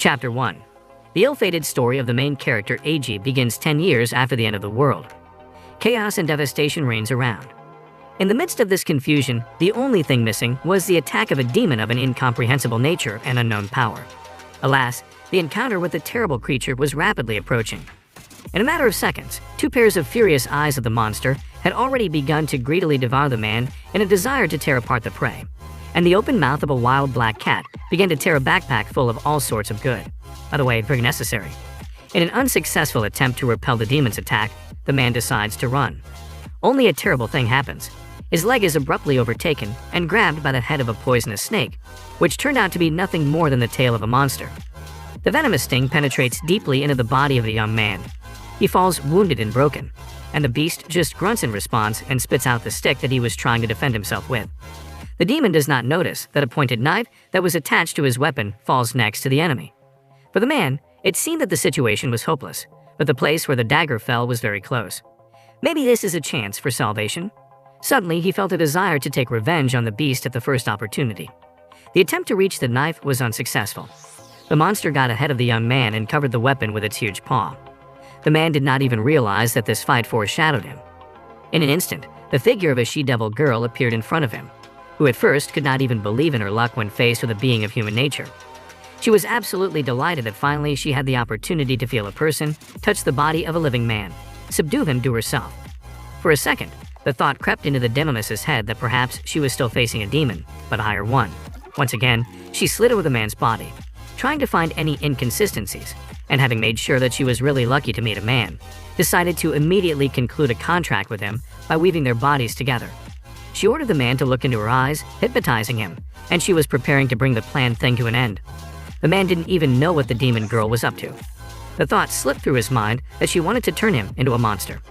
Chapter 1. The ill-fated story of the main character Eiji begins 10 years after the end of the world. Chaos and devastation reigns around. In the midst of this confusion, the only thing missing was the attack of a demon of an incomprehensible nature and unknown power. Alas, the encounter with the terrible creature was rapidly approaching. In a matter of seconds, two pairs of furious eyes of the monster had already begun to greedily devour the man in a desire to tear apart the prey, and the open mouth of a wild black cat began to tear a backpack full of all sorts of good. By the way, very necessary. In an unsuccessful attempt to repel the demon's attack, the man decides to run. Only a terrible thing happens. His leg is abruptly overtaken and grabbed by the head of a poisonous snake, which turned out to be nothing more than the tail of a monster. The venomous sting penetrates deeply into the body of the young man. He falls wounded and broken, and the beast just grunts in response and spits out the stick that he was trying to defend himself with. The demon does not notice that a pointed knife that was attached to his weapon falls next to the enemy. For the man, it seemed that the situation was hopeless, but the place where the dagger fell was very close. Maybe this is a chance for salvation? Suddenly, he felt a desire to take revenge on the beast at the first opportunity. The attempt to reach the knife was unsuccessful. The monster got ahead of the young man and covered the weapon with its huge paw. The man did not even realize that this fight foreshadowed him. In an instant, the figure of a she-devil girl appeared in front of him, who at first could not even believe in her luck when faced with a being of human nature. She was absolutely delighted that finally she had the opportunity to feel a person touch the body of a living man, subdue him to herself. For a second, the thought crept into the demoness's head that perhaps she was still facing a demon, but a higher one. Once again, she slid over the man's body, trying to find any inconsistencies, and having made sure that she was really lucky to meet a man, decided to immediately conclude a contract with him by weaving their bodies together. She ordered the man to look into her eyes, hypnotizing him, and she was preparing to bring the planned thing to an end. The man didn't even know what the demon girl was up to. The thought slipped through his mind that she wanted to turn him into a monster.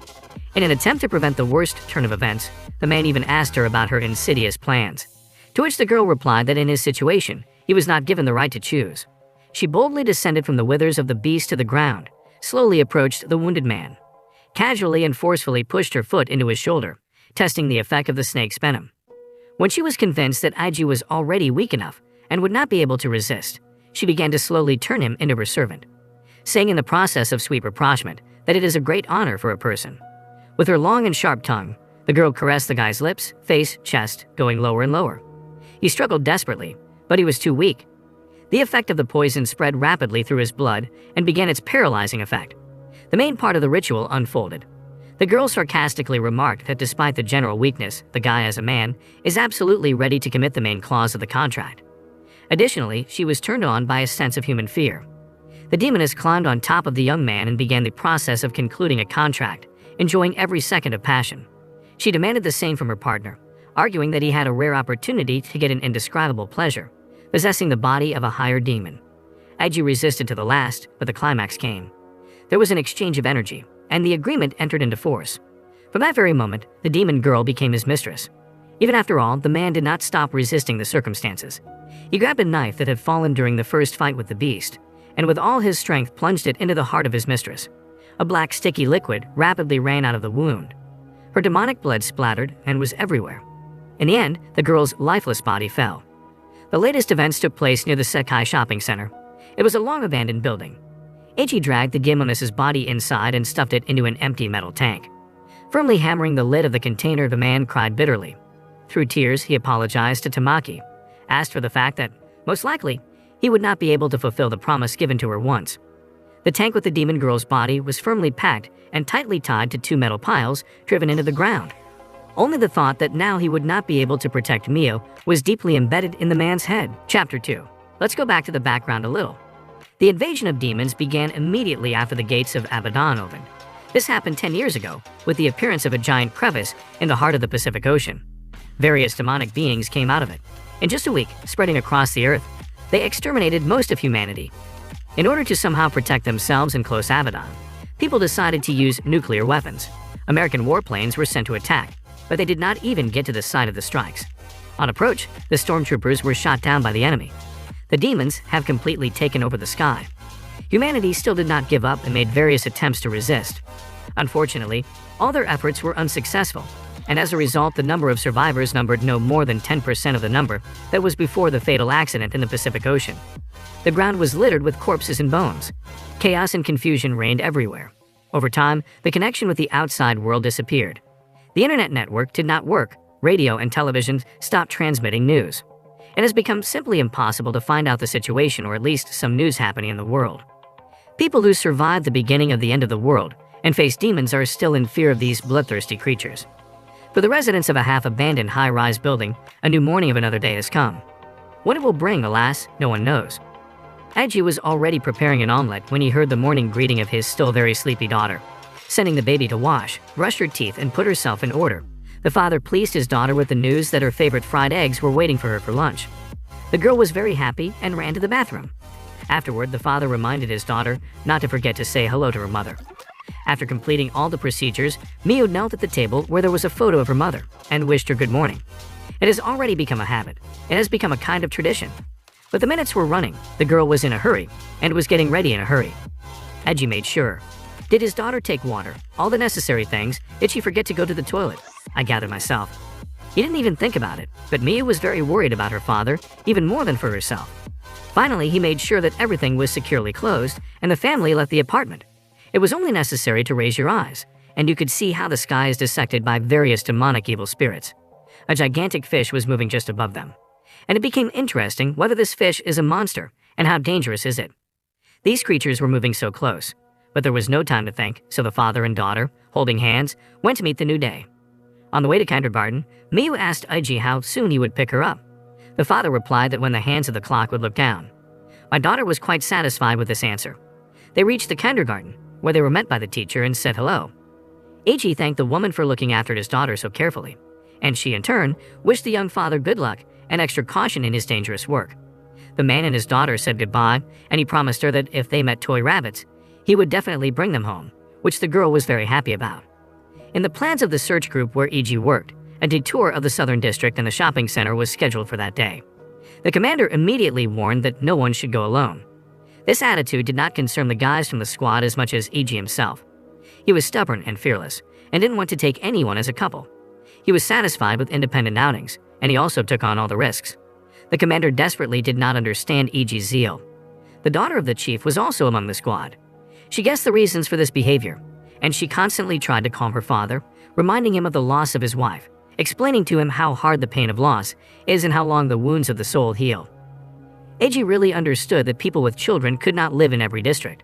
In an attempt to prevent the worst turn of events, the man even asked her about her insidious plans, to which the girl replied that in his situation, he was not given the right to choose. She boldly descended from the withers of the beast to the ground, slowly approached the wounded man, casually and forcefully pushed her foot into his shoulder, testing the effect of the snake's venom. When she was convinced that Eiji was already weak enough and would not be able to resist, she began to slowly turn him into her servant, saying in the process of sweet rapprochement that it is a great honor for a person. With her long and sharp tongue, the girl caressed the guy's lips, face, chest, going lower and lower. He struggled desperately, but he was too weak. The effect of the poison spread rapidly through his blood and began its paralyzing effect. The main part of the ritual unfolded. The girl sarcastically remarked that despite the general weakness, the guy as a man is absolutely ready to commit the main clause of the contract. Additionally, she was turned on by a sense of human fear. The demoness climbed on top of the young man and began the process of concluding a contract, enjoying every second of passion. She demanded the same from her partner, arguing that he had a rare opportunity to get an indescribable pleasure, possessing the body of a higher demon. Eiji resisted to the last, but the climax came. There was an exchange of energy, and the agreement entered into force. From that very moment, the demon girl became his mistress. Even after all, the man did not stop resisting the circumstances. He grabbed a knife that had fallen during the first fight with the beast, and with all his strength plunged it into the heart of his mistress. A black sticky liquid rapidly ran out of the wound. Her demonic blood splattered and was everywhere. In the end, the girl's lifeless body fell. The latest events took place near the Sekai shopping center. It was a long-abandoned building. Eiji dragged the demoness's body inside and stuffed it into an empty metal tank. Firmly hammering the lid of the container, the man cried bitterly. Through tears, he apologized to Tamaki, asked for the fact that, most likely, he would not be able to fulfill the promise given to her once. The tank with the demon girl's body was firmly packed and tightly tied to two metal piles driven into the ground. Only the thought that now he would not be able to protect Mio was deeply embedded in the man's head. Chapter 2. Let's go back to the background a little. The invasion of demons began immediately after the gates of Abaddon opened. This happened 10 years ago, with the appearance of a giant crevice in the heart of the Pacific Ocean. Various demonic beings came out of it. In just a week, spreading across the earth, they exterminated most of humanity. In order to somehow protect themselves in close Abaddon, people decided to use nuclear weapons. American warplanes were sent to attack, but they did not even get to the site of the strikes. On approach, the stormtroopers were shot down by the enemy. The demons have completely taken over the sky. Humanity still did not give up and made various attempts to resist. Unfortunately, all their efforts were unsuccessful, and as a result, the number of survivors numbered no more than 10% of the number that was before the fatal accident in the Pacific Ocean. The ground was littered with corpses and bones. Chaos and confusion reigned everywhere. Over time, the connection with the outside world disappeared. The internet network did not work. Radio and television stopped transmitting news. It has become simply impossible to find out the situation, or at least some news happening in the world. People who survived the beginning of the end of the world and faced demons are still in fear of these bloodthirsty creatures. For the residents of a half-abandoned high-rise building, a new morning of another day has come. What it will bring, alas, no one knows. Edgy was already preparing an omelet when he heard the morning greeting of his still very sleepy daughter. Sending the baby to wash, brush her teeth, and put herself in order, the father pleased his daughter with the news that her favorite fried eggs were waiting for her for lunch. The girl was very happy and ran to the bathroom. Afterward, the father reminded his daughter not to forget to say hello to her mother. After completing all the procedures, Miu knelt at the table where there was a photo of her mother and wished her good morning. It has already become a habit. It has become a kind of tradition. But the minutes were running, the girl was in a hurry, and was getting ready in a hurry. Edgy made sure. Did his daughter take water, all the necessary things? Did she forget to go to the toilet? I gathered myself. He didn't even think about it, but Miu was very worried about her father, even more than for herself. Finally, he made sure that everything was securely closed, and the family left the apartment. It was only necessary to raise your eyes, and you could see how the sky is dissected by various demonic evil spirits. A gigantic fish was moving just above them. And it became interesting whether this fish is a monster, and how dangerous is it. These creatures were moving so close, but there was no time to think, so the father and daughter, holding hands, went to meet the new day. On the way to kindergarten, Miu asked Eiji how soon he would pick her up. The father replied that when the hands of the clock would look down. My daughter was quite satisfied with this answer. They reached the kindergarten, where they were met by the teacher and said hello. Eiji thanked the woman for looking after his daughter so carefully, and she in turn wished the young father good luck and extra caution in his dangerous work. The man and his daughter said goodbye, and he promised her that if they met toy rabbits, he would definitely bring them home, which the girl was very happy about. In the plans of the search group where Eiji worked, a detour of the Southern District and the shopping center was scheduled for that day. The commander immediately warned that no one should go alone. This attitude did not concern the guys from the squad as much as Eiji himself. He was stubborn and fearless, and didn't want to take anyone as a couple. He was satisfied with independent outings, and he also took on all the risks. The commander desperately did not understand Eiji's zeal. The daughter of the chief was also among the squad. She guessed the reasons for this behavior, and she constantly tried to calm her father, reminding him of the loss of his wife, explaining to him how hard the pain of loss is and how long the wounds of the soul heal. Eiji really understood that people with children could not live in every district.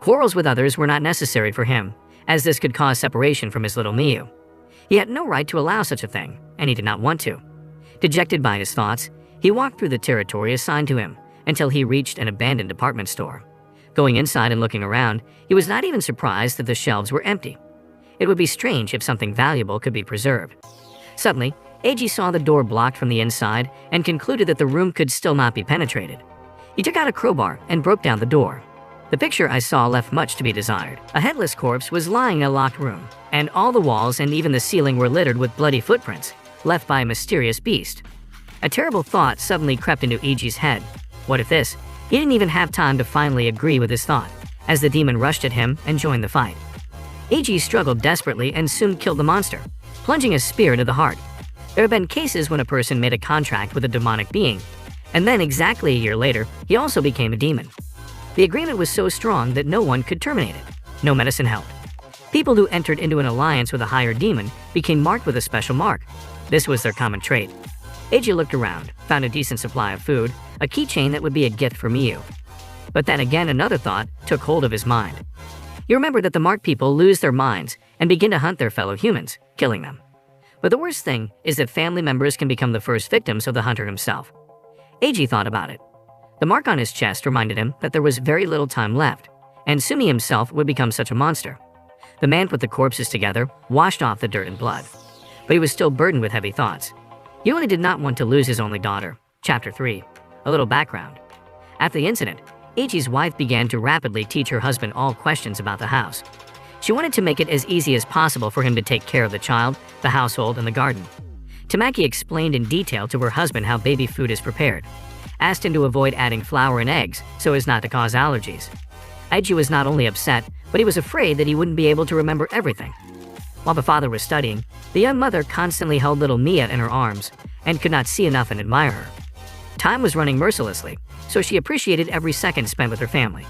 Quarrels with others were not necessary for him, as this could cause separation from his little Miu. He had no right to allow such a thing, and he did not want to. Dejected by his thoughts, he walked through the territory assigned to him until he reached an abandoned department store. Going inside and looking around, he was not even surprised that the shelves were empty. It would be strange if something valuable could be preserved. Suddenly, Eiji saw the door blocked from the inside and concluded that the room could still not be penetrated. He took out a crowbar and broke down the door. The picture I saw left much to be desired. A headless corpse was lying in a locked room, and all the walls and even the ceiling were littered with bloody footprints, left by a mysterious beast. A terrible thought suddenly crept into Eiji's head. What if this? He didn't even have time to finally agree with his thought, as the demon rushed at him and joined the fight. Eiji struggled desperately and soon killed the monster, plunging a spear into the heart. There have been cases when a person made a contract with a demonic being, and then exactly a year later, he also became a demon. The agreement was so strong that no one could terminate it. No medicine helped. People who entered into an alliance with a higher demon became marked with a special mark. This was their common trait. Eiji looked around, found a decent supply of food, a keychain that would be a gift for Miu. But then again another thought took hold of his mind. You remember that the marked people lose their minds and begin to hunt their fellow humans, killing them. But the worst thing is that family members can become the first victims of the hunter himself. Eiji thought about it. The mark on his chest reminded him that there was very little time left, and soon he himself would become such a monster. The man put the corpses together, washed off the dirt and blood. But he was still burdened with heavy thoughts. He only did not want to lose his only daughter. Chapter 3. A little background. After the incident, Eiji's wife began to rapidly teach her husband all questions about the house. She wanted to make it as easy as possible for him to take care of the child, the household, and the garden. Tamaki explained in detail to her husband how baby food is prepared, asked him to avoid adding flour and eggs so as not to cause allergies. Eiji was not only upset, but he was afraid that he wouldn't be able to remember everything. While the father was studying, the young mother constantly held little Mia in her arms and could not see enough and admire her. Time was running mercilessly, so she appreciated every second spent with her family.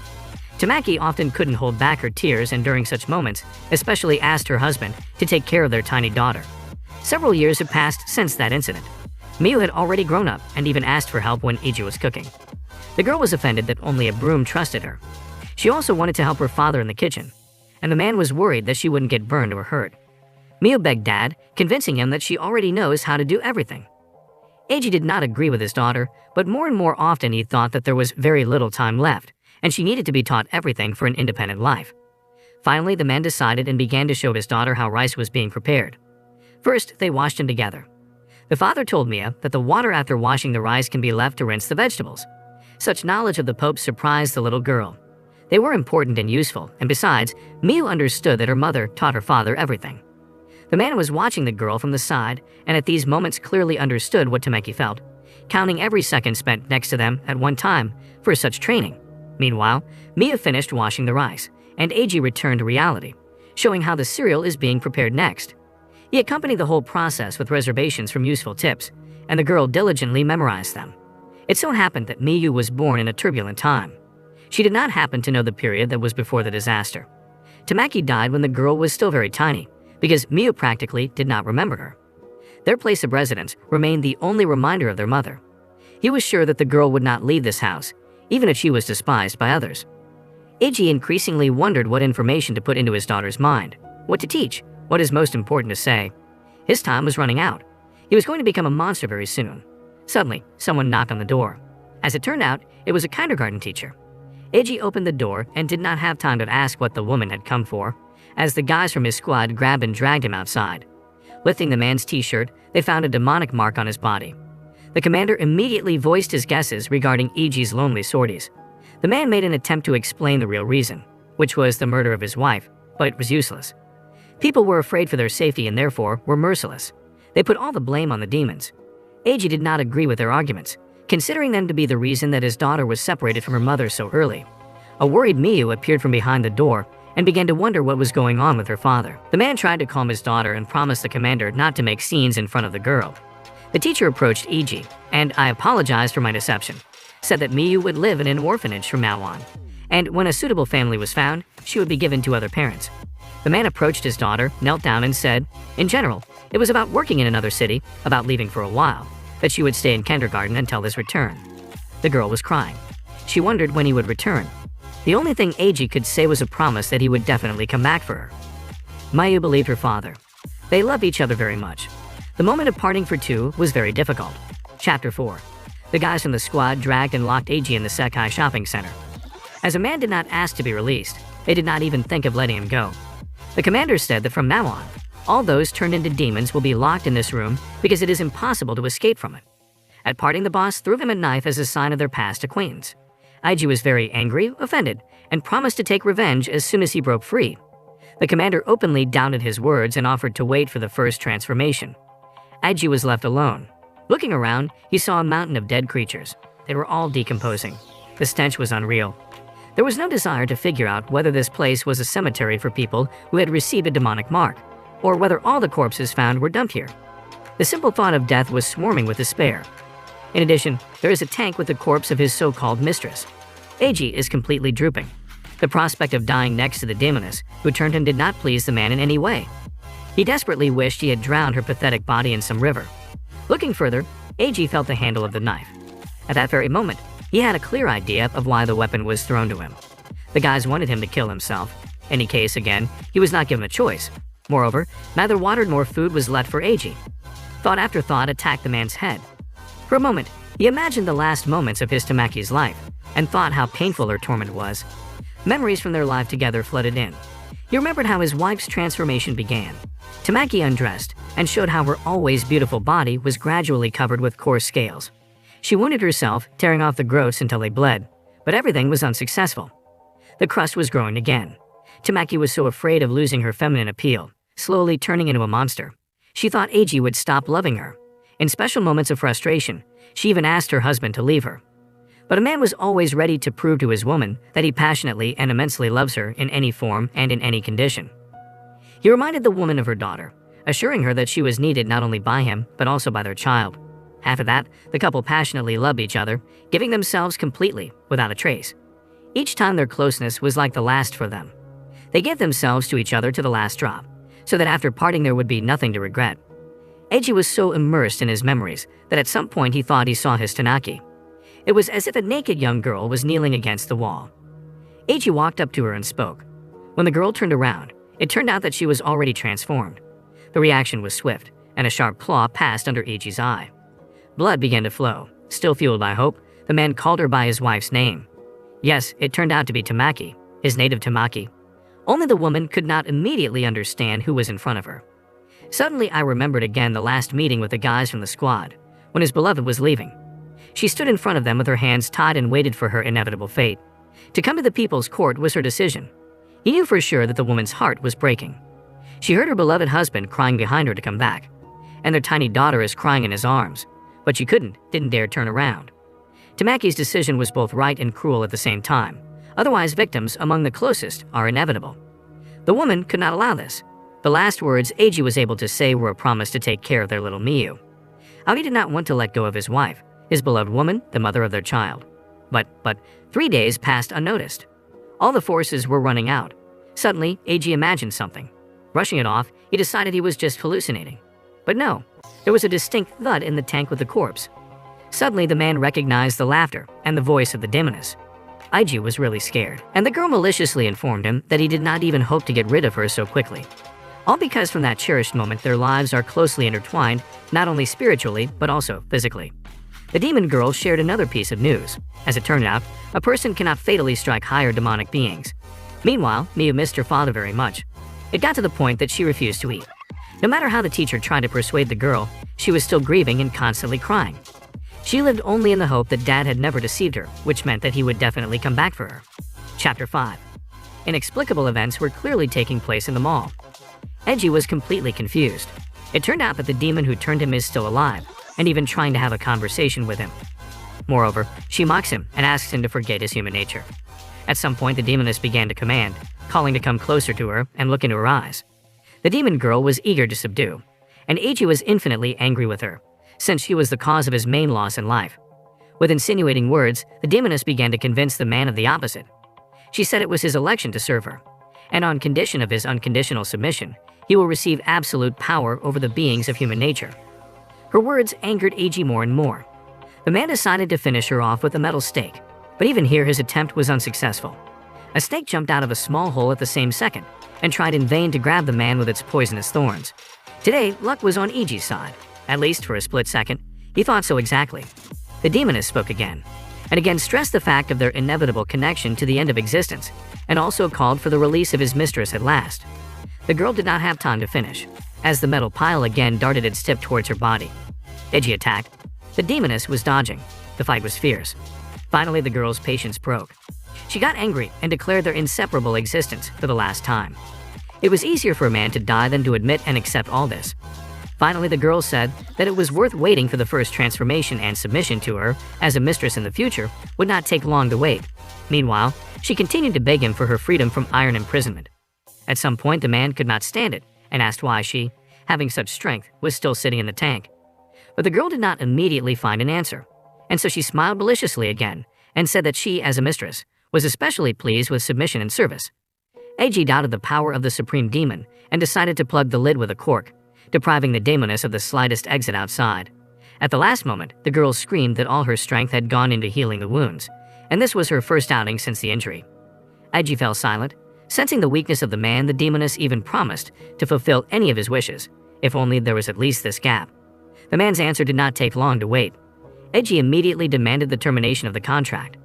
Tamaki often couldn't hold back her tears and during such moments, especially asked her husband to take care of their tiny daughter. Several years had passed since that incident. Miu had already grown up and even asked for help when Iji was cooking. The girl was offended that only a broom trusted her. She also wanted to help her father in the kitchen, and the man was worried that she wouldn't get burned or hurt. Miu begged Dad, convincing him that she already knows how to do everything. Eiji did not agree with his daughter, but more and more often he thought that there was very little time left, and she needed to be taught everything for an independent life. Finally, the man decided and began to show his daughter how rice was being prepared. First, they washed them together. The father told Mia that the water after washing the rice can be left to rinse the vegetables. Such knowledge of the Pope surprised the little girl. They were important and useful, and besides, Miu understood that her mother taught her father everything. The man was watching the girl from the side, and at these moments clearly understood what Tamaki felt, counting every second spent next to them at one time for such training. Meanwhile, Mia finished washing the rice, and Eiji returned to reality, showing how the cereal is being prepared next. He accompanied the whole process with reservations from useful tips, and the girl diligently memorized them. It so happened that Miyu was born in a turbulent time. She did not happen to know the period that was before the disaster. Tamaki died when the girl was still very tiny, because Miyu practically did not remember her. Their place of residence remained the only reminder of their mother. He was sure that the girl would not leave this house, even if she was despised by others. Eiji increasingly wondered what information to put into his daughter's mind, what to teach, what is most important to say. His time was running out. He was going to become a monster very soon. Suddenly, someone knocked on the door. As it turned out, it was a kindergarten teacher. Eiji opened the door and did not have time to ask what the woman had come for, as the guys from his squad grabbed and dragged him outside. Lifting the man's t-shirt, they found a demonic mark on his body. The commander immediately voiced his guesses regarding Eiji's lonely sorties. The man made an attempt to explain the real reason, which was the murder of his wife, but it was useless. People were afraid for their safety and therefore were merciless. They put all the blame on the demons. Eiji did not agree with their arguments, considering them to be the reason that his daughter was separated from her mother so early. A worried Miyu appeared from behind the door and began to wonder what was going on with her father. The man tried to calm his daughter and promised the commander not to make scenes in front of the girl. The teacher approached Eiji, and I apologized for my deception, said that Miyu would live in an orphanage from now on, and when a suitable family was found, she would be given to other parents. The man approached his daughter, knelt down and said, in general, it was about working in another city, about leaving for a while, that she would stay in kindergarten until his return. The girl was crying. She wondered when he would return. The only thing Eiji could say was a promise that he would definitely come back for her. Mayu believed her father. They loved each other very much. The moment of parting for two was very difficult. Chapter 4. The guys from the squad dragged and locked Eiji in the Sekai shopping center. As a man did not ask to be released, they did not even think of letting him go. The commander said that from now on, all those turned into demons will be locked in this room because it is impossible to escape from it. At parting, the boss threw him a knife as a sign of their past acquaintance. Eiji was very angry, offended, and promised to take revenge as soon as he broke free. The commander openly doubted his words and offered to wait for the first transformation. Eiji was left alone. Looking around, he saw a mountain of dead creatures. They were all decomposing. The stench was unreal. There was no desire to figure out whether this place was a cemetery for people who had received a demonic mark, or whether all the corpses found were dumped here. The simple thought of death was swarming with despair. In addition, there is a tank with the corpse of his so-called mistress. Eiji is completely drooping. The prospect of dying next to the demoness who turned him did not please the man in any way. He desperately wished he had drowned her pathetic body in some river. Looking further, Eiji felt the handle of the knife. At that very moment, he had a clear idea of why the weapon was thrown to him. The guys wanted him to kill himself. In any case, again, he was not given a choice. Moreover, neither water nor food was left for Eiji. Thought after thought attacked the man's head. For a moment, he imagined the last moments of his Tamaki's life and thought how painful her torment was. Memories from their life together flooded in. He remembered how his wife's transformation began. Tamaki undressed and showed how her always beautiful body was gradually covered with coarse scales. She wounded herself, tearing off the growths until they bled, but everything was unsuccessful. The crust was growing again. Tamaki was so afraid of losing her feminine appeal, slowly turning into a monster. She thought Eiji would stop loving her. In special moments of frustration, she even asked her husband to leave her. But a man was always ready to prove to his woman that he passionately and immensely loves her in any form and in any condition. He reminded the woman of her daughter, assuring her that she was needed not only by him, but also by their child. After that, the couple passionately loved each other, giving themselves completely, without a trace. Each time their closeness was like the last for them. They gave themselves to each other to the last drop, so that after parting there would be nothing to regret. Eiji was so immersed in his memories that at some point he thought he saw his Tanaki. It was as if a naked young girl was kneeling against the wall. Eiji walked up to her and spoke. When the girl turned around, it turned out that she was already transformed. The reaction was swift, and a sharp claw passed under Eiji's eye. Blood began to flow. Still fueled by hope, the man called her by his wife's name. Yes, it turned out to be Tamaki, his native Tamaki. Only the woman could not immediately understand who was in front of her. Suddenly, I remembered again the last meeting with the guys from the squad, when his beloved was leaving. She stood in front of them with her hands tied and waited for her inevitable fate. To come to the people's court was her decision. He knew for sure that the woman's heart was breaking. She heard her beloved husband crying behind her to come back, and their tiny daughter is crying in his arms, but she didn't dare turn around. Tamaki's decision was both right and cruel at the same time. Otherwise, victims among the closest are inevitable. The woman could not allow this. The last words Eiji was able to say were a promise to take care of their little Miyu. How he did not want to let go of his wife, his beloved woman, the mother of their child. But 3 days passed unnoticed. All the forces were running out. Suddenly, Eiji imagined something. Brushing it off, he decided he was just hallucinating. But no, there was a distinct thud in the tank with the corpse. Suddenly, the man recognized the laughter and the voice of the demoness. Eiji was really scared, and the girl maliciously informed him that he did not even hope to get rid of her so quickly. All because from that cherished moment their lives are closely intertwined, not only spiritually, but also physically. The demon girl shared another piece of news. As it turned out, a person cannot fatally strike higher demonic beings. Meanwhile, Miyu missed her father very much. It got to the point that she refused to eat. No matter how the teacher tried to persuade the girl, she was still grieving and constantly crying. She lived only in the hope that Dad had never deceived her, which meant that he would definitely come back for her. Chapter 5. Inexplicable events were clearly taking place in the mall. Eiji was completely confused. It turned out that the demon who turned him is still alive, and even trying to have a conversation with him. Moreover, she mocks him and asks him to forget his human nature. At some point, the demoness began to command, calling to come closer to her and look into her eyes. The demon girl was eager to subdue, and Eiji was infinitely angry with her, since she was the cause of his main loss in life. With insinuating words, the demoness began to convince the man of the opposite. She said it was his election to serve her, and on condition of his unconditional submission, he will receive absolute power over the beings of human nature. Her words angered Eiji more and more. The man decided to finish her off with a metal stake, but even here his attempt was unsuccessful. A snake jumped out of a small hole at the same second and tried in vain to grab the man with its poisonous thorns. Today, luck was on Eiji's side. At least for a split second, he thought so exactly. The demoness spoke again, and again stressed the fact of their inevitable connection to the end of existence, and also called for the release of his mistress at last. The girl did not have time to finish, as the metal pile again darted its tip towards her body. Eiji attacked. The demoness was dodging. The fight was fierce. Finally, the girl's patience broke. She got angry and declared their inseparable existence for the last time. It was easier for a man to die than to admit and accept all this. Finally, the girl said that it was worth waiting for the first transformation, and submission to her as a mistress in the future would not take long to wait. Meanwhile, she continued to beg him for her freedom from iron imprisonment. At some point, the man could not stand it and asked why she, having such strength, was still sitting in the tank. But the girl did not immediately find an answer, and so she smiled maliciously again and said that she, as a mistress, was especially pleased with submission and service. Eiji doubted the power of the supreme demon and decided to plug the lid with a cork, depriving the demoness of the slightest exit outside. At the last moment, the girl screamed that all her strength had gone into healing the wounds, and this was her first outing since the injury. Eiji fell silent. Sensing the weakness of the man, the demoness even promised to fulfill any of his wishes, if only there was at least this gap. The man's answer did not take long to wait. Eiji immediately demanded the termination of the contract,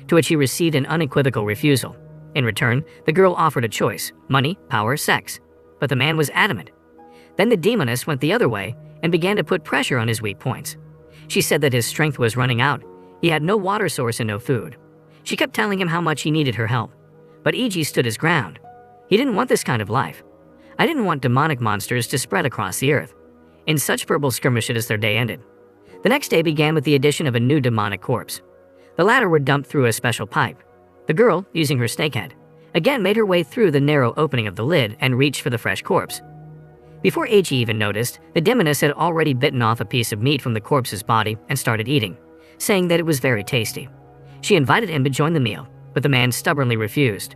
to which he received an unequivocal refusal. In return, the girl offered a choice: money, power, sex. But the man was adamant. Then the demoness went the other way and began to put pressure on his weak points. She said that his strength was running out. He had no water source and no food. She kept telling him how much he needed her help. But Eiji stood his ground. He didn't want this kind of life. I didn't want demonic monsters to spread across the earth. In such verbal skirmishes, their day ended. The next day began with the addition of a new demonic corpse. The latter were dumped through a special pipe. The girl, using her snakehead, again made her way through the narrow opening of the lid and reached for the fresh corpse. Before AG even noticed, the demoness had already bitten off a piece of meat from the corpse's body and started eating, saying that it was very tasty. She invited him to join the meal, but the man stubbornly refused.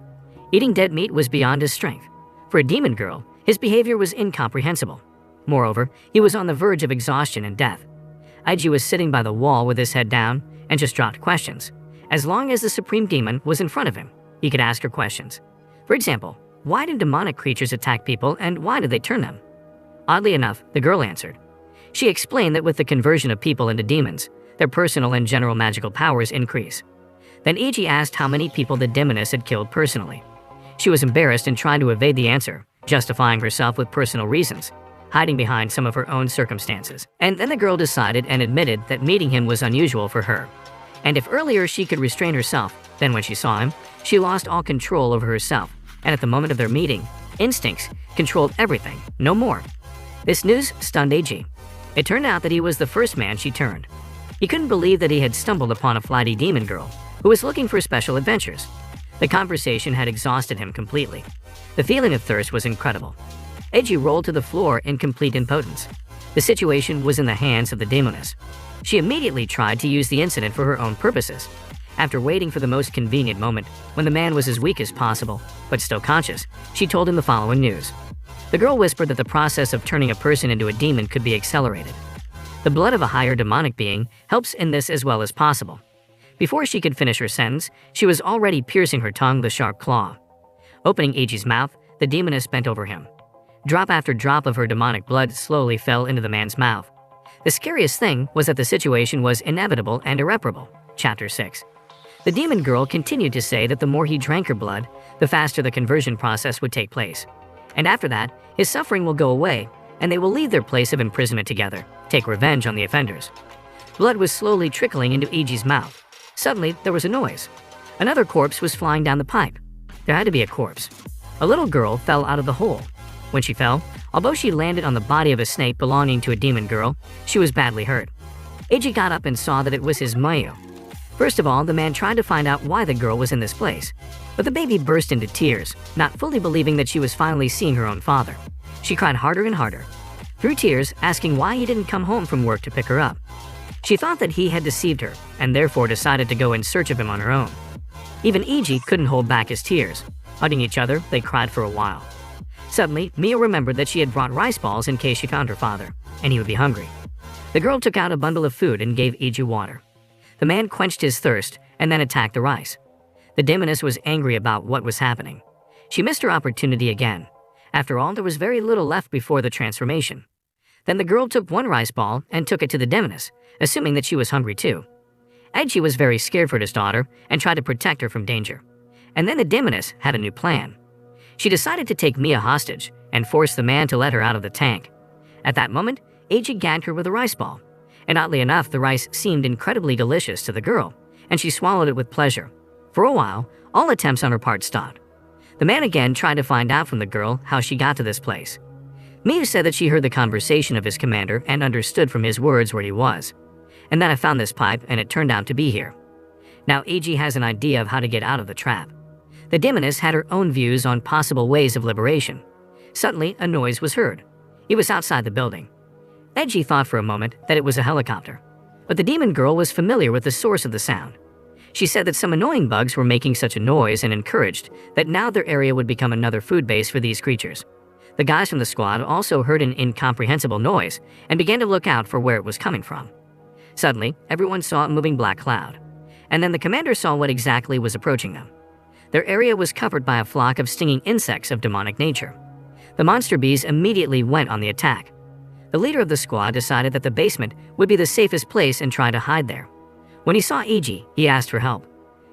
Eating dead meat was beyond his strength. For a demon girl, his behavior was incomprehensible. Moreover, he was on the verge of exhaustion and death. IG was sitting by the wall with his head down and just dropped questions. As long as the supreme demon was in front of him, he could ask her questions. For example, why did demonic creatures attack people and why did they turn them? Oddly enough, the girl answered. She explained that with the conversion of people into demons, their personal and general magical powers increase. Then E.G. asked how many people the demoness had killed personally. She was embarrassed and tried to evade the answer, justifying herself with personal reasons, hiding behind some of her own circumstances. And then the girl decided and admitted that meeting him was unusual for her. And if earlier she could restrain herself, then when she saw him, she lost all control over herself, and at the moment of their meeting, instincts controlled everything, no more. This news stunned AG. It turned out that he was the first man she turned. He couldn't believe that he had stumbled upon a flighty demon girl who was looking for special adventures. The conversation had exhausted him completely. The feeling of thirst was incredible. AG rolled to the floor in complete impotence. The situation was in the hands of the demoness. She immediately tried to use the incident for her own purposes. After waiting for the most convenient moment, when the man was as weak as possible, but still conscious, she told him the following news. The girl whispered that the process of turning a person into a demon could be accelerated. The blood of a higher demonic being helps in this as well as possible. Before she could finish her sentence, she was already piercing her tongue with a sharp claw. Opening AG's mouth, the demoness bent over him. Drop after drop of her demonic blood slowly fell into the man's mouth. The scariest thing was that the situation was inevitable and irreparable. Chapter 6. The demon girl continued to say that the more he drank her blood, the faster the conversion process would take place. And after that, his suffering will go away, and they will leave their place of imprisonment together, take revenge on the offenders. Blood was slowly trickling into E.G.'s mouth. Suddenly, there was a noise. Another corpse was flying down the pipe. There had to be a corpse. A little girl fell out of the hole. When she fell, although she landed on the body of a snake belonging to a demon girl, she was badly hurt. E.G. got up and saw that it was his Mayu. First of all, the man tried to find out why the girl was in this place. But the baby burst into tears, not fully believing that she was finally seeing her own father. She cried harder and harder, through tears, asking why he didn't come home from work to pick her up. She thought that he had deceived her, and therefore decided to go in search of him on her own. Even E.G. couldn't hold back his tears. Hugging each other, they cried for a while. Suddenly, Mia remembered that she had brought rice balls in case she found her father, and he would be hungry. The girl took out a bundle of food and gave E.G. water. The man quenched his thirst and then attacked the rice. The demoness was angry about what was happening. She missed her opportunity again. After all, there was very little left before the transformation. Then the girl took one rice ball and took it to the demoness, assuming that she was hungry too. Edgy was very scared for his daughter and tried to protect her from danger. And then the demoness had a new plan. She decided to take Mia hostage and force the man to let her out of the tank. At that moment, Eiji gagged her with a rice ball. And oddly enough, the rice seemed incredibly delicious to the girl, and she swallowed it with pleasure. For a while, all attempts on her part stopped. The man again tried to find out from the girl how she got to this place. Mia said that she heard the conversation of his commander and understood from his words where he was. And then I found this pipe and it turned out to be here. Now Eiji has an idea of how to get out of the trap. The demoness had her own views on possible ways of liberation. Suddenly, a noise was heard. It was outside the building. Eiji thought for a moment that it was a helicopter, but the demon girl was familiar with the source of the sound. She said that some annoying bugs were making such a noise and encouraged that now their area would become another food base for these creatures. The guys from the squad also heard an incomprehensible noise and began to look out for where it was coming from. Suddenly, everyone saw a moving black cloud, and then the commander saw what exactly was approaching them. Their area was covered by a flock of stinging insects of demonic nature. The monster bees immediately went on the attack. The leader of the squad decided that the basement would be the safest place and tried to hide there. When he saw Eiji, he asked for help.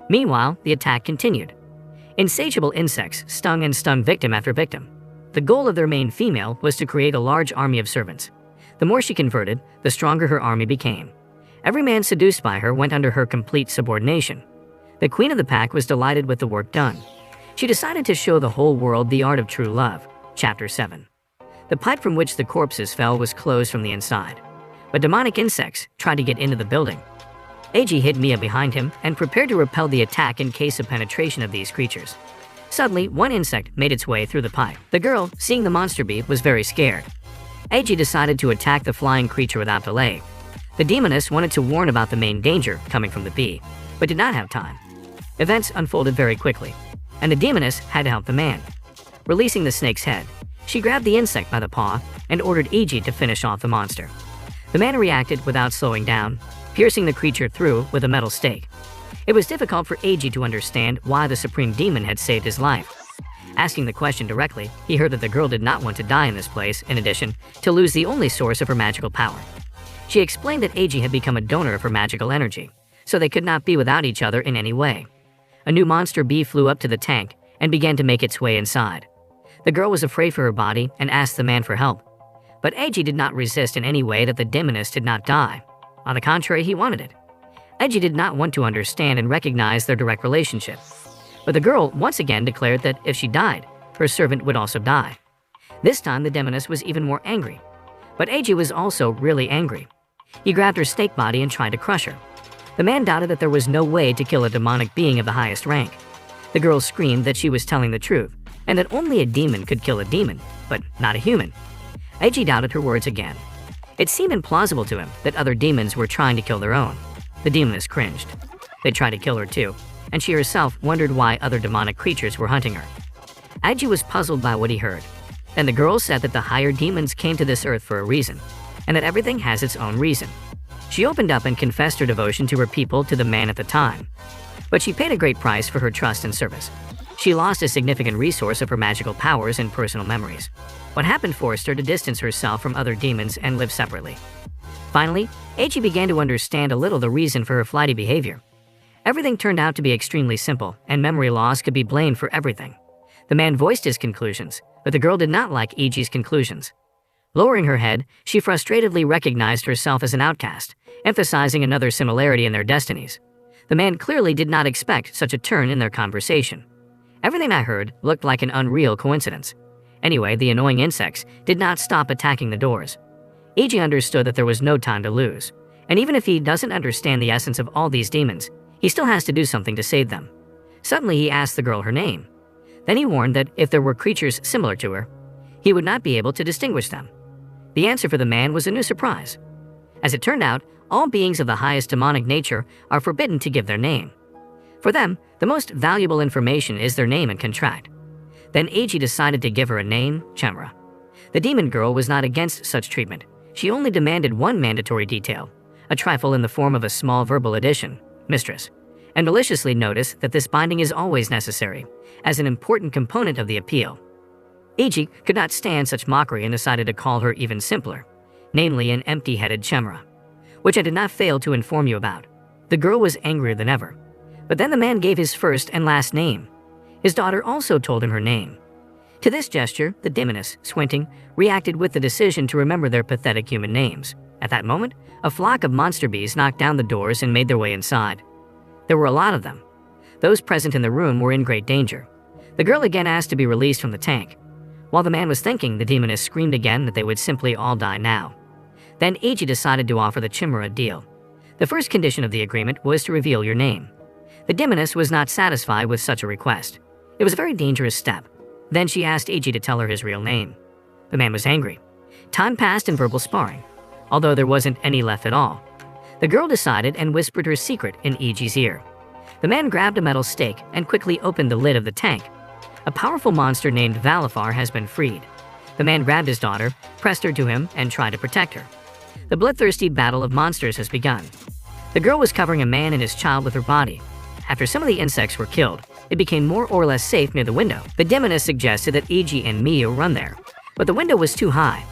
Meanwhile, the attack continued. Insatiable insects stung and stung victim after victim. The goal of their main female was to create a large army of servants. The more she converted, the stronger her army became. Every man seduced by her went under her complete subordination. The queen of the pack was delighted with the work done. She decided to show the whole world the art of true love. Chapter 7. The pipe from which the corpses fell was closed from the inside, but demonic insects tried to get into the building. Eiji hid Mia behind him and prepared to repel the attack in case of penetration of these creatures. Suddenly, one insect made its way through the pipe. The girl, seeing the monster bee, was very scared. AG decided to attack the flying creature without delay. The demoness wanted to warn about the main danger coming from the bee, but did not have time. Events unfolded very quickly, and the demoness had to help the man. Releasing the snake's head, she grabbed the insect by the paw and ordered AG to finish off the monster. The man reacted without slowing down, piercing the creature through with a metal stake. It was difficult for AG to understand why the supreme demon had saved his life. Asking the question directly, he heard that the girl did not want to die in this place, in addition to lose the only source of her magical power. She explained that AG had become a donor of her magical energy, so they could not be without each other in any way. A new monster bee flew up to the tank and began to make its way inside. The girl was afraid for her body and asked the man for help. But AG did not resist in any way that the demoness did not die. On the contrary, he wanted it. AG did not want to understand and recognize their direct relationship. But the girl once again declared that if she died, her servant would also die. This time the demoness was even more angry. But AG was also really angry. He grabbed her snake body and tried to crush her. The man doubted that there was no way to kill a demonic being of the highest rank. The girl screamed that she was telling the truth, and that only a demon could kill a demon, but not a human. AG doubted her words again. It seemed implausible to him that other demons were trying to kill their own. The demoness cringed. They tried to kill her too, and she herself wondered why other demonic creatures were hunting her. AG was puzzled by what he heard. Then the girl said that the higher demons came to this earth for a reason, and that everything has its own reason. She opened up and confessed her devotion to her people to the man at the time. But she paid a great price for her trust and service. She lost a significant resource of her magical powers and personal memories. What happened forced her to distance herself from other demons and live separately. Finally, AG began to understand a little the reason for her flighty behavior. Everything turned out to be extremely simple, and memory loss could be blamed for everything. The man voiced his conclusions, but the girl did not like AG's conclusions. Lowering her head, she frustratedly recognized herself as an outcast, emphasizing another similarity in their destinies. The man clearly did not expect such a turn in their conversation. Everything I heard looked like an unreal coincidence. Anyway, the annoying insects did not stop attacking the doors. AG understood that there was no time to lose, and even if he doesn't understand the essence of all these demons, he still has to do something to save them. Suddenly, he asked the girl her name. Then he warned that if there were creatures similar to her, he would not be able to distinguish them. The answer for the man was a new surprise. As it turned out, all beings of the highest demonic nature are forbidden to give their name. For them, the most valuable information is their name and contract. Then AG decided to give her a name, Chemra. The demon girl was not against such treatment. She only demanded one mandatory detail, a trifle in the form of a small verbal addition, mistress, and maliciously noticed that this binding is always necessary, as an important component of the appeal. AG could not stand such mockery and decided to call her even simpler, namely an empty-headed Chemra, which I did not fail to inform you about. The girl was angrier than ever. But then the man gave his first and last name. His daughter also told him her name. To this gesture, the demoness, squinting, reacted with the decision to remember their pathetic human names. At that moment, a flock of monster bees knocked down the doors and made their way inside. There were a lot of them. Those present in the room were in great danger. The girl again asked to be released from the tank. While the man was thinking, the demoness screamed again that they would simply all die now. Then AG decided to offer the Chimera a deal. The first condition of the agreement was to reveal your name. The demoness was not satisfied with such a request. It was a very dangerous step. Then she asked AG to tell her his real name. The man was angry. Time passed in verbal sparring, although there wasn't any left at all. The girl decided and whispered her secret in AG's ear. The man grabbed a metal stake and quickly opened the lid of the tank. A powerful monster named Valifar has been freed. The man grabbed his daughter, pressed her to him, and tried to protect her. The bloodthirsty battle of monsters has begun. The girl was covering a man and his child with her body. After some of the insects were killed, it became more or less safe near the window. The demoness suggested that AG and Mio run there, but the window was too high.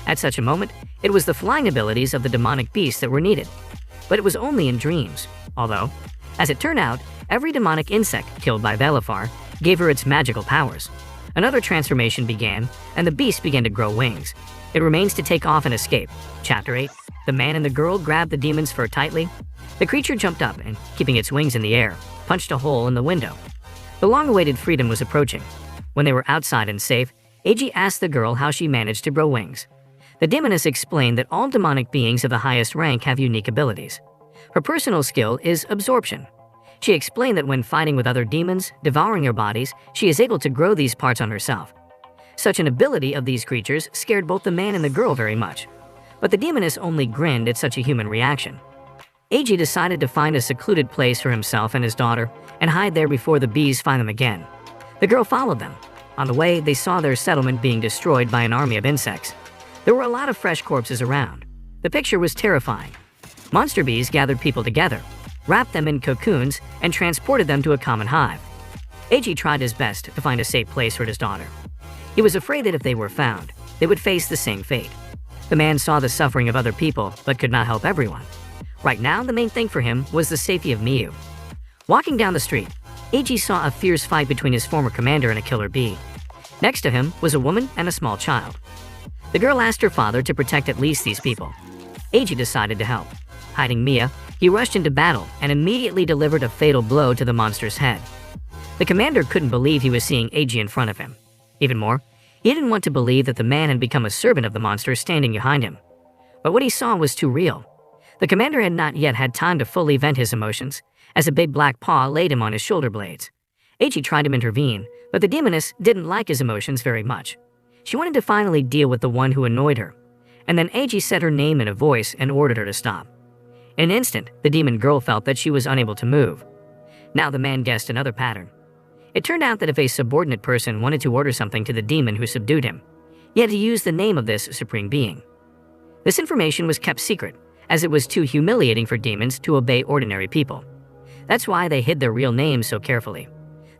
At such a moment, it was the flying abilities of the demonic beast that were needed. But it was only in dreams, although, as it turned out, every demonic insect killed by Valifar gave her its magical powers. Another transformation began, and the beast began to grow wings. It remains to take off and escape. Chapter 8. The man and the girl grabbed the demon's fur tightly. The creature jumped up and, keeping its wings in the air, punched a hole in the window. The long-awaited freedom was approaching. When they were outside and safe, AG asked the girl how she managed to grow wings. The demoness explained that all demonic beings of the highest rank have unique abilities. Her personal skill is absorption. She explained that when fighting with other demons, devouring their bodies, she is able to grow these parts on herself. Such an ability of these creatures scared both the man and the girl very much, but the demoness only grinned at such a human reaction. AG decided to find a secluded place for himself and his daughter and hide there before the bees find them again. The girl followed them. On the way, they saw their settlement being destroyed by an army of insects. There were a lot of fresh corpses around. The picture was terrifying. Monster bees gathered people together, wrapped them in cocoons, and transported them to a common hive. AG tried his best to find a safe place for his daughter. He was afraid that if they were found, they would face the same fate. The man saw the suffering of other people but could not help everyone. Right now, the main thing for him was the safety of Miyu. Walking down the street, AG saw a fierce fight between his former commander and a killer bee. Next to him was a woman and a small child. The girl asked her father to protect at least these people. AG decided to help. Hiding Mia, he rushed into battle and immediately delivered a fatal blow to the monster's head. The commander couldn't believe he was seeing AG in front of him. Even more, he didn't want to believe that the man had become a servant of the monster standing behind him. But what he saw was too real. The commander had not yet had time to fully vent his emotions, as a big black paw laid him on his shoulder blades. AG tried to intervene, but the demoness didn't like his emotions very much. She wanted to finally deal with the one who annoyed her, and then AG said her name in a voice and ordered her to stop. In an instant, the demon girl felt that she was unable to move. Now the man guessed another pattern. It turned out that if a subordinate person wanted to order something to the demon who subdued him, he had to use the name of this supreme being. This information was kept secret, as it was too humiliating for demons to obey ordinary people. That's why they hid their real names so carefully.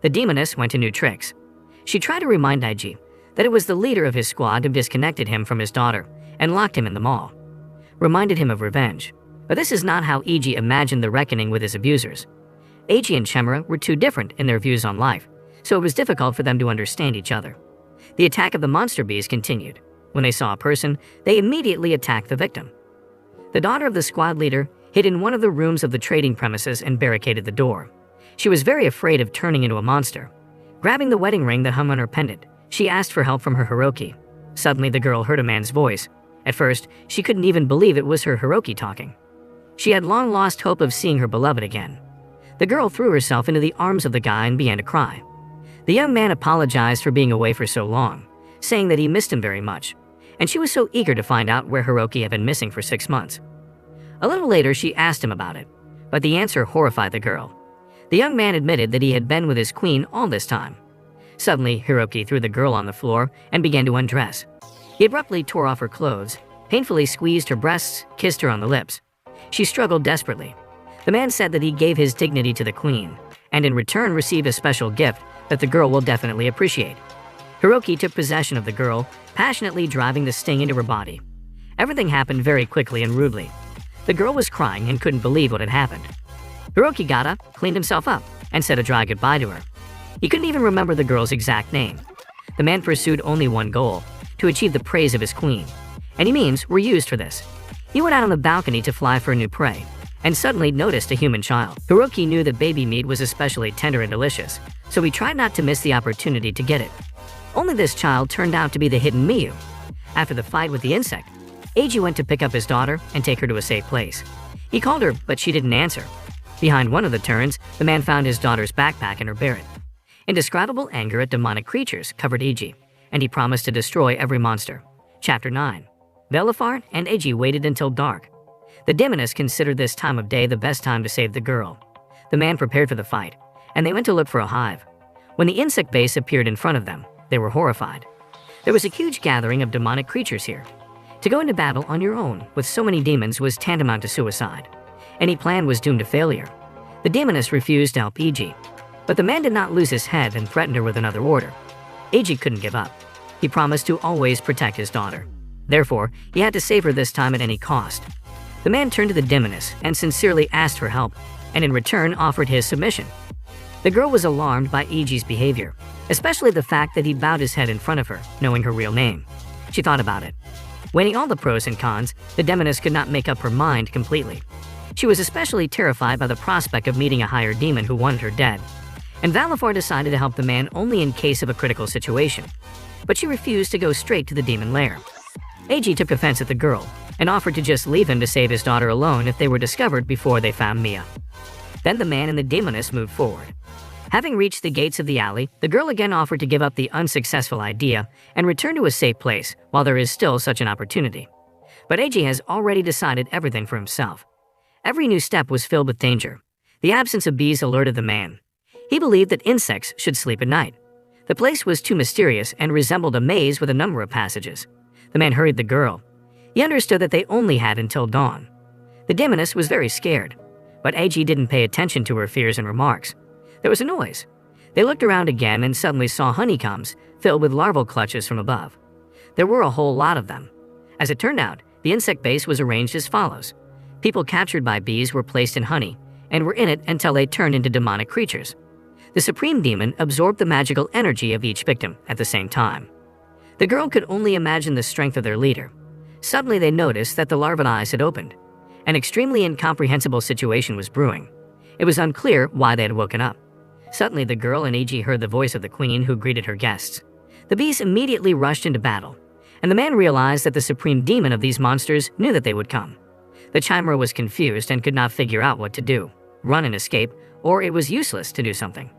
The demoness went to new tricks. She tried to remind IG that it was the leader of his squad who disconnected him from his daughter and locked him in the mall. Reminded him of revenge. But this is not how EG imagined the reckoning with his abusers. AG and Chemera were too different in their views on life, so it was difficult for them to understand each other. The attack of the monster bees continued. When they saw a person, they immediately attacked the victim. The daughter of the squad leader hid in one of the rooms of the trading premises and barricaded the door. She was very afraid of turning into a monster. Grabbing the wedding ring that hung on her pendant, she asked for help from her Hiroki. Suddenly, the girl heard a man's voice. At first, she couldn't even believe it was her Hiroki talking. She had long lost hope of seeing her beloved again. The girl threw herself into the arms of the guy and began to cry. The young man apologized for being away for so long, saying that he missed him very much, and she was so eager to find out where Hiroki had been missing for 6 months. A little later, she asked him about it, but the answer horrified the girl. The young man admitted that he had been with his queen all this time. Suddenly, Hiroki threw the girl on the floor and began to undress. He abruptly tore off her clothes, painfully squeezed her breasts, kissed her on the lips. She struggled desperately. The man said that he gave his dignity to the queen, and in return received a special gift that the girl will definitely appreciate. Hiroki took possession of the girl, passionately driving the sting into her body. Everything happened very quickly and rudely. The girl was crying and couldn't believe what had happened. Hiroki got up, cleaned himself up, and said a dry goodbye to her. He couldn't even remember the girl's exact name. The man pursued only one goal, to achieve the praise of his queen. Any means were used for this. He went out on the balcony to fly for a new prey, and suddenly noticed a human child. Hiroki knew that baby meat was especially tender and delicious, so he tried not to miss the opportunity to get it. Only this child turned out to be the hidden Miyu. After the fight with the insect, Eiji went to pick up his daughter and take her to a safe place. He called her, but she didn't answer. Behind one of the turns, the man found his daughter's backpack in her beret. Indescribable anger at demonic creatures covered Eiji, and he promised to destroy every monster. Chapter 9. Velafar and Eiji waited until dark. The demoness considered this time of day the best time to save the girl. The man prepared for the fight, and they went to look for a hive. When the insect base appeared in front of them, they were horrified. There was a huge gathering of demonic creatures here. To go into battle on your own with so many demons was tantamount to suicide. Any plan was doomed to failure. The demoness refused to help Eiji, but the man did not lose his head and threatened her with another order. Eiji couldn't give up. He promised to always protect his daughter. Therefore, he had to save her this time at any cost. The man turned to the demoness and sincerely asked for help, and in return offered his submission. The girl was alarmed by Eiji's behavior, especially the fact that he bowed his head in front of her, knowing her real name. She thought about it. Weighing all the pros and cons, the demoness could not make up her mind completely. She was especially terrified by the prospect of meeting a higher demon who wanted her dead, and Valafar decided to help the man only in case of a critical situation. But she refused to go straight to the demon lair. Eiji took offense at the girl and offered to just leave him to save his daughter alone if they were discovered before they found Mia. Then the man and the demoness moved forward. Having reached the gates of the alley, the girl again offered to give up the unsuccessful idea and return to a safe place while there is still such an opportunity. But AG has already decided everything for himself. Every new step was filled with danger. The absence of bees alerted the man. He believed that insects should sleep at night. The place was too mysterious and resembled a maze with a number of passages. The man hurried the girl. He understood that they only had until dawn. The demoness was very scared, but AG didn't pay attention to her fears and remarks. There was a noise. They looked around again and suddenly saw honeycombs filled with larval clutches from above. There were a whole lot of them. As it turned out, the insect base was arranged as follows. People captured by bees were placed in honey and were in it until they turned into demonic creatures. The supreme demon absorbed the magical energy of each victim at the same time. The girl could only imagine the strength of their leader. Suddenly they noticed that the larvae eyes had opened. An extremely incomprehensible situation was brewing. It was unclear why they had woken up. Suddenly the girl and AG heard the voice of the queen who greeted her guests. The bees immediately rushed into battle, and the man realized that the supreme demon of these monsters knew that they would come. The chimera was confused and could not figure out what to do, run and escape, or it was useless to do something.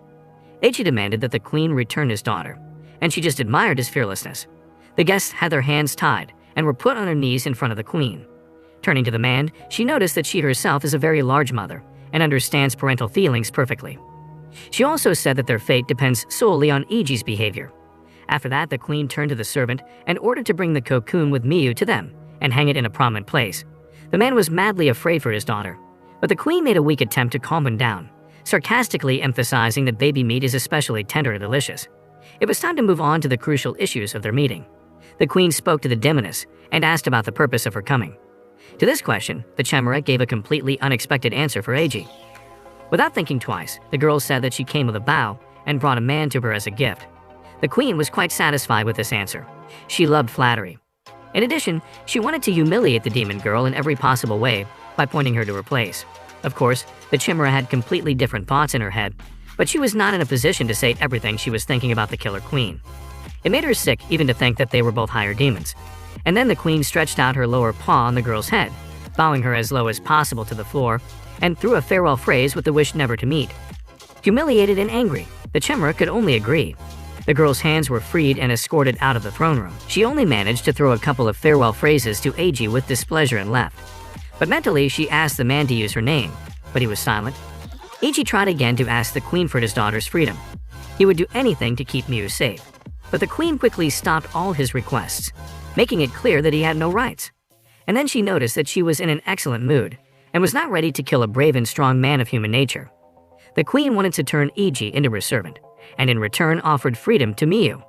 AG demanded that the queen return his daughter, and she just admired his fearlessness. The guests had their hands tied and were put on their knees in front of the queen. Turning to the man, she noticed that she herself is a very large mother and understands parental feelings perfectly. She also said that their fate depends solely on AG's behavior. After that, the queen turned to the servant and ordered to bring the cocoon with Miyu to them and hang it in a prominent place. The man was madly afraid for his daughter, but the queen made a weak attempt to calm him down, sarcastically emphasizing that baby meat is especially tender and delicious. It was time to move on to the crucial issues of their meeting. The queen spoke to the demoness and asked about the purpose of her coming. To this question, the chimera gave a completely unexpected answer for AG. Without thinking twice, the girl said that she came with a bow and brought a man to her as a gift. The queen was quite satisfied with this answer. She loved flattery. In addition, she wanted to humiliate the demon girl in every possible way by pointing her to her place. Of course, the chimera had completely different thoughts in her head, but she was not in a position to say everything she was thinking about the killer queen. It made her sick even to think that they were both higher demons. And then the queen stretched out her lower paw on the girl's head, bowing her as low as possible to the floor, and threw a farewell phrase with the wish never to meet. Humiliated and angry, the chimera could only agree. The girl's hands were freed and escorted out of the throne room. She only managed to throw a couple of farewell phrases to AG with displeasure and left. But mentally, she asked the man to use her name, but he was silent. AG tried again to ask the queen for his daughter's freedom. He would do anything to keep Miyu safe, but the queen quickly stopped all his requests, making it clear that he had no rights. And then she noticed that she was in an excellent mood and was not ready to kill a brave and strong man of human nature. The queen wanted to turn AG into her servant, and in return offered freedom to Miyu.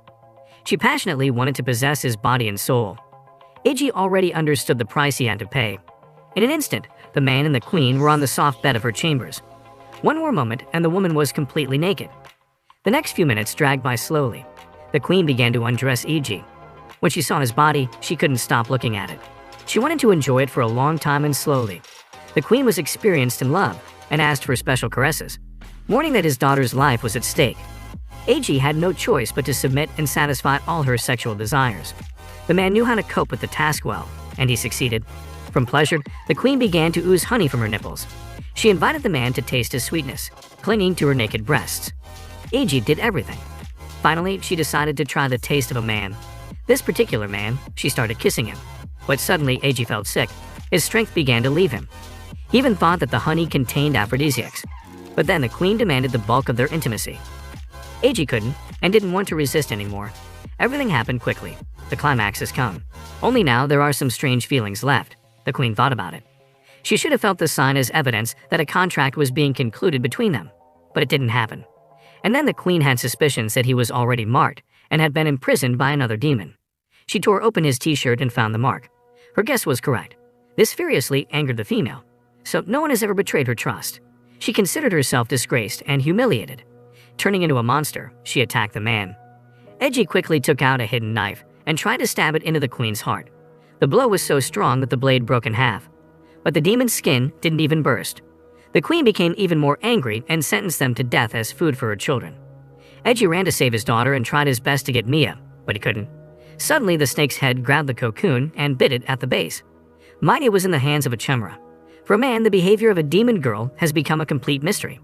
She passionately wanted to possess his body and soul. AG already understood the price he had to pay. In an instant, the man and the queen were on the soft bed of her chambers. One more moment and the woman was completely naked. The next few minutes dragged by slowly. The queen began to undress AG. When she saw his body, she couldn't stop looking at it. She wanted to enjoy it for a long time and slowly. The queen was experienced in love and asked for special caresses, warning that his daughter's life was at stake. AG had no choice but to submit and satisfy all her sexual desires. The man knew how to cope with the task well, and he succeeded. From pleasure, the queen began to ooze honey from her nipples. She invited the man to taste his sweetness, clinging to her naked breasts. AG did everything. Finally, she decided to try the taste of a man. This particular man, she started kissing him. But suddenly, AG felt sick. His strength began to leave him. He even thought that the honey contained aphrodisiacs. But then the queen demanded the bulk of their intimacy. AG couldn't and didn't want to resist anymore. Everything happened quickly. The climax has come. Only now there are some strange feelings left. The queen thought about it. She should have felt the sign as evidence that a contract was being concluded between them, but it didn't happen. And then the queen had suspicions that he was already marked and had been imprisoned by another demon. She tore open his t-shirt and found the mark. Her guess was correct. This furiously angered the female. So no one has ever betrayed her trust. She considered herself disgraced and humiliated. Turning into a monster, she attacked the man. AG quickly took out a hidden knife and tried to stab it into the queen's heart. The blow was so strong that the blade broke in half. But the demon's skin didn't even burst. The queen became even more angry and sentenced them to death as food for her children. AG ran to save his daughter and tried his best to get Mia, but he couldn't. Suddenly, the snake's head grabbed the cocoon and bit it at the base. Maya was in the hands of a chimera. For a man, the behavior of a demon girl has become a complete mystery.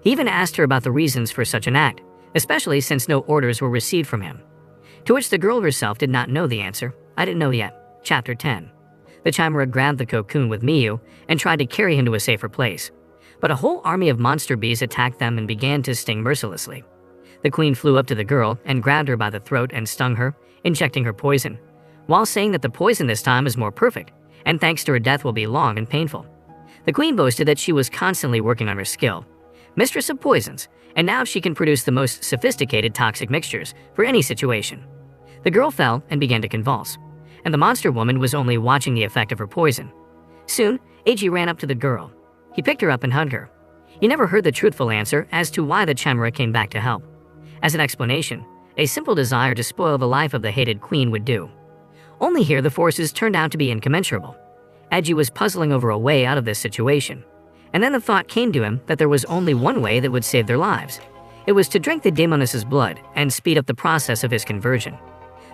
He even asked her about the reasons for such an act, especially since no orders were received from him. To which the girl herself did not know the answer. I didn't know yet. Chapter 10. The Chimera grabbed the cocoon with Miyu and tried to carry him to a safer place. But a whole army of monster bees attacked them and began to sting mercilessly. The queen flew up to the girl and grabbed her by the throat and stung her, injecting her poison, while saying that the poison this time is more perfect, and thanks to her death will be long and painful. The queen boasted that she was constantly working on her skill, mistress of poisons, and now she can produce the most sophisticated toxic mixtures for any situation. The girl fell and began to convulse, and the monster woman was only watching the effect of her poison. Soon, Eiji ran up to the girl. He picked her up and hugged her. He never heard the truthful answer as to why the Chimera came back to help. As an explanation, a simple desire to spoil the life of the hated queen would do. Only here the forces turned out to be incommensurable. Eiji was puzzling over a way out of this situation, and then the thought came to him that there was only one way that would save their lives. It was to drink the demoness's blood and speed up the process of his conversion.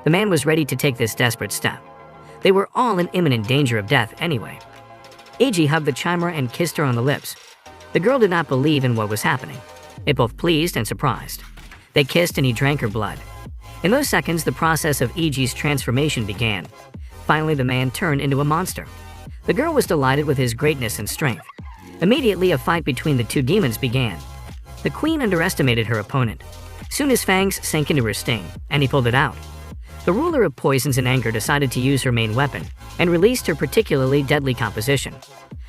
The man was ready to take this desperate step. They were all in imminent danger of death anyway. Eiji hugged the Chimera and kissed her on the lips. The girl did not believe in what was happening. It both pleased and surprised. They kissed and he drank her blood. In those seconds, the process of Eiji's transformation began. Finally, the man turned into a monster. The girl was delighted with his greatness and strength. Immediately, a fight between the two demons began. The queen underestimated her opponent. Soon his fangs sank into her sting, and he pulled it out. The ruler of poisons in anger decided to use her main weapon and released her particularly deadly composition.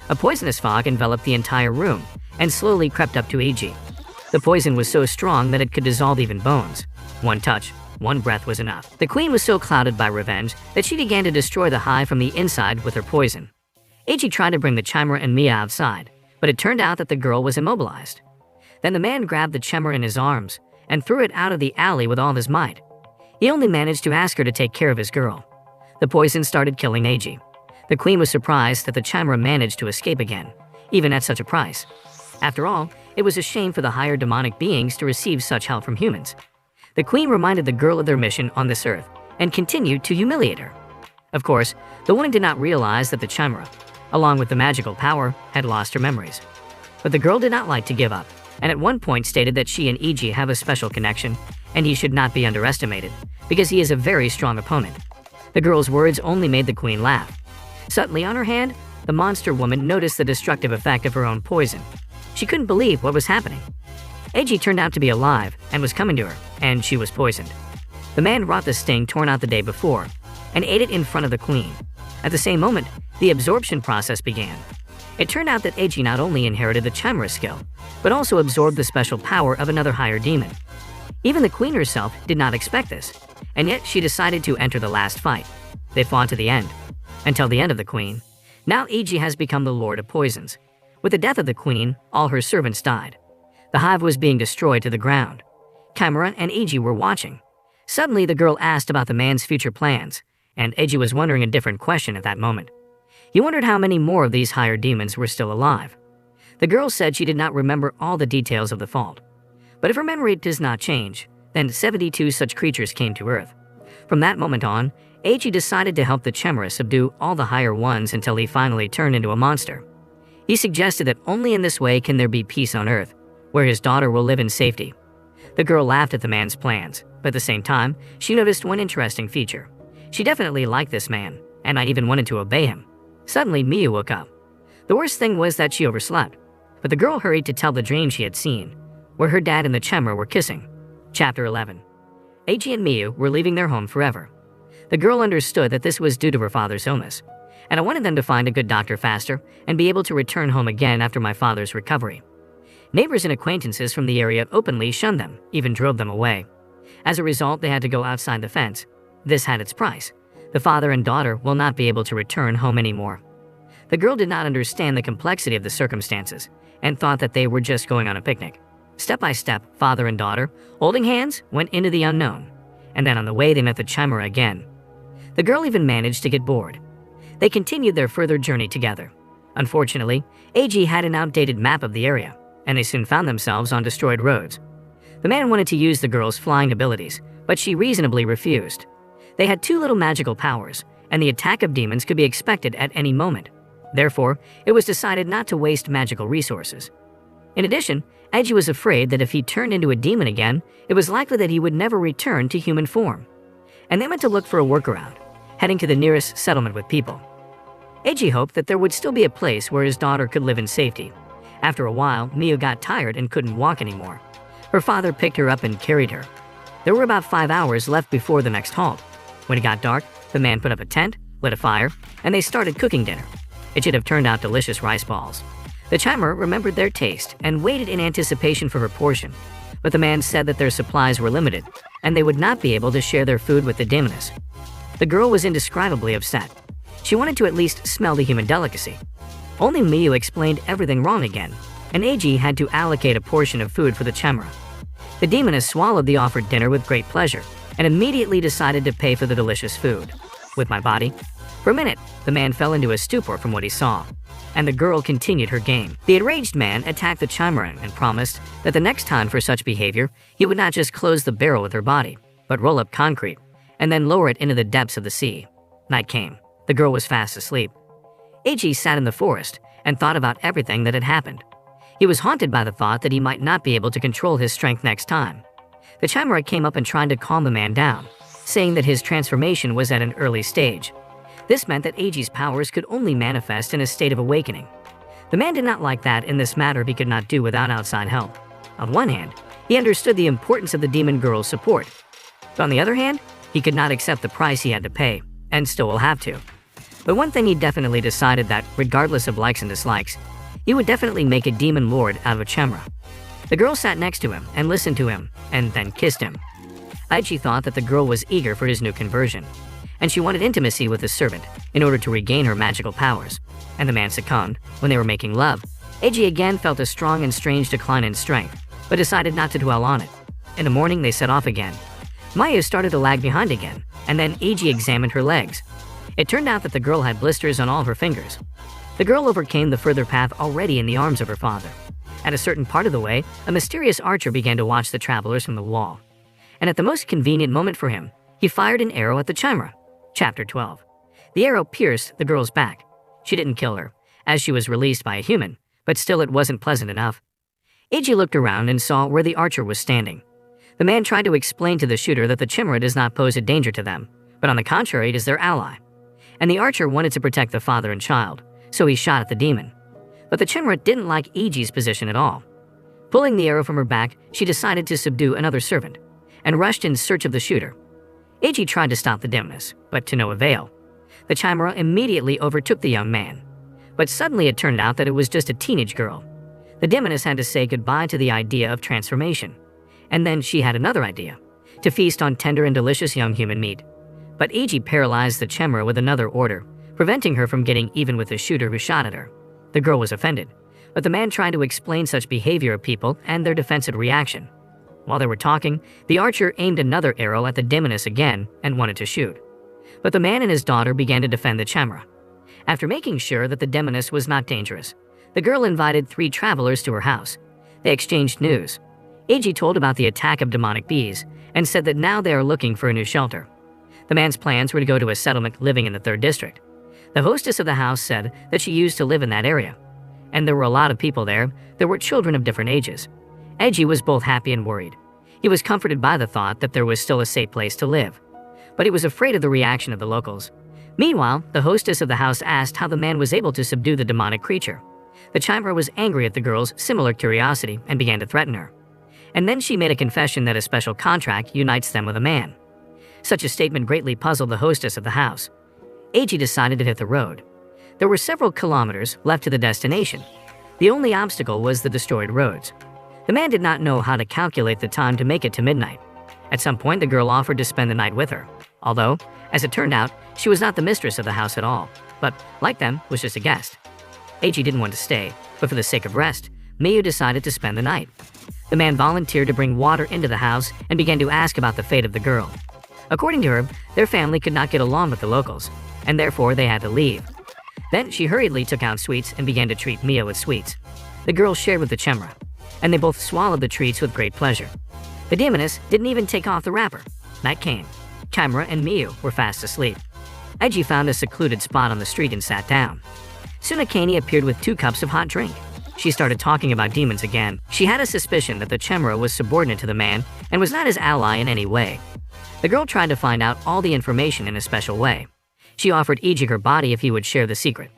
A poisonous fog enveloped the entire room and slowly crept up to Eiji. The poison was so strong that it could dissolve even bones. One touch, one breath was enough. The queen was so clouded by revenge that she began to destroy the hive from the inside with her poison. Eiji tried to bring the Chimera and Mia outside, but it turned out that the girl was immobilized. Then the man grabbed the Chimera in his arms and threw it out of the alley with all his might. He only managed to ask her to take care of his girl. The poison started killing Eiji. The queen was surprised that the Chimera managed to escape again, even at such a price. After all, it was a shame for the higher demonic beings to receive such help from humans. The queen reminded the girl of their mission on this earth and continued to humiliate her. Of course, the woman did not realize that the Chimera, along with the magical power, had lost her memories. But the girl did not like to give up, and at one point stated that she and Eiji have a special connection, and he should not be underestimated, because he is a very strong opponent. The girl's words only made the queen laugh. Suddenly, on her hand, the monster woman noticed the destructive effect of her own poison. She couldn't believe what was happening. Eiji turned out to be alive and was coming to her, and she was poisoned. The man wrought the sting torn out the day before and ate it in front of the queen. At the same moment, the absorption process began. It turned out that Eiji not only inherited the Chimera skill, but also absorbed the special power of another higher demon. Even the queen herself did not expect this, and yet she decided to enter the last fight. They fought to the end, until the end of the queen. Now Eiji has become the lord of poisons. With the death of the queen, all her servants died. The hive was being destroyed to the ground. Chimera and Eiji were watching. Suddenly, the girl asked about the man's future plans, and Eiji was wondering a different question at that moment. He wondered how many more of these higher demons were still alive. The girl said she did not remember all the details of the fault. But if her memory does not change, then 72 such creatures came to Earth. From that moment on, Eiji decided to help the Chimera subdue all the higher ones until he finally turned into a monster. He suggested that only in this way can there be peace on Earth, where his daughter will live in safety. The girl laughed at the man's plans, but at the same time, she noticed one interesting feature. She definitely liked this man, and I even wanted to obey him. Suddenly, Miyu woke up. The worst thing was that she overslept, but the girl hurried to tell the dream she had seen, where her dad and the Chimera were kissing. Chapter 11. Eiji and Miyu were leaving their home forever. The girl understood that this was due to her father's illness, and I wanted them to find a good doctor faster and be able to return home again after my father's recovery. Neighbors and acquaintances from the area openly shunned them, even drove them away. As a result, they had to go outside the fence. This had its price. The father and daughter will not be able to return home anymore. The girl did not understand the complexity of the circumstances and thought that they were just going on a picnic. Step by step, father and daughter, holding hands, went into the unknown, and then on the way they met the Chimera again. The girl even managed to get bored. They continued their further journey together. Unfortunately, Eiji had an outdated map of the area, and they soon found themselves on destroyed roads. The man wanted to use the girl's flying abilities, but she reasonably refused. They had too little magical powers, and the attack of demons could be expected at any moment. Therefore, it was decided not to waste magical resources. In addition, Eiji was afraid that if he turned into a demon again, it was likely that he would never return to human form. And they went to look for a workaround, heading to the nearest settlement with people. Eiji hoped that there would still be a place where his daughter could live in safety. After a while, Miyu got tired and couldn't walk anymore. Her father picked her up and carried her. There were about 5 hours left before the next halt. When it got dark, the man put up a tent, lit a fire, and they started cooking dinner. It should have turned out delicious rice balls. The chimera remembered their taste and waited in anticipation for her portion, but the man said that their supplies were limited, and they would not be able to share their food with the demoness. The girl was indescribably upset. She wanted to at least smell the human delicacy. Only Miyu explained everything wrong again, and Eiji had to allocate a portion of food for the chimera. The demoness swallowed the offered dinner with great pleasure, and immediately decided to pay for the delicious food. With my body? For a minute, the man fell into a stupor from what he saw, and the girl continued her game. The enraged man attacked the chimera and promised that the next time for such behavior, he would not just close the barrel with her body, but roll up concrete, and then lower it into the depths of the sea. Night came. The girl was fast asleep. Eiji sat in the forest and thought about everything that had happened. He was haunted by the thought that he might not be able to control his strength next time. The chimera came up and tried to calm the man down, saying that his transformation was at an early stage. This meant that Eiji's powers could only manifest in a state of awakening. The man did not like that in this matter he could not do without outside help. On one hand, he understood the importance of the demon girl's support. But on the other hand, he could not accept the price he had to pay, and still will have to. But one thing he definitely decided that, regardless of likes and dislikes, he would definitely make a demon lord out of a chimera. The girl sat next to him and listened to him, and then kissed him. Eiji thought that the girl was eager for his new conversion, and she wanted intimacy with the servant in order to regain her magical powers, and the man succumbed. When they were making love, Eiji again felt a strong and strange decline in strength, but decided not to dwell on it. In the morning, they set off again. Miyu started to lag behind again, and then Eiji examined her legs. It turned out that the girl had blisters on all of her fingers. The girl overcame the further path already in the arms of her father. At a certain part of the way, a mysterious archer began to watch the travelers from the wall. And at the most convenient moment for him, he fired an arrow at the chimera. Chapter 12. The arrow pierced the girl's back. She didn't kill her, as she was released by a human, but still it wasn't pleasant enough. Eiji looked around and saw where the archer was standing. The man tried to explain to the shooter that the chimera does not pose a danger to them, but on the contrary, it is their ally. And the archer wanted to protect the father and child, so he shot at the demon. But the chimera didn't like Eiji's position at all. Pulling the arrow from her back, she decided to subdue another servant, and rushed in search of the shooter. Eiji tried to stop the demoness, but to no avail. The chimera immediately overtook the young man. But suddenly it turned out that it was just a teenage girl. The demoness had to say goodbye to the idea of transformation. And then she had another idea, to feast on tender and delicious young human meat. But Eiji paralyzed the chimera with another order, preventing her from getting even with the shooter who shot at her. The girl was offended, but the man tried to explain such behavior of people and their defensive reaction. While they were talking, the archer aimed another arrow at the demoness again and wanted to shoot. But the man and his daughter began to defend the chimera. After making sure that the demoness was not dangerous, the girl invited 3 travelers to her house. They exchanged news. Eiji told about the attack of demonic bees and said that now they are looking for a new shelter. The man's plans were to go to a settlement living in the 3rd district. The hostess of the house said that she used to live in that area, and there were a lot of people there. There were children of different ages. Eiji was both happy and worried. He was comforted by the thought that there was still a safe place to live, but he was afraid of the reaction of the locals. Meanwhile, the hostess of the house asked how the man was able to subdue the demonic creature. The chimera was angry at the girl's similar curiosity and began to threaten her. And then she made a confession that a special contract unites them with a man. Such a statement greatly puzzled the hostess of the house. Eiji decided to hit the road. There were several kilometers left to the destination. The only obstacle was the destroyed roads. The man did not know how to calculate the time to make it to midnight. At some point, the girl offered to spend the night with her, although, as it turned out, she was not the mistress of the house at all, but, like them, was just a guest. Eiji didn't want to stay, but for the sake of rest, Miyu decided to spend the night. The man volunteered to bring water into the house and began to ask about the fate of the girl. According to her, their family could not get along with the locals, and therefore they had to leave. Then she hurriedly took out sweets and began to treat Miyu with sweets. The girl shared with the chimera, and they both swallowed the treats with great pleasure. The demoness didn't even take off the wrapper. Night came. Chimera and Miyu were fast asleep. Eiji found a secluded spot on the street and sat down. Soon Akane appeared with 2 cups of hot drink. She started talking about demons again. She had a suspicion that the Chimera was subordinate to the man and was not his ally in any way. The girl tried to find out all the information in a special way. She offered Iji her body if he would share the secret.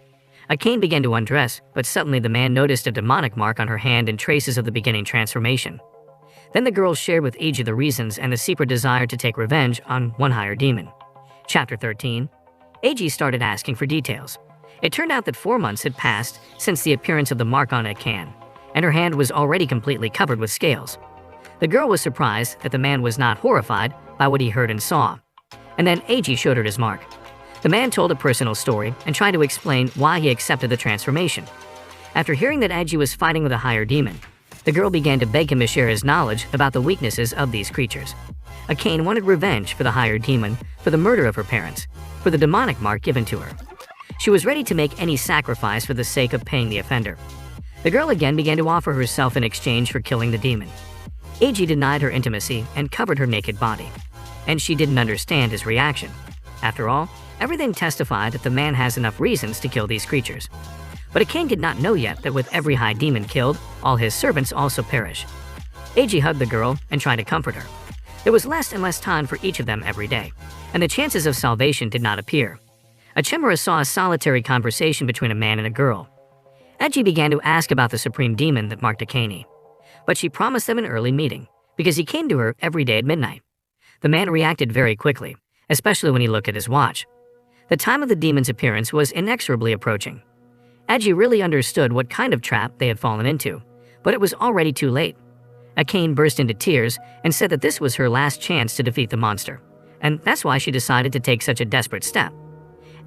Akane began to undress, but suddenly the man noticed a demonic mark on her hand and traces of the beginning transformation. Then the girl shared with Iji the reasons and the secret desire to take revenge on one higher demon. Chapter 13. Iji started asking for details. It turned out that 4 months had passed since the appearance of the mark on Akane, and her hand was already completely covered with scales. The girl was surprised that the man was not horrified by what he heard and saw. And then Iji showed her his mark. The man told a personal story and tried to explain why he accepted the transformation. After hearing that Iji was fighting with a higher demon, the girl began to beg him to share his knowledge about the weaknesses of these creatures. Akane wanted revenge for the higher demon, for the murder of her parents, for the demonic mark given to her. She was ready to make any sacrifice for the sake of paying the offender. The girl again began to offer herself in exchange for killing the demon. Iji denied her intimacy and covered her naked body, and she didn't understand his reaction. After all, everything testified that the man has enough reasons to kill these creatures. But Akane did not know yet that with every high demon killed, all his servants also perish. Iji hugged the girl and tried to comfort her. There was less and less time for each of them every day, and the chances of salvation did not appear. A Chimera saw a solitary conversation between a man and a girl. Iji began to ask about the supreme demon that marked Akane, but she promised them an early meeting, because he came to her every day at midnight. The man reacted very quickly, especially when he looked at his watch. The time of the demon's appearance was inexorably approaching. Iji really understood what kind of trap they had fallen into, but it was already too late. Akane burst into tears and said that this was her last chance to defeat the monster, and that's why she decided to take such a desperate step.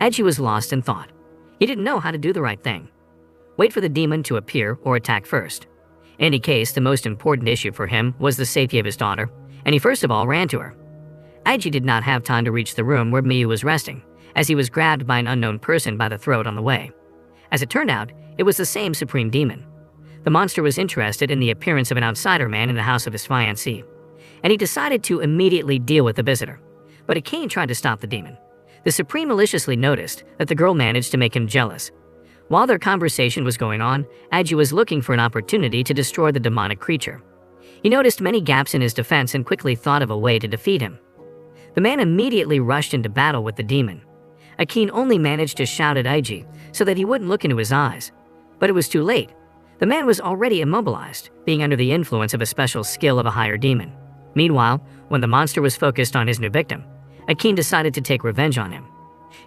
Iji was lost in thought. He didn't know how to do the right thing. Wait for the demon to appear or attack first. In any case, the most important issue for him was the safety of his daughter, and he first of all ran to her. Iji did not have time to reach the room where Miyu was resting, as he was grabbed by an unknown person by the throat on the way. As it turned out, it was the same supreme demon. The monster was interested in the appearance of an outsider man in the house of his fiancée, and he decided to immediately deal with the visitor. But Akane tried to stop the demon. The Supreme maliciously noticed that the girl managed to make him jealous. While their conversation was going on, Iji was looking for an opportunity to destroy the demonic creature. He noticed many gaps in his defense and quickly thought of a way to defeat him. The man immediately rushed into battle with the demon. Akane only managed to shout at Iji so that he wouldn't look into his eyes. But it was too late. The man was already immobilized, being under the influence of a special skill of a higher demon. Meanwhile, when the monster was focused on his new victim, Akane decided to take revenge on him.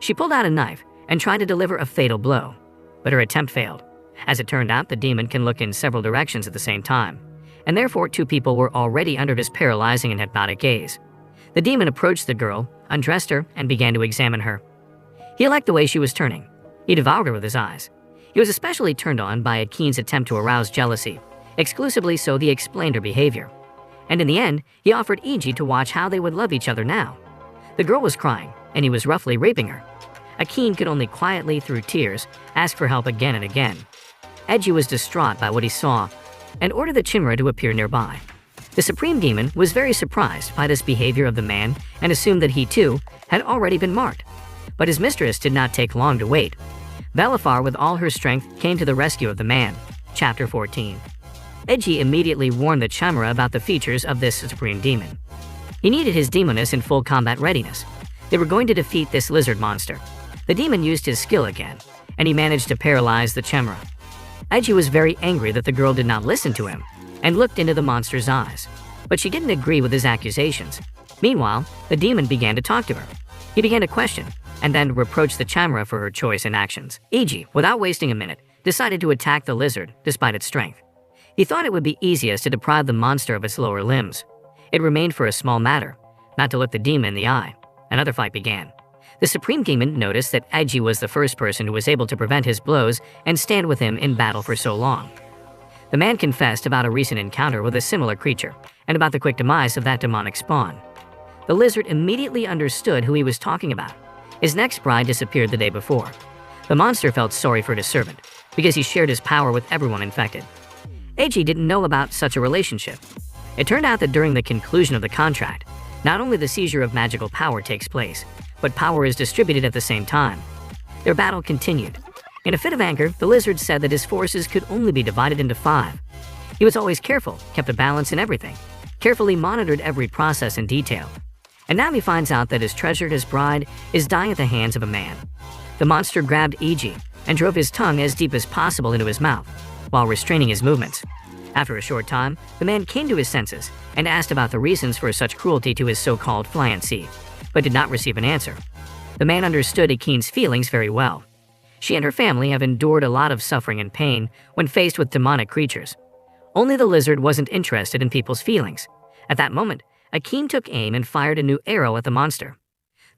She pulled out a knife and tried to deliver a fatal blow, but her attempt failed. As it turned out, the demon can look in several directions at the same time, and therefore 2 people were already under his paralyzing and hypnotic gaze. The demon approached the girl, undressed her, and began to examine her. He liked the way she was turning. He devoured her with his eyes. He was especially turned on by Akane's attempt to arouse jealousy. Exclusively so, he explained her behavior. And in the end, he offered Iji to watch how they would love each other now. The girl was crying, and he was roughly raping her. Akane could only quietly, through tears, ask for help again and again. Iji was distraught by what he saw and ordered the Chimera to appear nearby. The Supreme Demon was very surprised by this behavior of the man and assumed that he too had already been marked. But his mistress did not take long to wait. Belafar, with all her strength, came to the rescue of the man. Chapter 14. Iji immediately warned the Chimera about the features of this Supreme Demon. He needed his demoness in full combat readiness. They were going to defeat this lizard monster. The demon used his skill again, and he managed to paralyze the Chimera. Iji was very angry that the girl did not listen to him, and looked into the monster's eyes. But she didn't agree with his accusations. Meanwhile, the demon began to talk to her. He began to question, and then reproached the Chimera for her choice and actions. Iji, without wasting a minute, decided to attack the lizard despite its strength. He thought it would be easiest to deprive the monster of its lower limbs. It remained for a small matter, not to look the demon in the eye. Another fight began. The Supreme Demon noticed that Iji was the first person who was able to prevent his blows and stand with him in battle for so long. The man confessed about a recent encounter with a similar creature, and about the quick demise of that demonic spawn. The lizard immediately understood who he was talking about. His next bride disappeared the day before. The monster felt sorry for his servant, because he shared his power with everyone infected. Iji didn't know about such a relationship. It turned out that during the conclusion of the contract, not only the seizure of magical power takes place, but power is distributed at the same time. Their battle continued. In a fit of anger, the lizard said that his forces could only be divided into 5. He was always careful, kept a balance in everything, carefully monitored every process in detail. And now he finds out that his treasure, his bride, is dying at the hands of a man. The monster grabbed E.G. and drove his tongue as deep as possible into his mouth, while restraining his movements. After a short time, the man came to his senses and asked about the reasons for such cruelty to his so-called fiancée, but did not receive an answer. The man understood Akine's feelings very well. She and her family have endured a lot of suffering and pain when faced with demonic creatures. Only the lizard wasn't interested in people's feelings. At that moment, Akine took aim and fired a new arrow at the monster.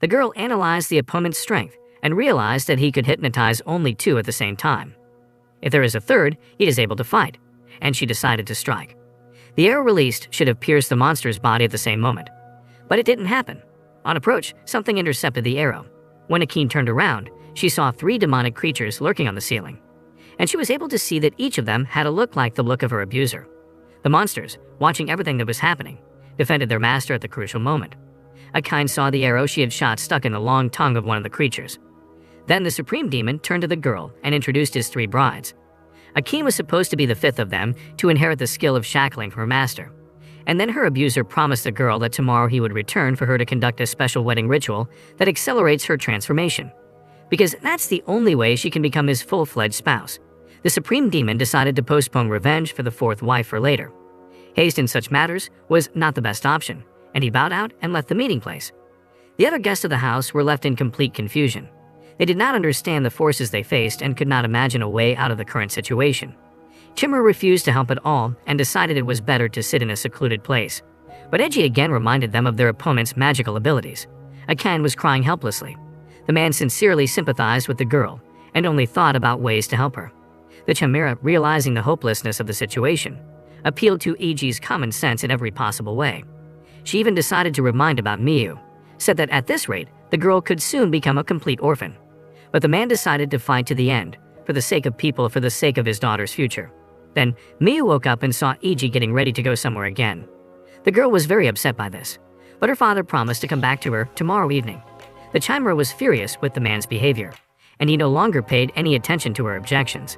The girl analyzed the opponent's strength and realized that he could hypnotize only 2 at the same time. If there is a third, he is able to fight, and she decided to strike. The arrow released should have pierced the monster's body at the same moment, but it didn't happen. On approach, something intercepted the arrow. When Akine turned around, she saw 3 demonic creatures lurking on the ceiling, and she was able to see that each of them had a look like the look of her abuser. The monsters, watching everything that was happening, defended their master at the crucial moment. Akine saw the arrow she had shot stuck in the long tongue of one of the creatures. Then the supreme demon turned to the girl and introduced his 3 brides. Akine was supposed to be the 5th of them to inherit the skill of shackling from her master. And then her abuser promised the girl that tomorrow he would return for her to conduct a special wedding ritual that accelerates her transformation, because that's the only way she can become his full-fledged spouse. The supreme demon decided to postpone revenge for the 4th wife for later. Haste in such matters was not the best option, and he bowed out and left the meeting place. The other guests of the house were left in complete confusion. They did not understand the forces they faced and could not imagine a way out of the current situation. Chimera refused to help at all and decided it was better to sit in a secluded place. But Edgy again reminded them of their opponent's magical abilities. Akine was crying helplessly. The man sincerely sympathized with the girl and only thought about ways to help her. The Chimera, realizing the hopelessness of the situation, appealed to E.G.'s common sense in every possible way. She even decided to remind about Miyu, said that at this rate, the girl could soon become a complete orphan. But the man decided to fight to the end, for the sake of people, for the sake of his daughter's future. Then, Miyu woke up and saw E.G. getting ready to go somewhere again. The girl was very upset by this, but her father promised to come back to her tomorrow evening. The Chimera was furious with the man's behavior, and he no longer paid any attention to her objections.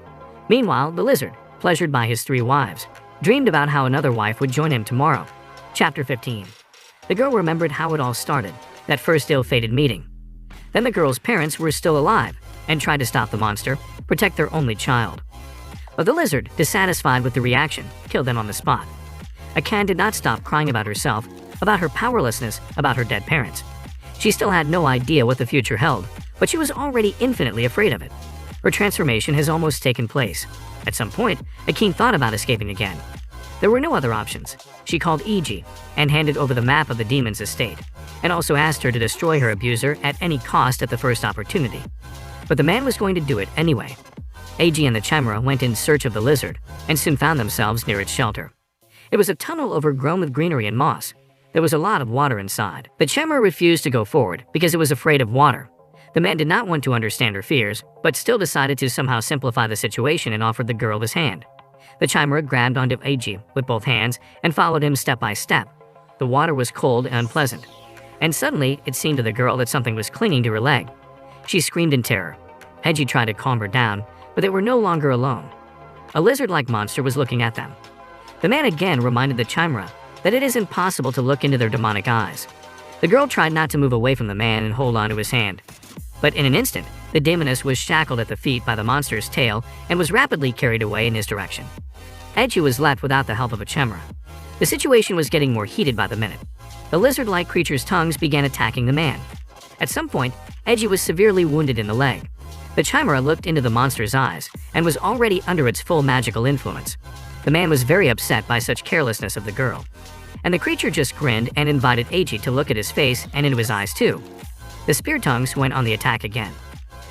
Meanwhile, the lizard, pleasured by his 3 wives, dreamed about how another wife would join him tomorrow. Chapter 15. The girl remembered how it all started, that first ill-fated meeting. Then the girl's parents were still alive and tried to stop the monster, protect their only child. But the lizard, dissatisfied with the reaction, killed them on the spot. Akane did not stop crying about herself, about her powerlessness, about her dead parents. She still had no idea what the future held, but she was already infinitely afraid of it. Her transformation has almost taken place. At some point, Akane thought about escaping again. There were no other options. She called E.G. and handed over the map of the demon's estate, and also asked her to destroy her abuser at any cost at the first opportunity. But the man was going to do it anyway. E.G. and the Chimera went in search of the lizard and soon found themselves near its shelter. It was a tunnel overgrown with greenery and moss. There was a lot of water inside. The Chimera refused to go forward because it was afraid of water. The man did not want to understand her fears, but still decided to somehow simplify the situation and offered the girl his hand. The Chimera grabbed onto E.G. with both hands and followed him step by step. The water was cold and unpleasant, and suddenly it seemed to the girl that something was clinging to her leg. She screamed in terror. E.G. tried to calm her down, but they were no longer alone. A lizard-like monster was looking at them. The man again reminded the Chimera that it is impossible to look into their demonic eyes. The girl tried not to move away from the man and hold on to his hand. But in an instant, the demoness was shackled at the feet by the monster's tail and was rapidly carried away in his direction. E.G. was left without the help of a Chimera. The situation was getting more heated by the minute. The lizard-like creature's tongues began attacking the man. At some point, E.G. was severely wounded in the leg. The Chimera looked into the monster's eyes and was already under its full magical influence. The man was very upset by such carelessness of the girl, and the creature just grinned and invited E.G. to look at his face and into his eyes too. The spear tongues went on the attack again.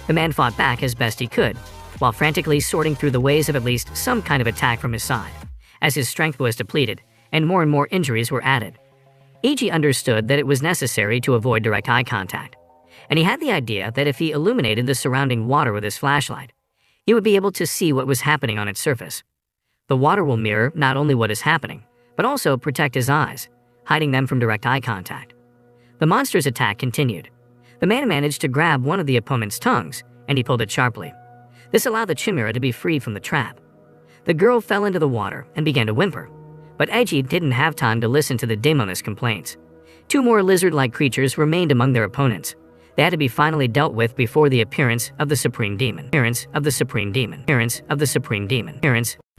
The man fought back as best he could, while frantically sorting through the ways of at least some kind of attack from his side, as his strength was depleted and more injuries were added. E.G. understood that it was necessary to avoid direct eye contact, and he had the idea that if he illuminated the surrounding water with his flashlight, he would be able to see what was happening on its surface. The water will mirror not only what is happening, but also protect his eyes, hiding them from direct eye contact. The monster's attack continued. The man managed to grab one of the opponent's tongues, and he pulled it sharply. This allowed the chimera to be freed from the trap. The girl fell into the water and began to whimper, but Eiji didn't have time to listen to the demoness complaints. Two more lizard-like creatures remained among their opponents. They had to be finally dealt with before the appearance of the Supreme Demon.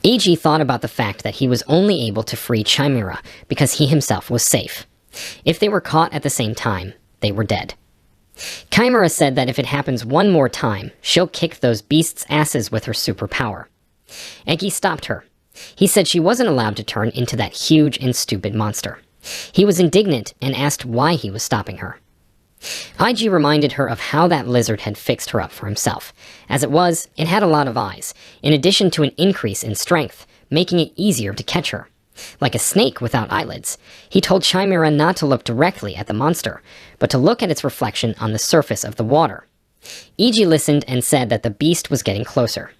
Eiji thought about the fact that he was only able to free Chimera because he himself was safe. If they were caught at the same time, they were dead. Chimera said that if it happens one more time, she'll kick those beasts' asses with her superpower. Egi stopped her. He said she wasn't allowed to turn into that huge and stupid monster. He was indignant and asked why he was stopping her. Eiji reminded her of how that lizard had fixed her up for himself. As it was, it had a lot of eyes, in addition to an increase in strength, making it easier to catch her. Like a snake without eyelids, he told Chimera not to look directly at the monster, but to look at its reflection on the surface of the water. Eiji listened and said that the beast was getting closer.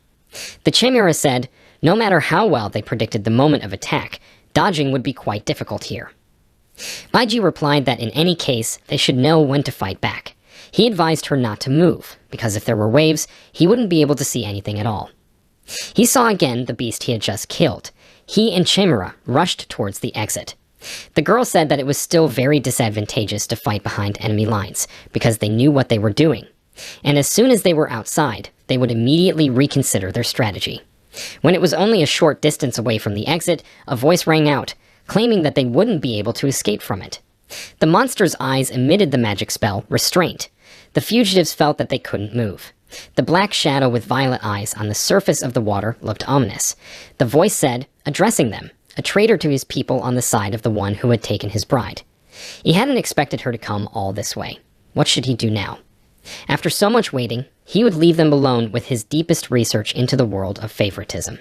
The Chimera said, no matter how well they predicted the moment of attack, dodging would be quite difficult here. Eiji replied that in any case, they should know when to fight back. He advised her not to move, because if there were waves, he wouldn't be able to see anything at all. He saw again the beast he had just killed. He and Chimera rushed towards the exit. The girl said that it was still very disadvantageous to fight behind enemy lines, because they knew what they were doing. And as soon as they were outside, they would immediately reconsider their strategy. When it was only a short distance away from the exit, a voice rang out, claiming that they wouldn't be able to escape from it. The monster's eyes emitted the magic spell, Restraint. The fugitives felt that they couldn't move. The black shadow with violet eyes on the surface of the water looked ominous. The voice said, addressing them, a traitor to his people on the side of the one who had taken his bride. He hadn't expected her to come all this way. What should he do now? After so much waiting, he would leave them alone with his deepest research into the world of favoritism.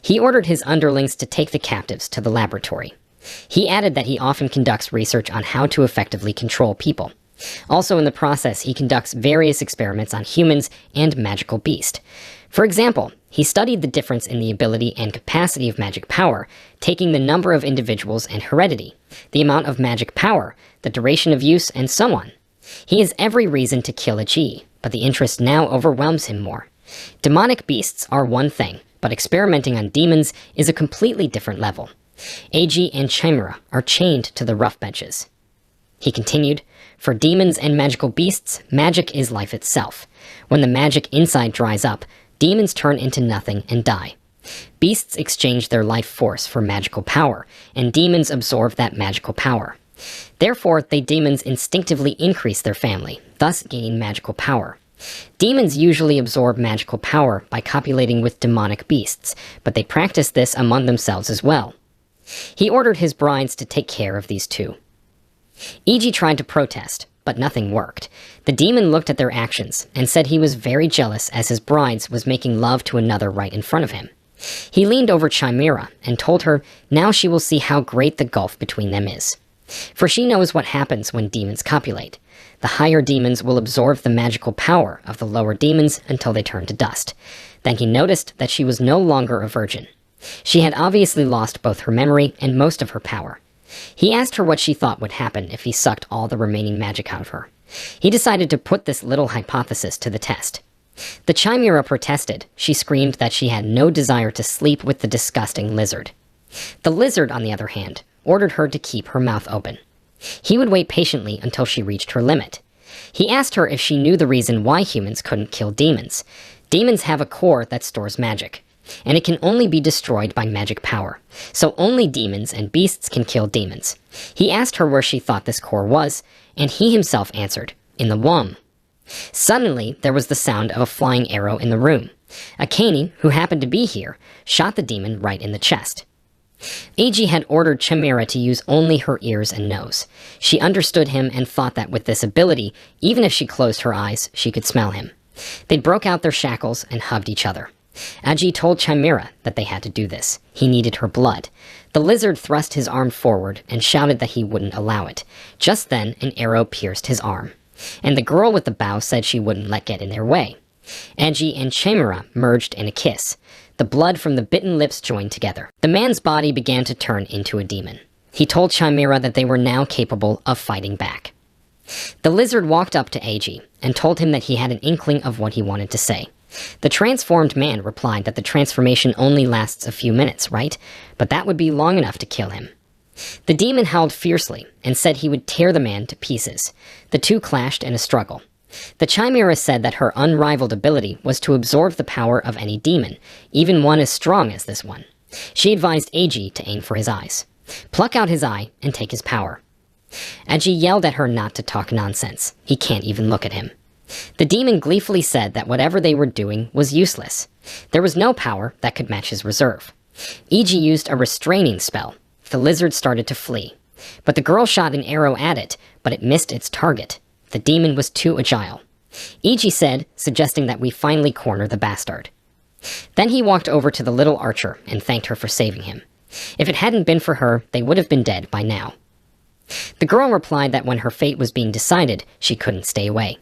He ordered his underlings to take the captives to the laboratory. He added that he often conducts research on how to effectively control people. Also in the process, he conducts various experiments on humans and magical beasts. For example, he studied the difference in the ability and capacity of magic power, taking the number of individuals and heredity, the amount of magic power, the duration of use, and so on. He has every reason to kill a G, but the interest now overwhelms him more. Demonic beasts are one thing, but experimenting on demons is a completely different level. Eiji and Chimera are chained to the rough benches. He continued, for demons and magical beasts, magic is life itself. When the magic inside dries up, demons turn into nothing and die. Beasts exchange their life force for magical power, and demons absorb that magical power. Therefore, they demons instinctively increase their family, thus gaining magical power. Demons usually absorb magical power by copulating with demonic beasts, but they practice this among themselves as well. He ordered his brides to take care of these two. Eiji tried to protest, but nothing worked. The demon looked at their actions and said he was very jealous as his brides was making love to another right in front of him. He leaned over Chimera and told her now she will see how great the gulf between them is. For she knows what happens when demons copulate. The higher demons will absorb the magical power of the lower demons until they turn to dust. Then he noticed that she was no longer a virgin. She had obviously lost both her memory and most of her power. He asked her what she thought would happen if he sucked all the remaining magic out of her. He decided to put this little hypothesis to the test. The Chimera protested. She screamed that she had no desire to sleep with the disgusting lizard. The lizard, on the other hand, ordered her to keep her mouth open. He would wait patiently until she reached her limit. He asked her if she knew the reason why humans couldn't kill demons. Demons have a core that stores magic, and it can only be destroyed by magic power. So only demons and beasts can kill demons. He asked her where she thought this core was, and he himself answered, in the womb. Suddenly, there was the sound of a flying arrow in the room. Akane, who happened to be here, shot the demon right in the chest. Eiji had ordered Chimera to use only her ears and nose. She understood him and thought that with this ability, even if she closed her eyes, she could smell him. They broke out their shackles and hugged each other. Eiji told Chimera that they had to do this. He needed her blood. The lizard thrust his arm forward and shouted that he wouldn't allow it. Just then, an arrow pierced his arm. And the girl with the bow said she wouldn't let get in their way. Eiji and Chimera merged in a kiss. The blood from the bitten lips joined together. The man's body began to turn into a demon. He told Chimera that they were now capable of fighting back. The lizard walked up to Eiji and told him that he had an inkling of what he wanted to say. The transformed man replied that the transformation only lasts a few minutes, right? But that would be long enough to kill him. The demon howled fiercely and said he would tear the man to pieces. The two clashed in a struggle. The chimera said that her unrivaled ability was to absorb the power of any demon, even one as strong as this one. She advised Ag to aim for his eyes. Pluck out his eye and take his power. Ag yelled at her not to talk nonsense. He can't even look at him. The demon gleefully said that whatever they were doing was useless. There was no power that could match his reserve. Ag used a restraining spell. The lizard started to flee. But the girl shot an arrow at it, but it missed its target. The demon was too agile. Ag said, suggesting that we finally corner the bastard. Then he walked over to the little archer and thanked her for saving him. If it hadn't been for her, they would have been dead by now. The girl replied that when her fate was being decided, she couldn't stay away.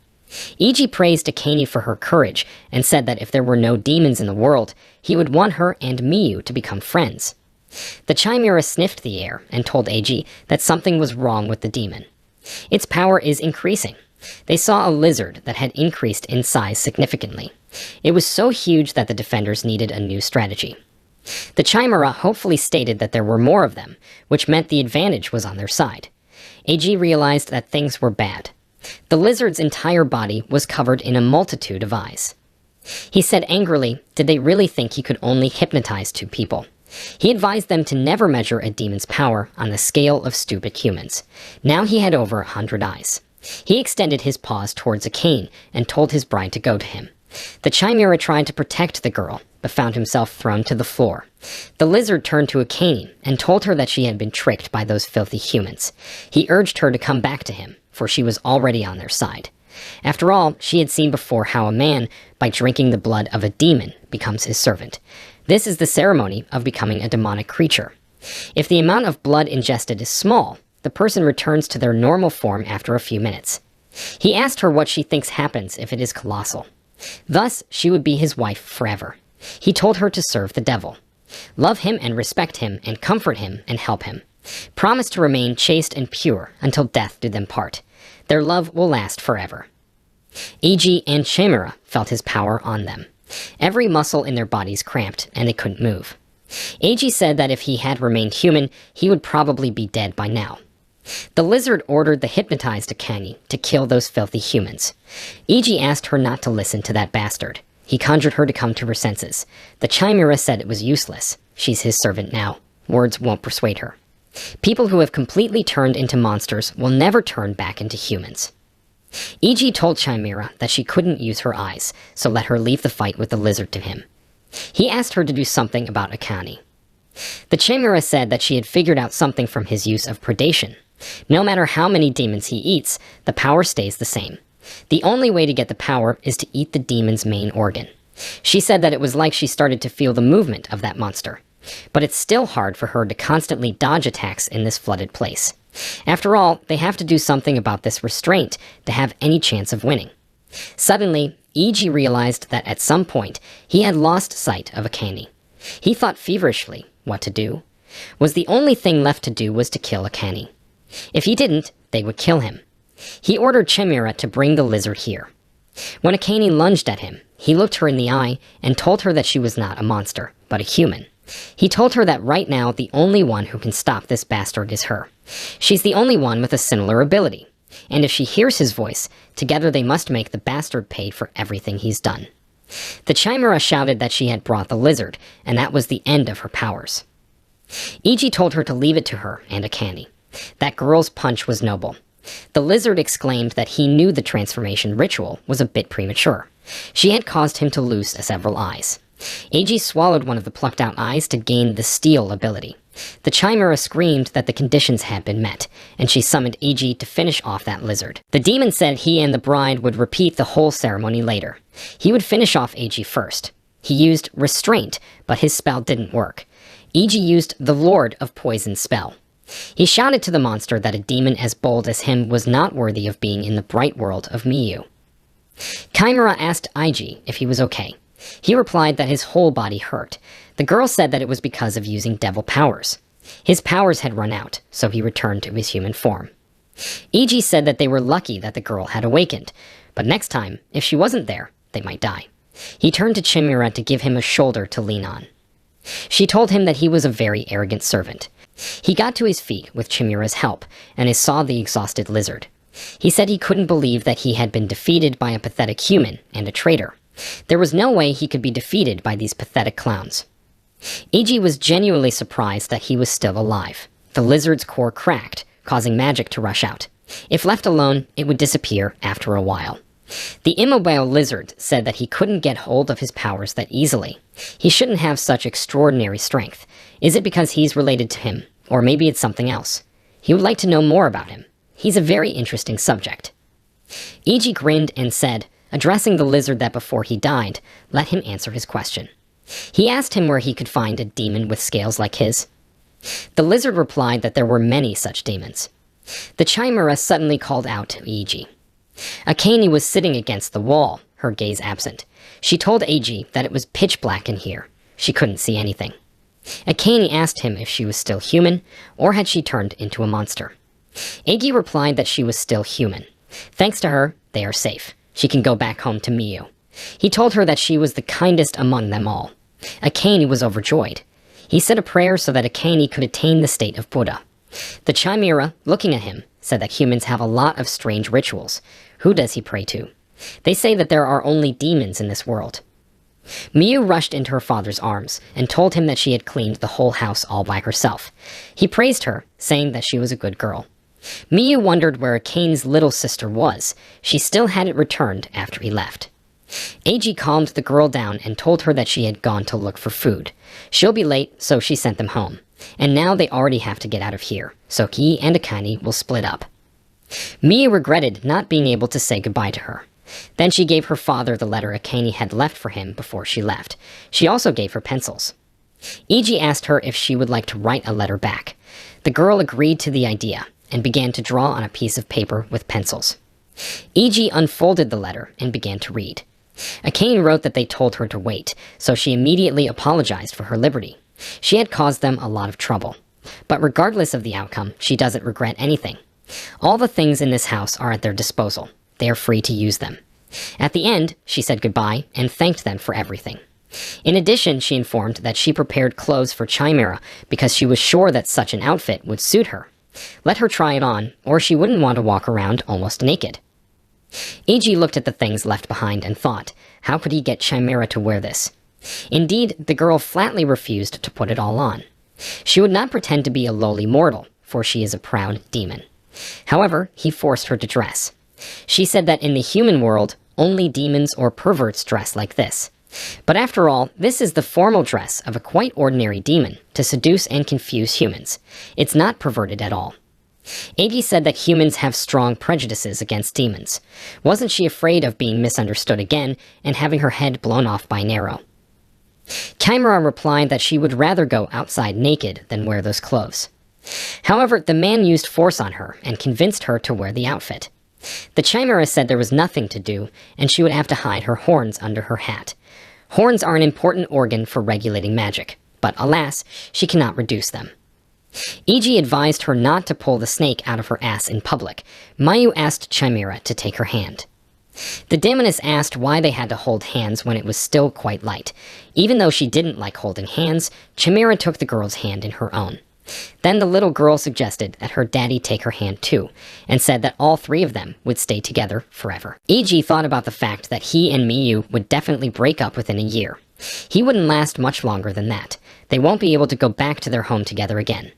Ag praised Akane for her courage and said that if there were no demons in the world, he would want her and Miyu to become friends. The chimera sniffed the air and told Ag that something was wrong with the demon. Its power is increasing. They saw a lizard that had increased in size significantly. It was so huge that the defenders needed a new strategy. The chimera hopefully stated that there were more of them, which meant the advantage was on their side. Ag realized that things were bad. The lizard's entire body was covered in a multitude of eyes. He said angrily, did they really think he could only hypnotize two people? He advised them to never measure a demon's power on the scale of stupid humans. Now he had over 100 eyes. He extended his paws towards Akane and told his bride to go to him. The chimera tried to protect the girl, but found himself thrown to the floor. The lizard turned to Akane and told her that she had been tricked by those filthy humans. He urged her to come back to him, for she was already on their side. After all, she had seen before how a man, by drinking the blood of a demon, becomes his servant. This is the ceremony of becoming a demonic creature. If the amount of blood ingested is small, the person returns to their normal form after a few minutes. He asked her what she thinks happens if it is colossal. Thus, she would be his wife forever. He told her to serve the devil. Love him and respect him and comfort him and help him. Promise to remain chaste and pure until death do them part. Their love will last forever. Ag and Chimera felt his power on them. Every muscle in their bodies cramped, and they couldn't move. Ag said that if he had remained human, he would probably be dead by now. The lizard ordered the hypnotized Akane to kill those filthy humans. Ag asked her not to listen to that bastard. He conjured her to come to her senses. The chimera said it was useless. She's his servant now. Words won't persuade her. People who have completely turned into monsters will never turn back into humans. Ag told Chimera that she couldn't use her eyes, so let her leave the fight with the lizard to him. He asked her to do something about Akane. The Chimera said that she had figured out something from his use of predation. No matter how many demons he eats, the power stays the same. The only way to get the power is to eat the demon's main organ. She said that it was like she started to feel the movement of that monster. But it's still hard for her to constantly dodge attacks in this flooded place. After all, they have to do something about this restraint to have any chance of winning. Suddenly, Ag realized that at some point, he had lost sight of Akane. He thought feverishly what to do. The only thing left to do was to kill Akane. If he didn't, they would kill him. He ordered Chimera to bring the lizard here. When Akane lunged at him, he looked her in the eye and told her that she was not a monster, but a human. He told her that right now the only one who can stop this bastard is her. She's the only one with a similar ability. And if she hears his voice, together they must make the bastard pay for everything he's done. The chimera shouted that she had brought the lizard, and that was the end of her powers. Ag told her to leave it to her and Akane. That girl's punch was noble. The lizard exclaimed that he knew the transformation ritual was a bit premature. She had caused him to lose several eyes. Ag swallowed one of the plucked out eyes to gain the steal ability. The chimera screamed that the conditions had been met, and she summoned Ag to finish off that lizard. The demon said he and the bride would repeat the whole ceremony later. He would finish off Ag first. He used restraint, but his spell didn't work. Ag used the Lord of Poison spell. He shouted to the monster that a demon as bold as him was not worthy of being in the bright world of Miyu. Chimera asked Ig if he was okay. He replied that his whole body hurt. The girl said that it was because of using devil powers. His powers had run out, so he returned to his human form. Ig said that they were lucky that the girl had awakened, but next time, if she wasn't there, they might die. He turned to Chimera to give him a shoulder to lean on. She told him that he was a very arrogant servant. He got to his feet with Chimera's help, and saw the exhausted lizard. He said he couldn't believe that he had been defeated by a pathetic human and a traitor. There was no way he could be defeated by these pathetic clowns. Eiji was genuinely surprised that he was still alive. The lizard's core cracked, causing magic to rush out. If left alone, it would disappear after a while. The immobile lizard said that he couldn't get hold of his powers that easily. He shouldn't have such extraordinary strength. Is it because he's related to him? Or maybe it's something else. He would like to know more about him. He's a very interesting subject. Eiji grinned and said, addressing the lizard that before he died, let him answer his question. He asked him where he could find a demon with scales like his. The lizard replied that there were many such demons. The chimera suddenly called out to Eiji. Akane was sitting against the wall, her gaze absent. She told Eiji that it was pitch black in here. She couldn't see anything. Akane asked him if she was still human, or had she turned into a monster. Eiji replied that she was still human. Thanks to her, they are safe. She can go back home to Miyu. He told her that she was the kindest among them all. Akane was overjoyed. He said a prayer so that Akane could attain the state of Buddha. The chimera, looking at him, said that humans have a lot of strange rituals. Who does he pray to? They say that there are only demons in this world. Miyu rushed into her father's arms and told him that she had cleaned the whole house all by herself. He praised her, saying that she was a good girl. Miyu wondered where Akane's little sister was. She still hadn't returned after he left. Eiji calmed the girl down and told her that she had gone to look for food. She'll be late, so she sent them home. And now they already have to get out of here, so he and Akane will split up. Miyu regretted not being able to say goodbye to her. Then she gave her father the letter Akane had left for him before she left. She also gave her pencils. Eiji asked her if she would like to write a letter back. The girl agreed to the idea and began to draw on a piece of paper with pencils. Eiji unfolded the letter and began to read. Akane wrote that they told her to wait, so she immediately apologized for her liberty. She had caused them a lot of trouble. But regardless of the outcome, she doesn't regret anything. All the things in this house are at their disposal. They are free to use them. At the end, she said goodbye and thanked them for everything. In addition, she informed that she prepared clothes for Chimera because she was sure that such an outfit would suit her. Let her try it on, or she wouldn't want to walk around almost naked. Eiji looked at the things left behind and thought, how could he get Chimera to wear this? Indeed, the girl flatly refused to put it all on. She would not pretend to be a lowly mortal, for she is a proud demon. However, he forced her to dress. She said that in the human world, only demons or perverts dress like this. But after all, this is the formal dress of a quite ordinary demon to seduce and confuse humans. It's not perverted at all. Eiji said that humans have strong prejudices against demons. Wasn't she afraid of being misunderstood again and having her head blown off by an arrow? Chimera replied that she would rather go outside naked than wear those clothes. However, the man used force on her and convinced her to wear the outfit. The chimera said there was nothing to do, and she would have to hide her horns under her hat. Horns are an important organ for regulating magic, but alas, she cannot reduce them. Eiji advised her not to pull the snake out of her ass in public. Miyu asked Chimera to take her hand. The demoness asked why they had to hold hands when it was still quite light. Even though she didn't like holding hands, Chimera took the girl's hand in her own. Then the little girl suggested that her daddy take her hand too, and said that all three of them would stay together forever. Eiji thought about the fact that he and Miyu would definitely break up within a year. He wouldn't last much longer than that. They won't be able to go back to their home together again.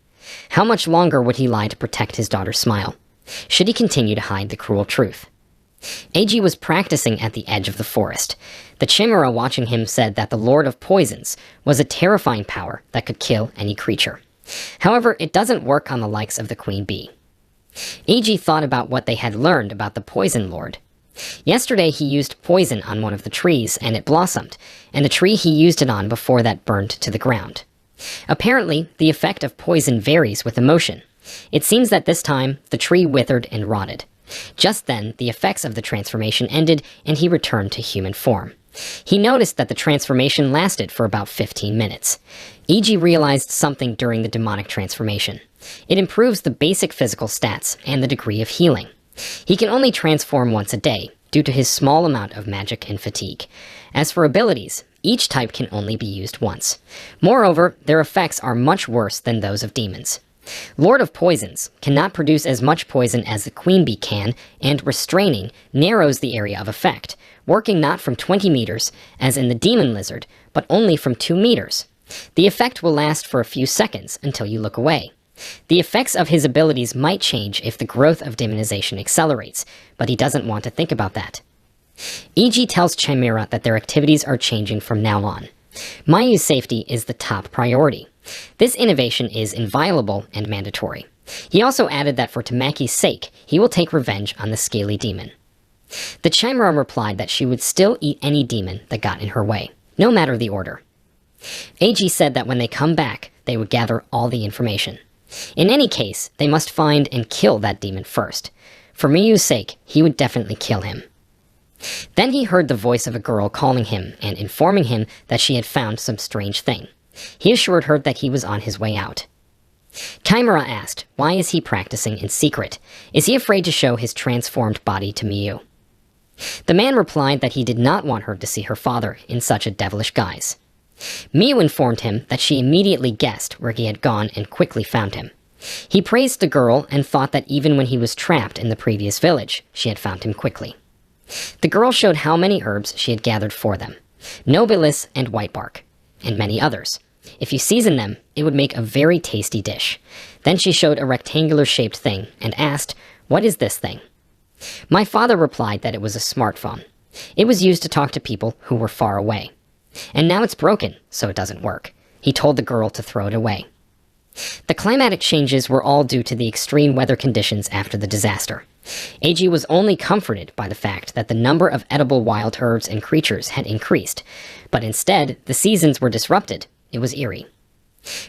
How much longer would he lie to protect his daughter's smile? Should he continue to hide the cruel truth? Eiji was practicing at the edge of the forest. The chimera watching him said that the Lord of Poisons was a terrifying power that could kill any creature. However, it doesn't work on the likes of the queen bee. Eiji thought about what they had learned about the Poison Lord. Yesterday he used poison on one of the trees and it blossomed, and the tree he used it on before that burned to the ground. Apparently, the effect of poison varies with emotion. It seems that this time, the tree withered and rotted. Just then, the effects of the transformation ended and he returned to human form. He noticed that the transformation lasted for about 15 minutes. Eiji realized something during the demonic transformation. It improves the basic physical stats and the degree of healing. He can only transform once a day, due to his small amount of magic and fatigue. As for abilities, each type can only be used once. Moreover, their effects are much worse than those of demons. Lord of Poisons cannot produce as much poison as the Queen Bee can, and Restraining narrows the area of effect, working not from 20 meters, as in the Demon Lizard, but only from 2 meters. The effect will last for a few seconds until you look away. The effects of his abilities might change if the growth of demonization accelerates, but he doesn't want to think about that. EG tells Chimera that their activities are changing from now on. Mayu's safety is the top priority. This innovation is inviolable and mandatory. He also added that for Tamaki's sake, he will take revenge on the scaly demon. The Chimera replied that she would still eat any demon that got in her way, no matter the order. AG said that when they come back, they would gather all the information. In any case, they must find and kill that demon first. For Miyu's sake, he would definitely kill him. Then he heard the voice of a girl calling him and informing him that she had found some strange thing. He assured her that he was on his way out. Chimera asked, why is he practicing in secret? Is he afraid to show his transformed body to Miyu? The man replied that he did not want her to see her father in such a devilish guise. Miyu informed him that she immediately guessed where he had gone and quickly found him. He praised the girl and thought that even when he was trapped in the previous village, she had found him quickly. The girl showed how many herbs she had gathered for them, nobilis and white bark, and many others. If you season them, it would make a very tasty dish. Then she showed a rectangular-shaped thing and asked, what is this thing? My father replied that it was a smartphone. It was used to talk to people who were far away. And now it's broken, so it doesn't work. He told the girl to throw it away. The climatic changes were all due to the extreme weather conditions after the disaster. AG was only comforted by the fact that the number of edible wild herbs and creatures had increased, but instead, the seasons were disrupted. It was eerie.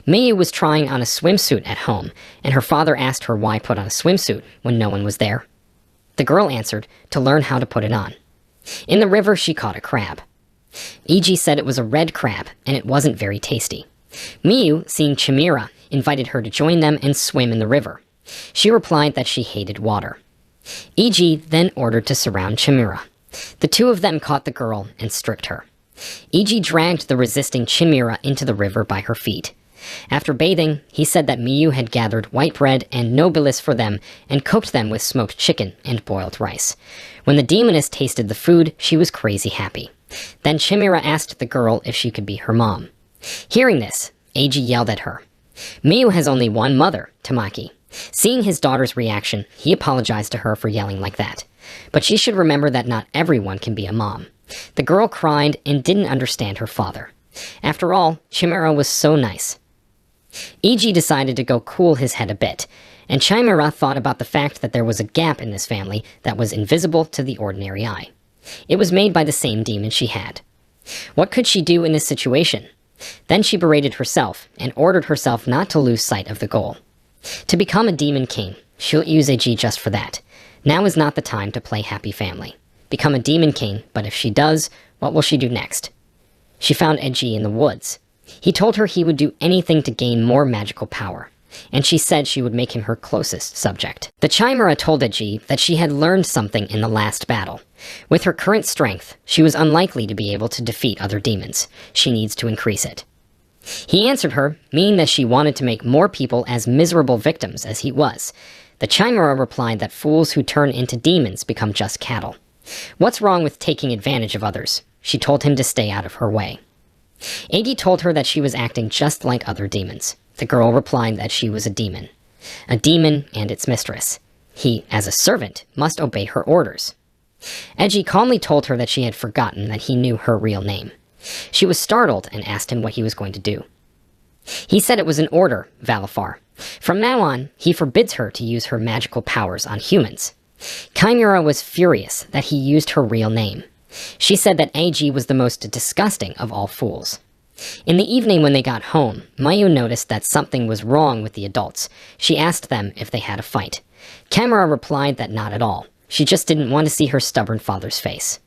Miyu was trying on a swimsuit at home, and her father asked her why put on a swimsuit when no one was there. The girl answered, to learn how to put it on. In the river, she caught a crab. EG said it was a red crab, and it wasn't very tasty. Miyu, seeing Chimera, invited her to join them and swim in the river. She replied that she hated water. EG then ordered to surround Chimera. The two of them caught the girl and stripped her. EG dragged the resisting Chimera into the river by her feet. After bathing, he said that Miyu had gathered white bread and nobilis for them and cooked them with smoked chicken and boiled rice. When the demoness tasted the food, she was crazy happy. Then Chimera asked the girl if she could be her mom. Hearing this, Eiji yelled at her. Miyu has only one mother, Tamaki. Seeing his daughter's reaction, he apologized to her for yelling like that. But she should remember that not everyone can be a mom. The girl cried and didn't understand her father. After all, Chimera was so nice. Eiji decided to go cool his head a bit, and Chimera thought about the fact that there was a gap in this family that was invisible to the ordinary eye. It was made by the same demon she had. What could she do in this situation? Then she berated herself and ordered herself not to lose sight of the goal. To become a demon king, she'll use Eiji just for that. Now is not the time to play happy family. Become a demon king, but if she does, what will she do next? She found Eiji in the woods. He told her he would do anything to gain more magical power, and she said she would make him her closest subject. The Chimera told Eiji that she had learned something in the last battle. With her current strength, she was unlikely to be able to defeat other demons. She needs to increase it. He answered her, meaning that she wanted to make more people as miserable victims as he was. The Chimera replied that fools who turn into demons become just cattle. What's wrong with taking advantage of others? She told him to stay out of her way. Eiji told her that she was acting just like other demons. The girl replied that she was a demon and its mistress. He, as a servant, must obey her orders. Eiji calmly told her that she had forgotten that he knew her real name. She was startled and asked him what he was going to do. He said it was an order, Valafar. From now on, he forbids her to use her magical powers on humans. Chimera was furious that he used her real name. She said that Eiji was the most disgusting of all fools. In the evening when they got home, Mayu noticed that something was wrong with the adults. She asked them if they had a fight. Chimera replied that not at all. She just didn't want to see her stubborn father's face.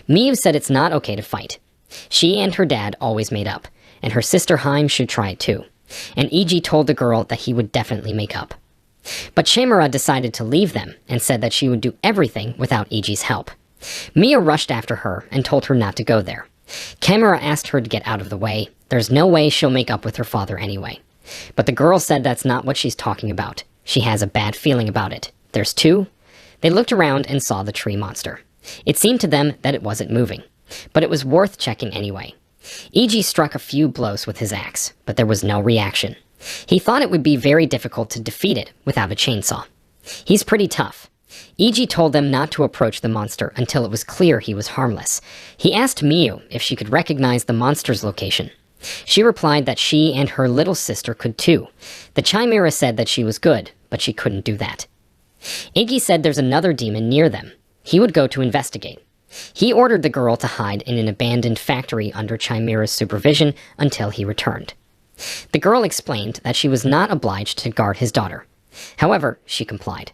Miyu said it's not okay to fight. She and her dad always made up, and her sister Haim should try it too. And Eiji told the girl that he would definitely make up. But Chimera decided to leave them and said that she would do everything without Eiji's help. Mia rushed after her and told her not to go there. Chimera asked her to get out of the way. There's no way she'll make up with her father anyway. But the girl said that's not what she's talking about. She has a bad feeling about it. There's two. They looked around and saw the tree monster. It seemed to them that it wasn't moving, but it was worth checking anyway. E.G. struck a few blows with his axe, but there was no reaction. He thought it would be very difficult to defeat it without a chainsaw. He's pretty tough. E.G. told them not to approach the monster until it was clear he was harmless. He asked Miu if she could recognize the monster's location. She replied that she and her little sister could too. The Chimera said that she was good, but she couldn't do that. Iggy said there's another demon near them. He would go to investigate. He ordered the girl to hide in an abandoned factory under Chimera's supervision until he returned. The girl explained that she was not obliged to guard his daughter. However, she complied.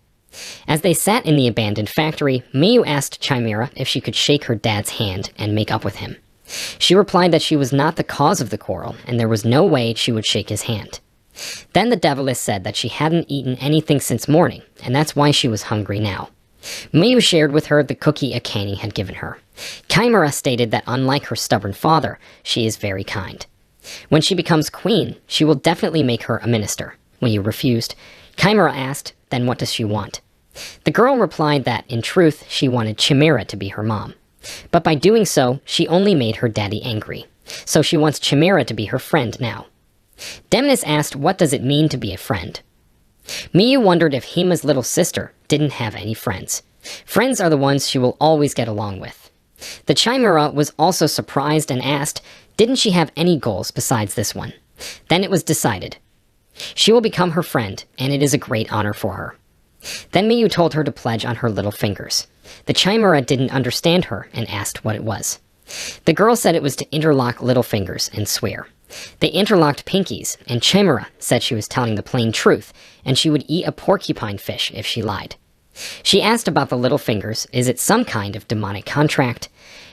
As they sat in the abandoned factory, Miu asked Chimera if she could shake her dad's hand and make up with him. She replied that she was not the cause of the quarrel, and there was no way she would shake his hand. Then the Deviless said that she hadn't eaten anything since morning, and that's why she was hungry now. Miu shared with her the cookie Akane had given her. Chimera stated that unlike her stubborn father, she is very kind. When she becomes queen, she will definitely make her a minister. Miu refused. Chimera asked, then what does she want? The girl replied that, in truth, she wanted Chimera to be her mom. But by doing so, she only made her daddy angry. So she wants Chimera to be her friend now. Demnis asked what does it mean to be a friend. Miu wondered if Hima's little sister didn't have any friends. Friends are the ones she will always get along with. The Chimera was also surprised and asked, didn't she have any goals besides this one? Then it was decided. She will become her friend, and it is a great honor for her. Then Miu told her to pledge on her little fingers. The Chimera didn't understand her and asked what it was. The girl said it was to interlock little fingers and swear. They interlocked pinkies, and Chimera said she was telling the plain truth, and she would eat a porcupine fish if she lied. She asked about the little fingers, is it some kind of demonic contract?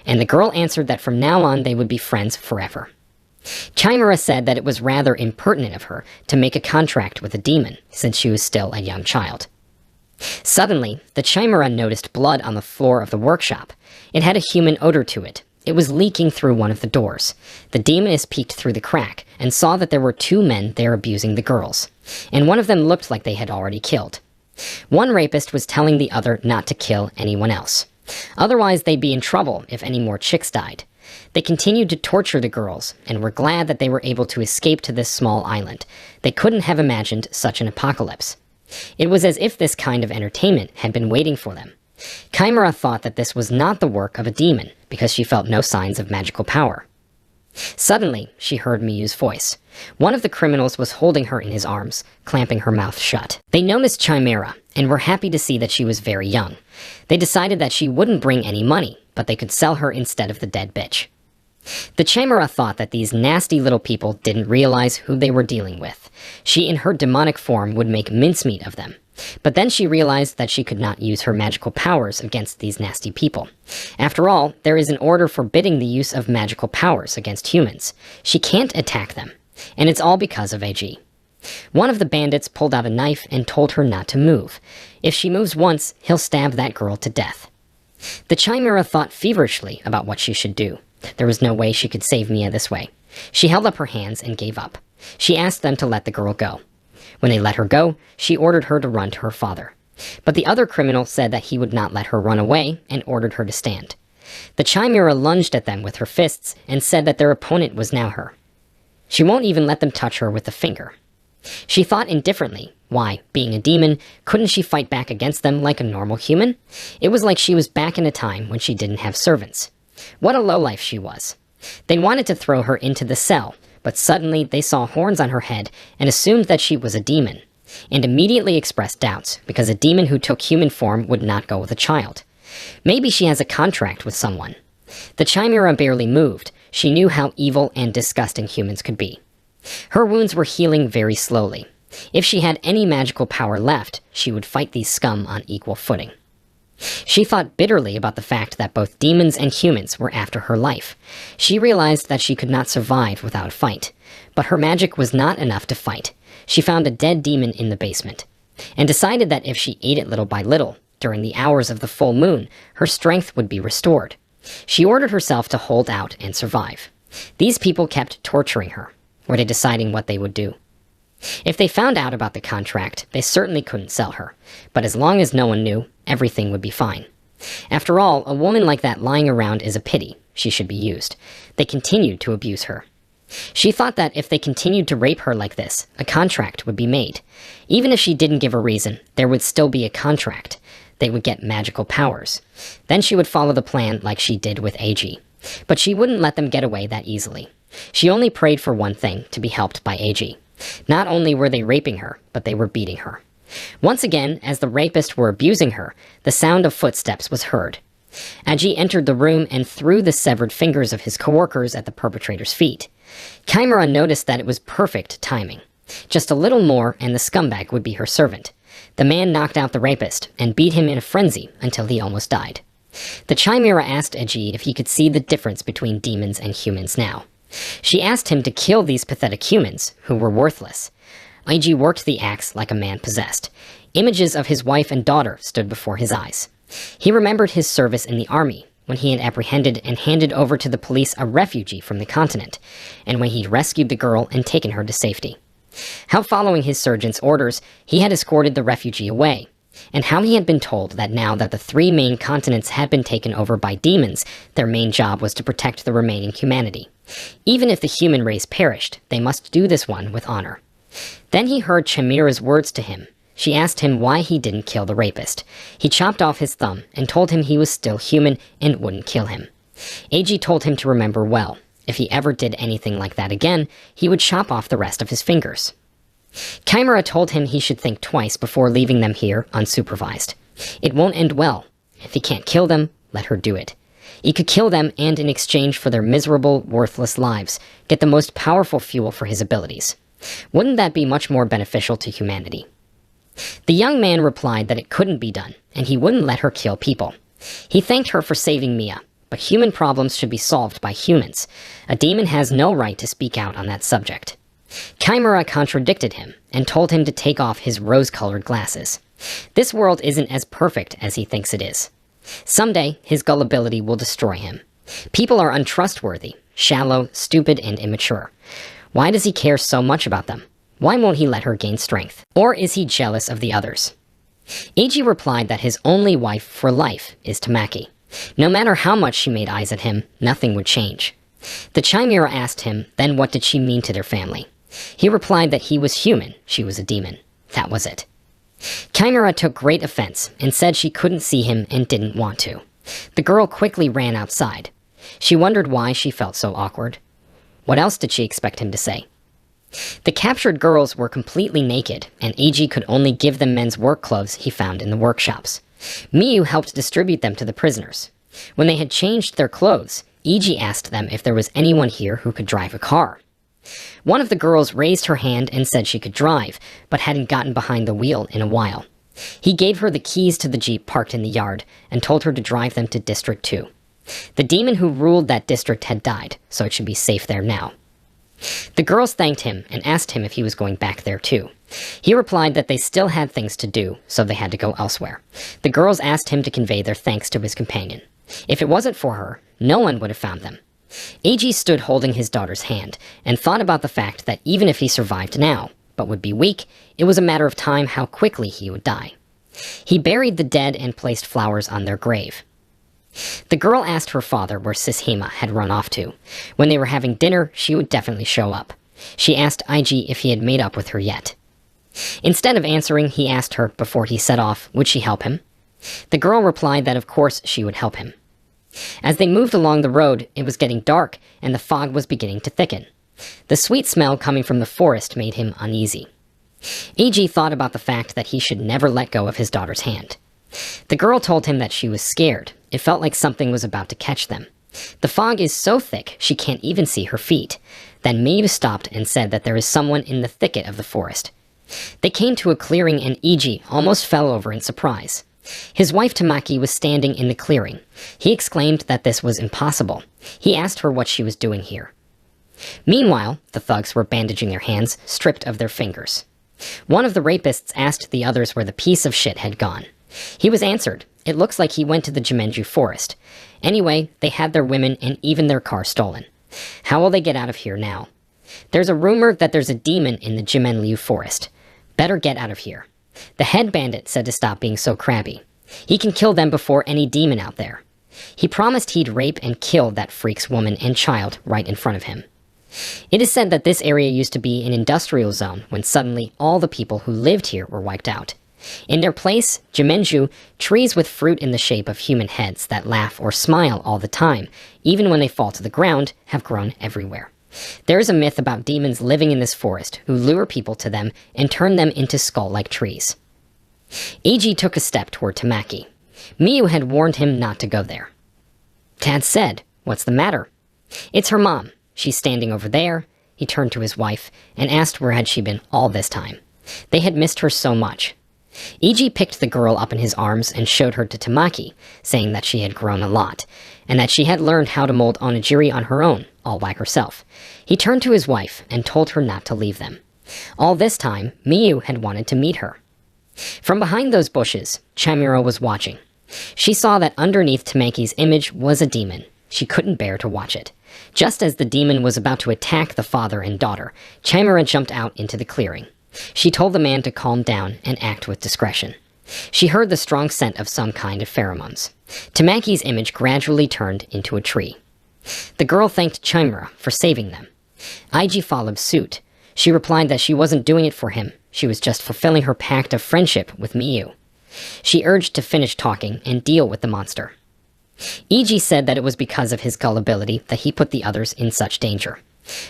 And the girl answered that from now on they would be friends forever. Chimera said that it was rather impertinent of her to make a contract with a demon, since she was still a young child. Suddenly, the Chimera noticed blood on the floor of the workshop. It had a human odor to it. It was leaking through one of the doors. The demoness peeked through the crack and saw that there were two men there abusing the girls, and one of them looked like they had already killed. One rapist was telling the other not to kill anyone else. Otherwise, they'd be in trouble if any more chicks died. They continued to torture the girls, and were glad that they were able to escape to this small island. They couldn't have imagined such an apocalypse. It was as if this kind of entertainment had been waiting for them. Chimera thought that this was not the work of a demon, because she felt no signs of magical power. Suddenly, she heard Miyu's voice. One of the criminals was holding her in his arms, clamping her mouth shut. They noticed Chimera, and were happy to see that she was very young. They decided that she wouldn't bring any money, but they could sell her instead of the dead bitch. The Chimera thought that these nasty little people didn't realize who they were dealing with. She in her demonic form would make mincemeat of them. But then she realized that she could not use her magical powers against these nasty people. After all, there is an order forbidding the use of magical powers against humans. She can't attack them. And it's all because of AG. One of the bandits pulled out a knife and told her not to move. If she moves once, he'll stab that girl to death. The Chimera thought feverishly about what she should do. There was no way she could save Mia this way. She held up her hands and gave up. She asked them to let the girl go. When they let her go, she ordered her to run to her father. But the other criminal said that he would not let her run away and ordered her to stand. The Chimera lunged at them with her fists and said that their opponent was now her. She won't even let them touch her with a finger. She thought indifferently. Why, being a demon, couldn't she fight back against them like a normal human? It was like she was back in a time when she didn't have servants. What a lowlife she was. They wanted to throw her into the cell, but suddenly they saw horns on her head and assumed that she was a demon, and immediately expressed doubts, because a demon who took human form would not go with a child. Maybe she has a contract with someone. The Chimera barely moved. She knew how evil and disgusting humans could be. Her wounds were healing very slowly. If she had any magical power left, she would fight these scum on equal footing. She thought bitterly about the fact that both demons and humans were after her life. She realized that she could not survive without a fight. But her magic was not enough to fight. She found a dead demon in the basement, and decided that if she ate it little by little, during the hours of the full moon, her strength would be restored. She ordered herself to hold out and survive. These people kept torturing her. Were they deciding what they would do? If they found out about the contract, they certainly couldn't sell her. But as long as no one knew, everything would be fine. After all, a woman like that lying around is a pity. She should be used. They continued to abuse her. She thought that if they continued to rape her like this, a contract would be made. Even if she didn't give a reason, there would still be a contract. They would get magical powers. Then she would follow the plan like she did with AG. But she wouldn't let them get away that easily. She only prayed for one thing, to be helped by AG. Not only were they raping her, but they were beating her. Once again, as the rapists were abusing her, the sound of footsteps was heard. AG entered the room and threw the severed fingers of his coworkers at the perpetrator's feet. Chimera noticed that it was perfect timing. Just a little more and the scumbag would be her servant. The man knocked out the rapist and beat him in a frenzy until he almost died. The Chimera asked Ajit if he could see the difference between demons and humans now. She asked him to kill these pathetic humans, who were worthless. Ajit worked the axe like a man possessed. Images of his wife and daughter stood before his eyes. He remembered his service in the army, when he had apprehended and handed over to the police a refugee from the continent, and when he'd rescued the girl and taken her to safety. How following his surgeon's orders, he had escorted the refugee away, and how he had been told that now that the 3 main continents had been taken over by demons, their main job was to protect the remaining humanity. Even if the human race perished, they must do this one with honor. Then he heard Chimera's words to him. She asked him why he didn't kill the rapist. He chopped off his thumb and told him he was still human and wouldn't kill him. AG told him to remember well. If he ever did anything like that again, he would chop off the rest of his fingers. Chimera told him he should think twice before leaving them here unsupervised. It won't end well. If he can't kill them, let her do it. He could kill them and, in exchange for their miserable, worthless lives, get the most powerful fuel for his abilities. Wouldn't that be much more beneficial to humanity? The young man replied that it couldn't be done, and he wouldn't let her kill people. He thanked her for saving Mia, but human problems should be solved by humans. A demon has no right to speak out on that subject. Chimera contradicted him and told him to take off his rose-colored glasses. This world isn't as perfect as he thinks it is. Someday, his gullibility will destroy him. People are untrustworthy, shallow, stupid, and immature. Why does he care so much about them? Why won't he let her gain strength? Or is he jealous of the others? Eiji replied that his only wife for life is Tamaki. No matter how much she made eyes at him, nothing would change. The Chimera asked him, then what did she mean to their family? He replied that he was human, she was a demon. That was it. Chimera took great offense and said she couldn't see him and didn't want to. The girl quickly ran outside. She wondered why she felt so awkward. What else did she expect him to say? The captured girls were completely naked, and Eiji could only give them men's work clothes he found in the workshops. Miyu helped distribute them to the prisoners. When they had changed their clothes, Eiji asked them if there was anyone here who could drive a car. One of the girls raised her hand and said she could drive, but hadn't gotten behind the wheel in a while. He gave her the keys to the Jeep parked in the yard and told her to drive them to District 2. The demon who ruled that district had died, so it should be safe there now. The girls thanked him and asked him if he was going back there too. He replied that they still had things to do, so they had to go elsewhere. The girls asked him to convey their thanks to his companion. If it wasn't for her, no one would have found them. Eiji stood holding his daughter's hand and thought about the fact that even if he survived now, but would be weak, it was a matter of time how quickly he would die. He buried the dead and placed flowers on their grave. The girl asked her father where Sishima had run off to. When they were having dinner, she would definitely show up. She asked Eiji if he had made up with her yet. Instead of answering, he asked her before he set off, would she help him? The girl replied that of course she would help him. As they moved along the road, it was getting dark and the fog was beginning to thicken. The sweet smell coming from the forest made him uneasy. Eiji thought about the fact that he should never let go of his daughter's hand. The girl told him that she was scared. It felt like something was about to catch them. The fog is so thick she can't even see her feet. Then Maeve stopped and said that there is someone in the thicket of the forest. They came to a clearing and Eiji almost fell over in surprise. His wife Tamaki was standing in the clearing. He exclaimed that this was impossible. He asked her what she was doing here. Meanwhile, the thugs were bandaging their hands, stripped of their fingers. One of the rapists asked the others where the piece of shit had gone. He was answered. It looks like he went to the Jimenju forest. Anyway, they had their women and even their car stolen. How will they get out of here now? There's a rumor that there's a demon in the Jimenliu forest. Better get out of here. The head bandit said to stop being so crabby. He can kill them before any demon out there. He promised he'd rape and kill that freak's woman and child right in front of him. It is said that this area used to be an industrial zone when suddenly all the people who lived here were wiped out. In their place, Jimenju, trees with fruit in the shape of human heads that laugh or smile all the time, even when they fall to the ground, have grown everywhere. There is a myth about demons living in this forest who lure people to them and turn them into skull-like trees. Eiji took a step toward Tamaki. Miyu had warned him not to go there. Dad said, "What's the matter?" "It's her mom. She's standing over there." He turned to his wife and asked where had she been all this time. They had missed her so much. Eiji picked the girl up in his arms and showed her to Tamaki, saying that she had grown a lot, and that she had learned how to mold onigiri on her own, all by herself. He turned to his wife and told her not to leave them. All this time, Miyu had wanted to meet her. From behind those bushes, Chimera was watching. She saw that underneath Tamaki's image was a demon. She couldn't bear to watch it. Just as the demon was about to attack the father and daughter, Chimera jumped out into the clearing. She told the man to calm down and act with discretion. She heard the strong scent of some kind of pheromones. Tamaki's image gradually turned into a tree. The girl thanked Chimera for saving them. Eiji followed suit. She replied that she wasn't doing it for him. She was just fulfilling her pact of friendship with Miyu. She urged to finish talking and deal with the monster. Eiji said that it was because of his gullibility that he put the others in such danger.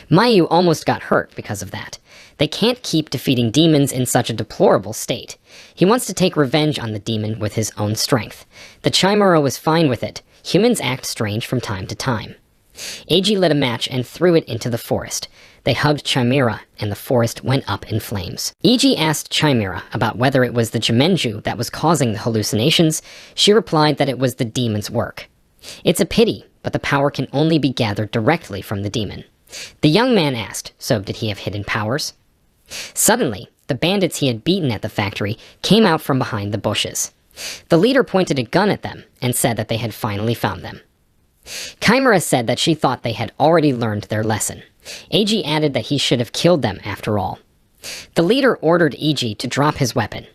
Miyu almost got hurt because of that. They can't keep defeating demons in such a deplorable state. He wants to take revenge on the demon with his own strength. The Chimera was fine with it. Humans act strange from time to time. Eiji lit a match and threw it into the forest. They hugged Chimera, and the forest went up in flames. Eiji asked Chimera about whether it was the Jimenju that was causing the hallucinations. She replied that it was the demon's work. It's a pity, but the power can only be gathered directly from the demon. The young man asked, so did he have hidden powers? Suddenly, the bandits he had beaten at the factory came out from behind the bushes. The leader pointed a gun at them and said that they had finally found them. Chimera said that she thought they had already learned their lesson. Eiji added that he should have killed them after all. The leader ordered Eiji to drop his weapon.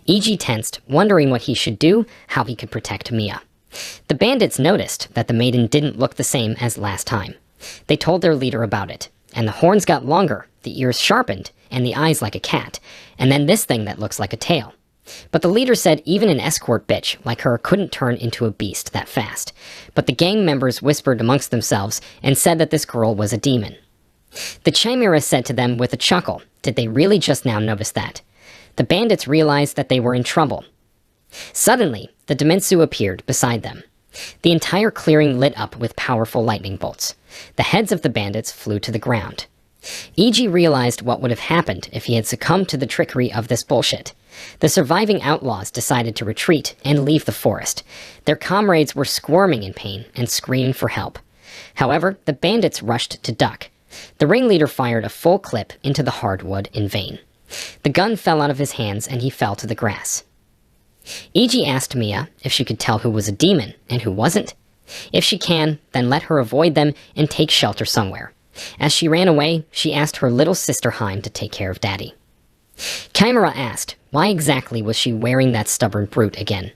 Eiji tensed, wondering what he should do, how he could protect Mia. The bandits noticed that the maiden didn't look the same as last time. They told their leader about it, and the horns got longer, the ears sharpened, and the eyes like a cat, and then this thing that looks like a tail. But the leader said even an escort bitch like her couldn't turn into a beast that fast. But the gang members whispered amongst themselves and said that this girl was a demon. The Chimera said to them with a chuckle, did they really just now notice that? The bandits realized that they were in trouble. Suddenly, the Demensu appeared beside them. The entire clearing lit up with powerful lightning bolts. The heads of the bandits flew to the ground. Eiji realized what would have happened if he had succumbed to the trickery of this bullshit. The surviving outlaws decided to retreat and leave the forest. Their comrades were squirming in pain and screaming for help. However, the bandits rushed to duck. The ringleader fired a full clip into the hardwood in vain. The gun fell out of his hands and he fell to the grass. Eiji asked Mia if she could tell who was a demon and who wasn't. If she can, then let her avoid them and take shelter somewhere. As she ran away, she asked her little sister Haim to take care of Daddy. Chimera asked, why exactly was she wearing that stubborn brute again?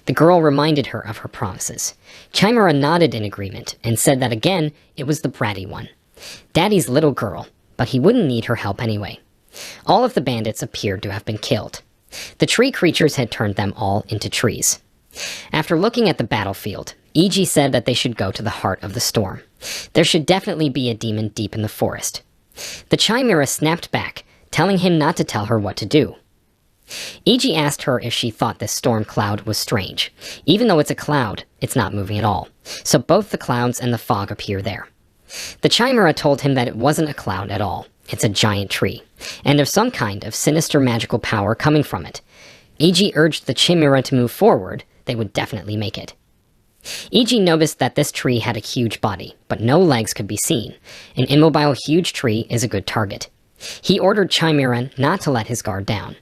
The girl reminded her of her promises. Chimera nodded in agreement and said that again, it was the bratty one. Daddy's little girl, but he wouldn't need her help anyway. All of the bandits appeared to have been killed. The tree creatures had turned them all into trees. After looking at the battlefield, Eiji said that they should go to the heart of the storm. There should definitely be a demon deep in the forest. The Chimera snapped back, telling him not to tell her what to do. Eiji asked her if she thought this storm cloud was strange. Even though it's a cloud, it's not moving at all. So both the clouds and the fog appear there. The Chimera told him that it wasn't a cloud at all. It's a giant tree, and there's some kind of sinister magical power coming from it. Eiji urged the Chimera to move forward. They would definitely make it. Eiji noticed that this tree had a huge body, but no legs could be seen. An immobile huge tree is a good target. He ordered Chimera not to let his guard down.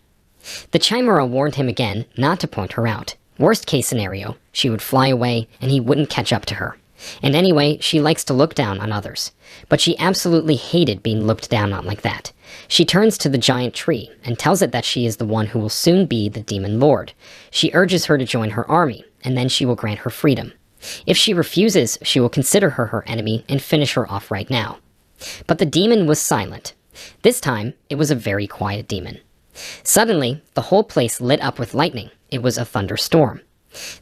The Chimera warned him again not to point her out. Worst case scenario, she would fly away and he wouldn't catch up to her. And anyway, she likes to look down on others. But she absolutely hated being looked down on like that. She turns to the giant tree and tells it that she is the one who will soon be the demon lord. She urges her to join her army, and then she will grant her freedom. If she refuses, she will consider her enemy and finish her off right now. But the demon was silent. This time, it was a very quiet demon. Suddenly, the whole place lit up with lightning. It was a thunderstorm.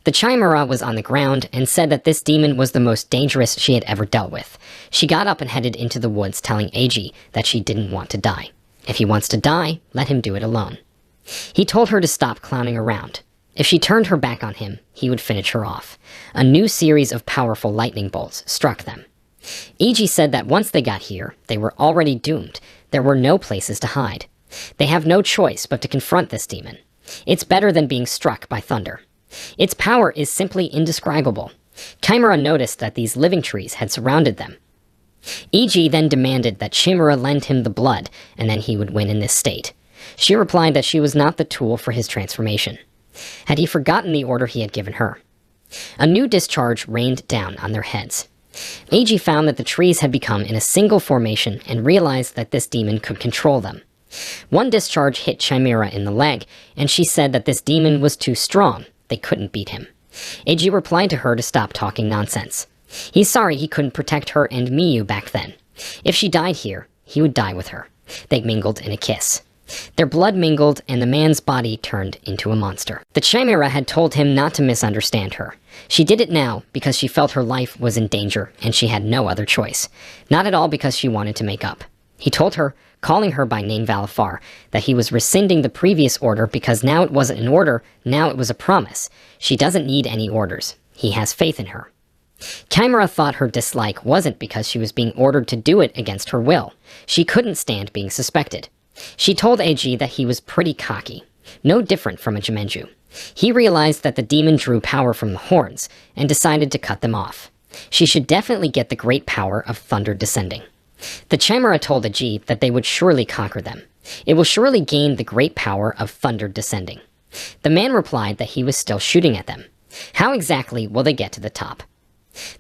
The Chimera was on the ground and said that this demon was the most dangerous she had ever dealt with. She got up and headed into the woods, telling AG that she didn't want to die. If he wants to die, let him do it alone. He told her to stop clowning around. If she turned her back on him, he would finish her off. A new series of powerful lightning bolts struck them. AG said that once they got here, they were already doomed. There were no places to hide. They have no choice but to confront this demon. It's better than being struck by thunder. Its power is simply indescribable. Chimera noticed that these living trees had surrounded them. EG then demanded that Chimera lend him the blood, and then he would win in this state. She replied that she was not the tool for his transformation. Had he forgotten the order he had given her? A new discharge rained down on their heads. AG found that the trees had become in a single formation and realized that this demon could control them. One discharge hit Chimera in the leg, and she said that this demon was too strong. They couldn't beat him. AG replied to her to stop talking nonsense. He's sorry he couldn't protect her and Miyu back then. If she died here, he would die with her. They mingled in a kiss. Their blood mingled, and the man's body turned into a monster. The Chimera had told him not to misunderstand her. She did it now because she felt her life was in danger, and she had no other choice. Not at all because she wanted to make up. He told her, calling her by name Valafar, that he was rescinding the previous order because now it wasn't an order, now it was a promise. She doesn't need any orders. He has faith in her. Chimera thought her dislike wasn't because she was being ordered to do it against her will. She couldn't stand being suspected. She told AG that he was pretty cocky, no different from a Jimenju. He realized that the demon drew power from the horns and decided to cut them off. She should definitely get the great power of thunder descending. The Chimera told AG that they would surely conquer them. It will surely gain the great power of thunder descending. The man replied that he was still shooting at them. How exactly will they get to the top?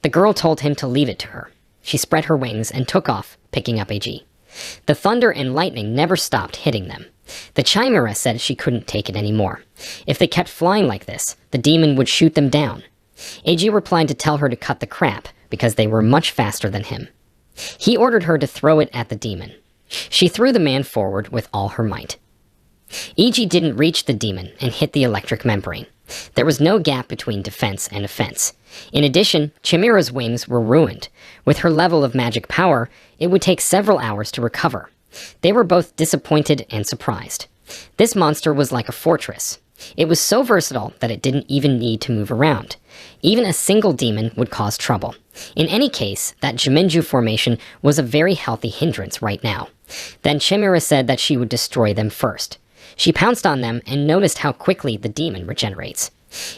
The girl told him to leave it to her. She spread her wings and took off, picking up AG. The thunder and lightning never stopped hitting them. The Chimera said she couldn't take it anymore. If they kept flying like this, the demon would shoot them down. AG replied to tell her to cut the crap, because they were much faster than him. He ordered her to throw it at the demon. She threw the man forward with all her might. EG didn't reach the demon and hit the electric membrane. There was no gap between defense and offense. In addition, Chimera's wings were ruined. With her level of magic power, it would take several hours to recover. They were both disappointed and surprised. This monster was like a fortress. It was so versatile that it didn't even need to move around. Even a single demon would cause trouble. In any case, that Jimenju formation was a very healthy hindrance right now. Then Chimera said that she would destroy them first. She pounced on them and noticed how quickly the demon regenerates.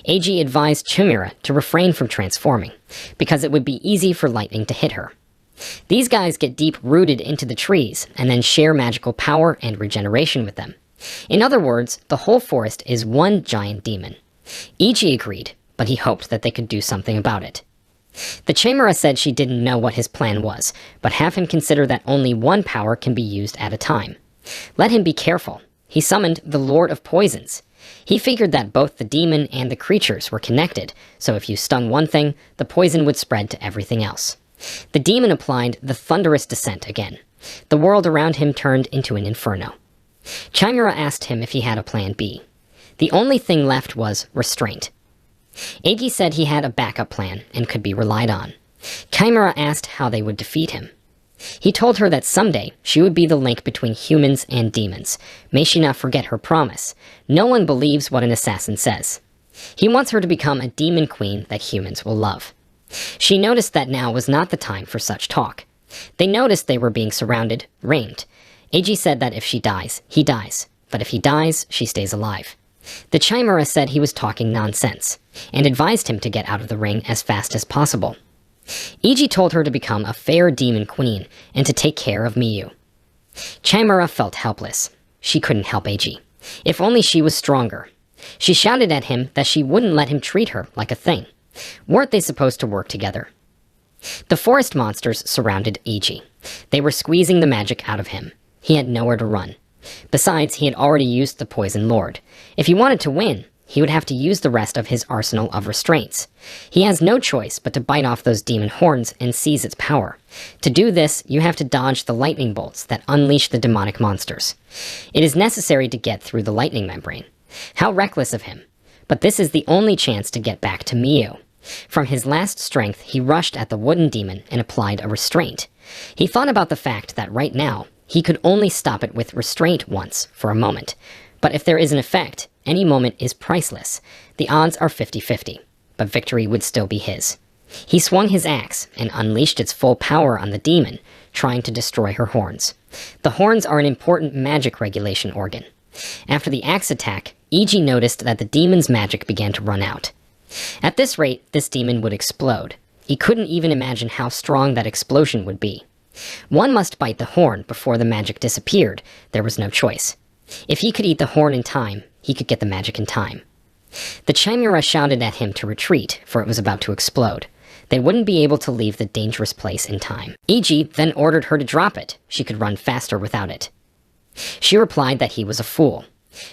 AG advised Chimera to refrain from transforming, because it would be easy for lightning to hit her. These guys get deep-rooted into the trees and then share magical power and regeneration with them. In other words, the whole forest is one giant demon. EG agreed, but he hoped that they could do something about it. The Chimera said she didn't know what his plan was, but have him consider that only one power can be used at a time. Let him be careful. He summoned the Lord of Poisons. He figured that both the demon and the creatures were connected, so if you stung one thing, the poison would spread to everything else. The demon applied the thunderous descent again. The world around him turned into an inferno. Chimera asked him if he had a plan B. The only thing left was restraint. Agi said he had a backup plan and could be relied on. Chimera asked how they would defeat him. He told her that someday she would be the link between humans and demons. May she not forget her promise. No one believes what an assassin says. He wants her to become a demon queen that humans will love. She noticed that now was not the time for such talk. They noticed they were being surrounded, ringed. Agi said that if she dies, he dies. But if he dies, she stays alive. The Chimera said he was talking nonsense, and advised him to get out of the ring as fast as possible. Igi told her to become a fair demon queen, and to take care of Miyu. Chimera felt helpless. She couldn't help Agi. If only she was stronger. She shouted at him that she wouldn't let him treat her like a thing. Weren't they supposed to work together? The forest monsters surrounded Eiji. They were squeezing the magic out of him. He had nowhere to run. Besides, he had already used the Poison Lord. If he wanted to win, he would have to use the rest of his arsenal of restraints. He has no choice but to bite off those demon horns and seize its power. To do this, you have to dodge the lightning bolts that unleash the demonic monsters. It is necessary to get through the lightning membrane. How reckless of him. But this is the only chance to get back to Miyu. From his last strength, he rushed at the wooden demon and applied a restraint. He thought about the fact that right now, he could only stop it with restraint once, for a moment. But if there is an effect, any moment is priceless. The odds are 50-50, but victory would still be his. He swung his axe and unleashed its full power on the demon, trying to destroy her horns. The horns are an important magic regulation organ. After the axe attack, Eiji noticed that the demon's magic began to run out. At this rate, this demon would explode. He couldn't even imagine how strong that explosion would be. One must bite the horn before the magic disappeared. There was no choice. If he could eat the horn in time, he could get the magic in time. The Chimera shouted at him to retreat, for it was about to explode. They wouldn't be able to leave the dangerous place in time. Eiji then ordered her to drop it. She could run faster without it. She replied that he was a fool.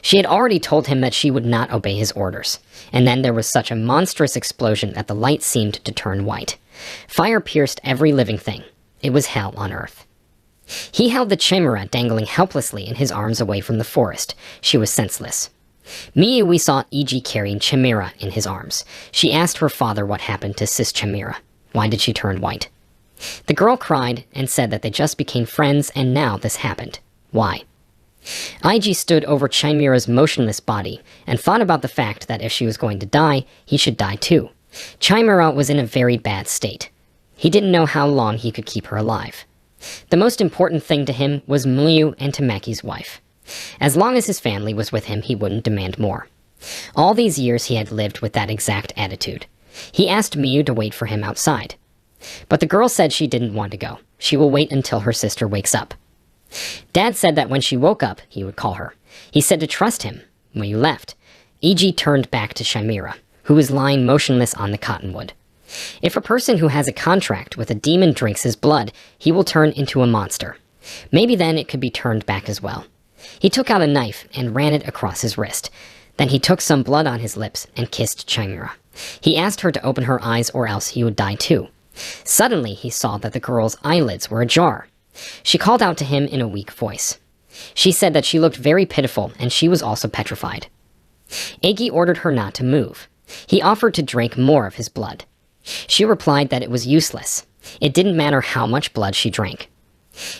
She had already told him that she would not obey his orders. And then there was such a monstrous explosion that the light seemed to turn white. Fire pierced every living thing. It was hell on earth. He held the Chimera dangling helplessly in his arms away from the forest. She was senseless. We saw Eiji carrying Chimera in his arms. She asked her father what happened to Sis Chimera. Why did she turn white? The girl cried and said that they just became friends and now this happened. Why? Eiji stood over Chimera's motionless body and thought about the fact that if she was going to die, he should die too. Chimera was in a very bad state. He didn't know how long he could keep her alive. The most important thing to him was Miyu and Tameki's wife. As long as his family was with him, he wouldn't demand more. All these years he had lived with that exact attitude. He asked Miyu to wait for him outside. But the girl said she didn't want to go. She will wait until her sister wakes up. Dad said that when she woke up, he would call her. He said to trust him. Miyu left. Eiji turned back to Chimera, who was lying motionless on the cottonwood. If a person who has a contract with a demon drinks his blood, he will turn into a monster. Maybe then it could be turned back as well. He took out a knife and ran it across his wrist. Then he took some blood on his lips and kissed Chimera. He asked her to open her eyes or else he would die too. Suddenly he saw that the girl's eyelids were ajar. She called out to him in a weak voice. She said that she looked very pitiful and she was also petrified. Eiji ordered her not to move. He offered to drink more of his blood. She replied that it was useless. It didn't matter how much blood she drank.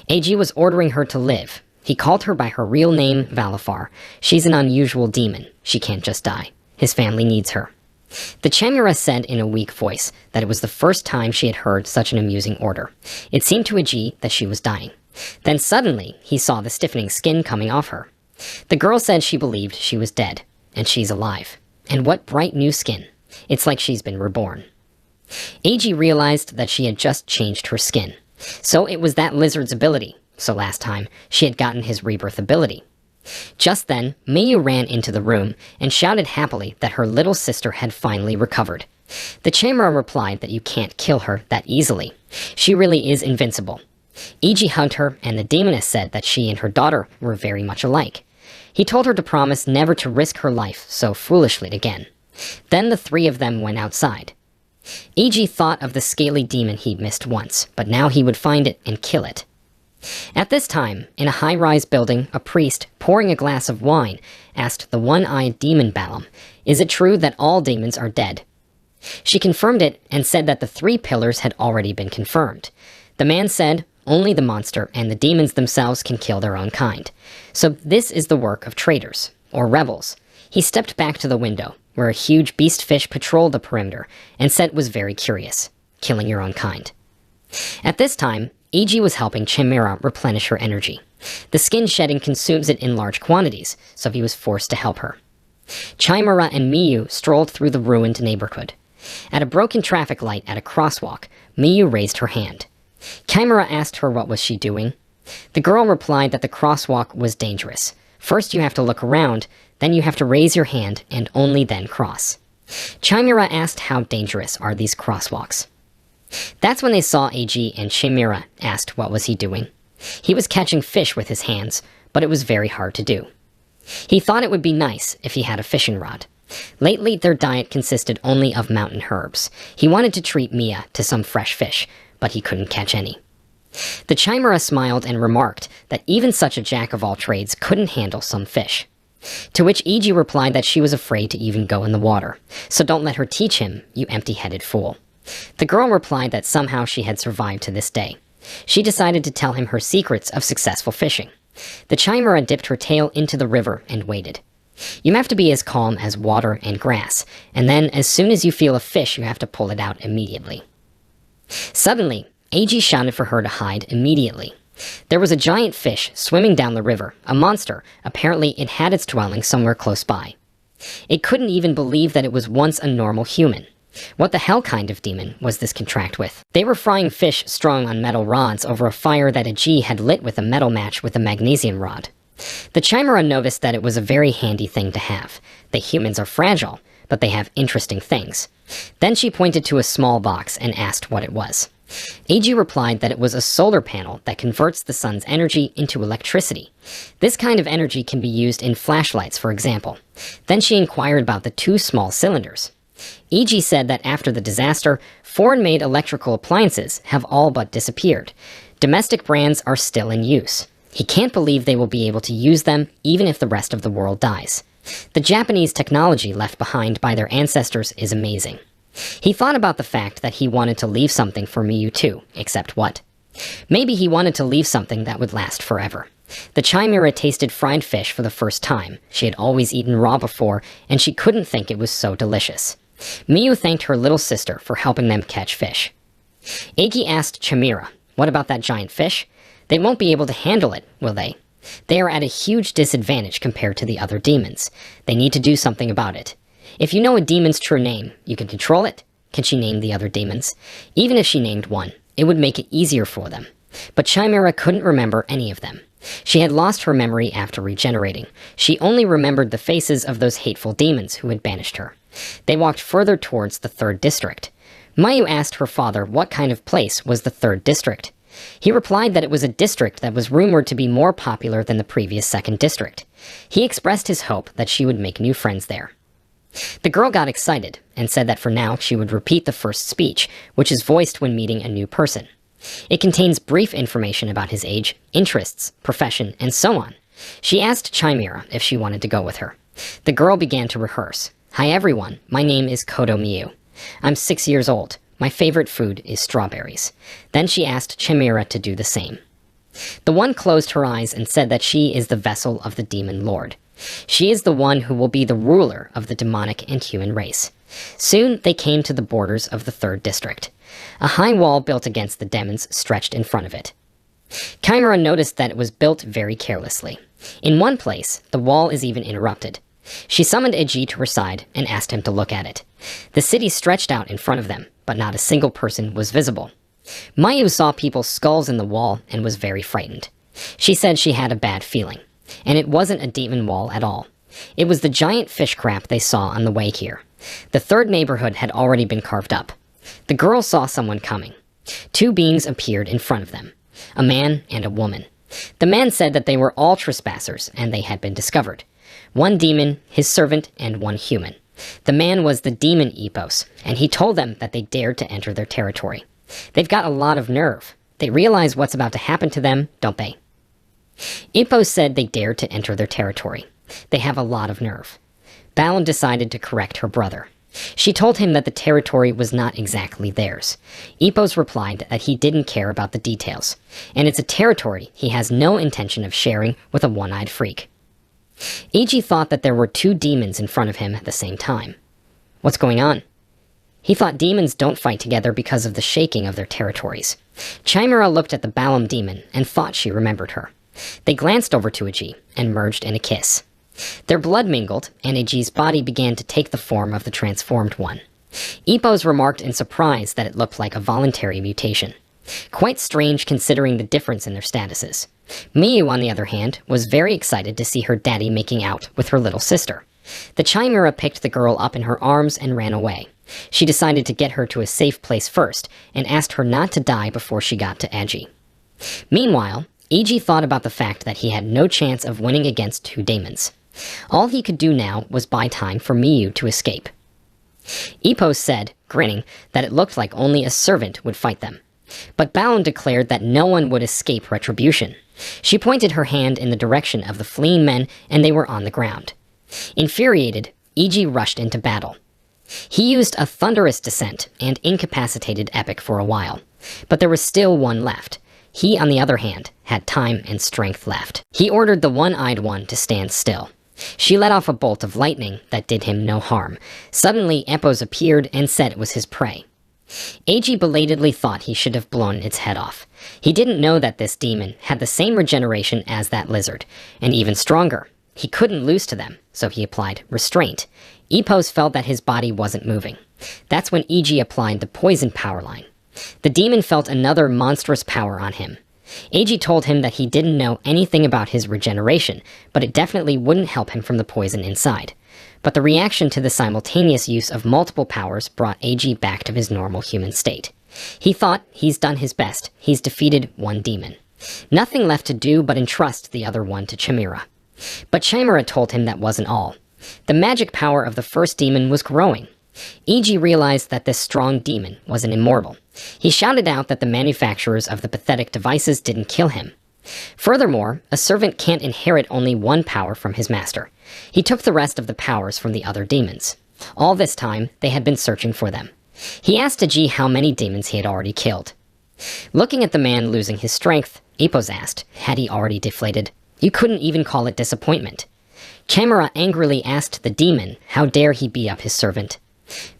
Eiji was ordering her to live. He called her by her real name, Valafar. She's an unusual demon. She can't just die. His family needs her. The Chimera said in a weak voice that it was the first time she had heard such an amusing order. It seemed to Eiji that she was dying. Then suddenly, he saw the stiffening skin coming off her. The girl said she believed she was dead, and she's alive. And what bright new skin. It's like she's been reborn. Eiji realized that she had just changed her skin. So it was that lizard's ability. So last time, she had gotten his rebirth ability. Just then, Miyu ran into the room and shouted happily that her little sister had finally recovered. The Chimera replied that you can't kill her that easily. She really is invincible. Eiji hugged her, and the demoness said that she and her daughter were very much alike. He told her to promise never to risk her life so foolishly again. Then the three of them went outside. Eiji thought of the scaly demon he'd missed once, but now he would find it and kill it. At this time, in a high-rise building, a priest, pouring a glass of wine, asked the one-eyed demon Balaam, "Is it true that all demons are dead?" She confirmed it and said that the 3 pillars had already been confirmed. The man said, only the monster and the demons themselves can kill their own kind. So this is the work of traitors, or rebels. He stepped back to the window, where a huge beast fish patrolled the perimeter, and said it was very curious, killing your own kind. At this time, Eiji was helping Chimera replenish her energy. The skin shedding consumes it in large quantities, so he was forced to help her. Chimera and Miyu strolled through the ruined neighborhood. At a broken traffic light at a crosswalk, Miyu raised her hand. Chimera asked her what was she doing. The girl replied that the crosswalk was dangerous. First you have to look around, then you have to raise your hand and only then cross. Chimera asked how dangerous are these crosswalks. That's when they saw AG, and Chimera asked what was he doing. He was catching fish with his hands, but it was very hard to do. He thought it would be nice if he had a fishing rod. Lately, their diet consisted only of mountain herbs. He wanted to treat Mia to some fresh fish, but he couldn't catch any. The Chimera smiled and remarked that even such a jack-of-all-trades couldn't handle some fish. To which E.G. replied that she was afraid to even go in the water, so don't let her teach him, you empty-headed fool. The girl replied that somehow she had survived to this day. She decided to tell him her secrets of successful fishing. The Chimera dipped her tail into the river and waited. You have to be as calm as water and grass, and then as soon as you feel a fish, you have to pull it out immediately. Suddenly, A.G. shouted for her to hide immediately. There was a giant fish swimming down the river, a monster. Apparently it had its dwelling somewhere close by. It couldn't even believe that it was once a normal human. What the hell kind of demon was this contract with? They were frying fish strung on metal rods over a fire that A.G. had lit with a metal match with a magnesium rod. The Chimera noticed that it was a very handy thing to have. The humans are fragile, but they have interesting things. Then she pointed to a small box and asked what it was. A.G. replied that it was a solar panel that converts the sun's energy into electricity. This kind of energy can be used in flashlights, for example. Then she inquired about the two small cylinders. E.G. said that after the disaster, foreign-made electrical appliances have all but disappeared. Domestic brands are still in use. He can't believe they will be able to use them even if the rest of the world dies. The Japanese technology left behind by their ancestors is amazing. He thought about the fact that he wanted to leave something for Miyu too, except what? Maybe he wanted to leave something that would last forever. The Chimera tasted fried fish for the first time. She had always eaten raw before, and she couldn't think it was so delicious. Miyu thanked her little sister for helping them catch fish. Eiki asked Chimera, "What about that giant fish? They won't be able to handle it, will they? They are at a huge disadvantage compared to the other demons. They need to do something about it. If you know a demon's true name, you can control it." Can she name the other demons? Even if she named one, it would make it easier for them. But Chimera couldn't remember any of them. She had lost her memory after regenerating. She only remembered the faces of those hateful demons who had banished her. They walked further towards the 3rd district. Mayu asked her father what kind of place was the 3rd district. He replied that it was a district that was rumored to be more popular than the previous 2nd district. He expressed his hope that she would make new friends there. The girl got excited and said that for now she would repeat the first speech, which is voiced when meeting a new person. It contains brief information about his age, interests, profession, and so on. She asked Chimera if she wanted to go with her. The girl began to rehearse. "Hi everyone, my name is Kodo Miyu. I'm 6 years old. My favorite food is strawberries." Then she asked Chimera to do the same. The one closed her eyes and said that she is the vessel of the demon lord. She is the one who will be the ruler of the demonic and human race. Soon they came to the borders of the 3rd district. A high wall built against the demons stretched in front of it. Chimera noticed that it was built very carelessly. In one place, the wall is even interrupted. She summoned Eiji to her side and asked him to look at it. The city stretched out in front of them, but not a single person was visible. Mayu saw people's skulls in the wall and was very frightened. She said she had a bad feeling. And it wasn't a demon wall at all. It was the giant fish crap they saw on the way here. The 3rd neighborhood had already been carved up. The girl saw someone coming. 2 beings appeared in front of them, a man and a woman. The man said that they were all trespassers and they had been discovered. 1 demon, his servant, and 1 human. The man was the demon Epos, and he told them that they dared to enter their territory. They've got a lot of nerve. They realize what's about to happen to them, don't they? Epos said they dared to enter their territory. They have a lot of nerve. Balin decided to correct her brother. She told him that the territory was not exactly theirs. Epos replied that he didn't care about the details, and it's a territory he has no intention of sharing with a one-eyed freak. Eiji thought that there were 2 demons in front of him at the same time. What's going on? He thought demons don't fight together because of the shaking of their territories. Chimera looked at the Balam demon and thought she remembered her. They glanced over to Eiji and merged in a kiss. Their blood mingled, and Eiji's body began to take the form of the transformed one. Epos remarked in surprise that it looked like a voluntary mutation. Quite strange considering the difference in their statuses. Miyu, on the other hand, was very excited to see her daddy making out with her little sister. The Chimera picked the girl up in her arms and ran away. She decided to get her to a safe place first, and asked her not to die before she got to Eiji. Meanwhile, Eiji thought about the fact that he had no chance of winning against two demons. All he could do now was buy time for Miyu to escape. Epos said, grinning, that it looked like only a servant would fight them. But Balan declared that no one would escape retribution. She pointed her hand in the direction of the fleeing men, and they were on the ground. Infuriated, Eiji rushed into battle. He used a thunderous descent and incapacitated Epic for a while, but there was still one left. He, on the other hand, had time and strength left. He ordered the one-eyed one to stand still. She let off a bolt of lightning that did him no harm. Suddenly, Epos appeared and said it was his prey. Eiji belatedly thought he should have blown its head off. He didn't know that this demon had the same regeneration as that lizard, and even stronger. He couldn't lose to them, so he applied restraint. Epos felt that his body wasn't moving. That's when Eiji applied the poison power line. The demon felt another monstrous power on him. Eiji told him that he didn't know anything about his regeneration, but it definitely wouldn't help him from the poison inside. But the reaction to the simultaneous use of multiple powers brought Eiji back to his normal human state. He thought he's done his best. He's defeated one demon. Nothing left to do but entrust the other one to Chimera. But Chimera told him that wasn't all. The magic power of the first demon was growing. Eiji realized that this strong demon was an immortal. He shouted out that the manufacturers of the pathetic devices didn't kill him. Furthermore, a servant can't inherit only one power from his master. He took the rest of the powers from the other demons. All this time, they had been searching for them. He asked Eiji how many demons he had already killed. Looking at the man losing his strength, Epos asked, had he already deflated? You couldn't even call it disappointment. Chimera angrily asked the demon, how dare he be up his servant?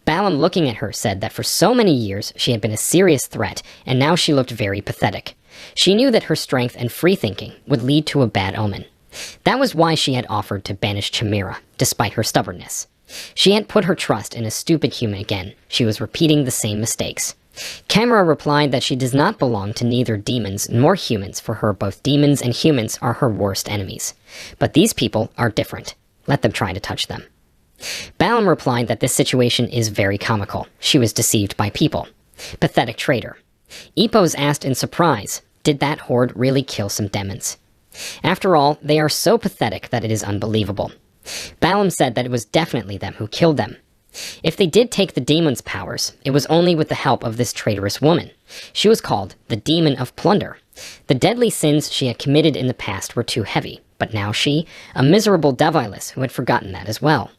Balam, looking at her, said that for so many years she had been a serious threat, and now she looked very pathetic. She knew that her strength and free thinking would lead to a bad omen. That was why she had offered to banish Chimera, despite her stubbornness. She had put her trust in a stupid human again. She was repeating the same mistakes. Chimera replied that she does not belong to neither demons nor humans. For her, both demons and humans are her worst enemies. But these people are different. Let them try to touch them. Balam replied that this situation is very comical. She was deceived by people. Pathetic traitor. Epos asked in surprise, did that horde really kill some demons? After all, they are so pathetic that it is unbelievable. Balam said that it was definitely them who killed them. If they did take the demon's powers, it was only with the help of this traitorous woman. She was called the Demon of Plunder. The deadly sins she had committed in the past were too heavy, but now she, a miserable deviless who had forgotten that as well.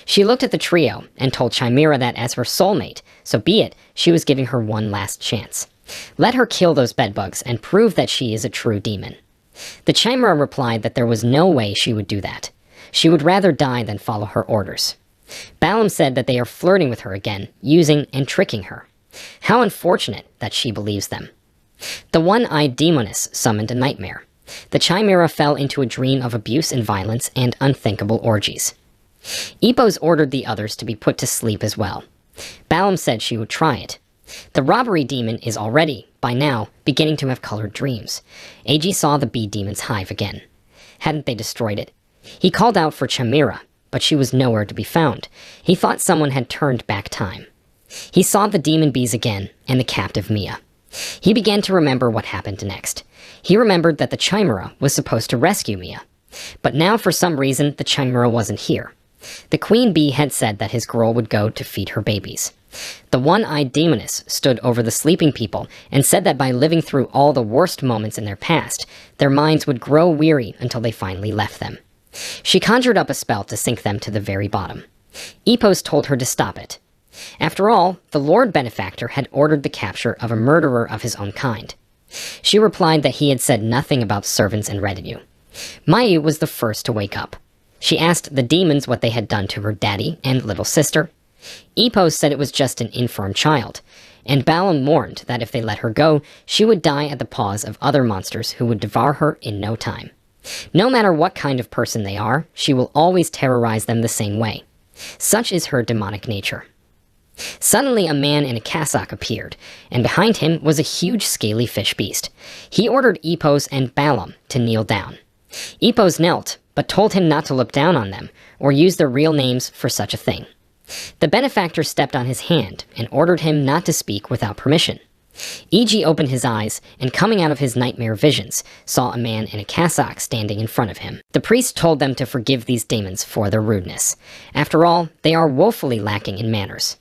She looked at the trio and told Chimera that as her soulmate, so be it, she was giving her one last chance. Let her kill those bedbugs and prove that she is a true demon. The Chimera replied that there was no way she would do that. She would rather die than follow her orders. Balam said that they are flirting with her again, using and tricking her. How unfortunate that she believes them. The one-eyed demoness summoned a nightmare. The Chimera fell into a dream of abuse and violence and unthinkable orgies. Epos ordered the others to be put to sleep as well. Balam said she would try it. The robbery demon is already, by now, beginning to have colored dreams. Eiji saw the bee demon's hive again. Hadn't they destroyed it? He called out for Chimera, but she was nowhere to be found. He thought someone had turned back time. He saw the demon bees again, and the captive Mia. He began to remember what happened next. He remembered that the Chimera was supposed to rescue Mia. But now, for some reason, the Chimera wasn't here. The queen bee had said that his girl would go to feed her babies. The one-eyed demoness stood over the sleeping people and said that by living through all the worst moments in their past, their minds would grow weary until they finally left them. She conjured up a spell to sink them to the very bottom. Epos told her to stop it. After all, the Lord Benefactor had ordered the capture of a murderer of his own kind. She replied that he had said nothing about servants and retinue. Mayu was the first to wake up. She asked the demons what they had done to her daddy and little sister. Epos said it was just an infirm child, and Balam warned that if they let her go, she would die at the paws of other monsters who would devour her in no time. No matter what kind of person they are, she will always terrorize them the same way. Such is her demonic nature. Suddenly, a man in a cassock appeared, and behind him was a huge scaly fish beast. He ordered Epos and Balaam to kneel down. Epos knelt, but told him not to look down on them, or use their real names for such a thing. The benefactor stepped on his hand and ordered him not to speak without permission. E.G. opened his eyes, and coming out of his nightmare visions, saw a man in a cassock standing in front of him. The priest told them to forgive these demons for their rudeness. After all, they are woefully lacking in manners.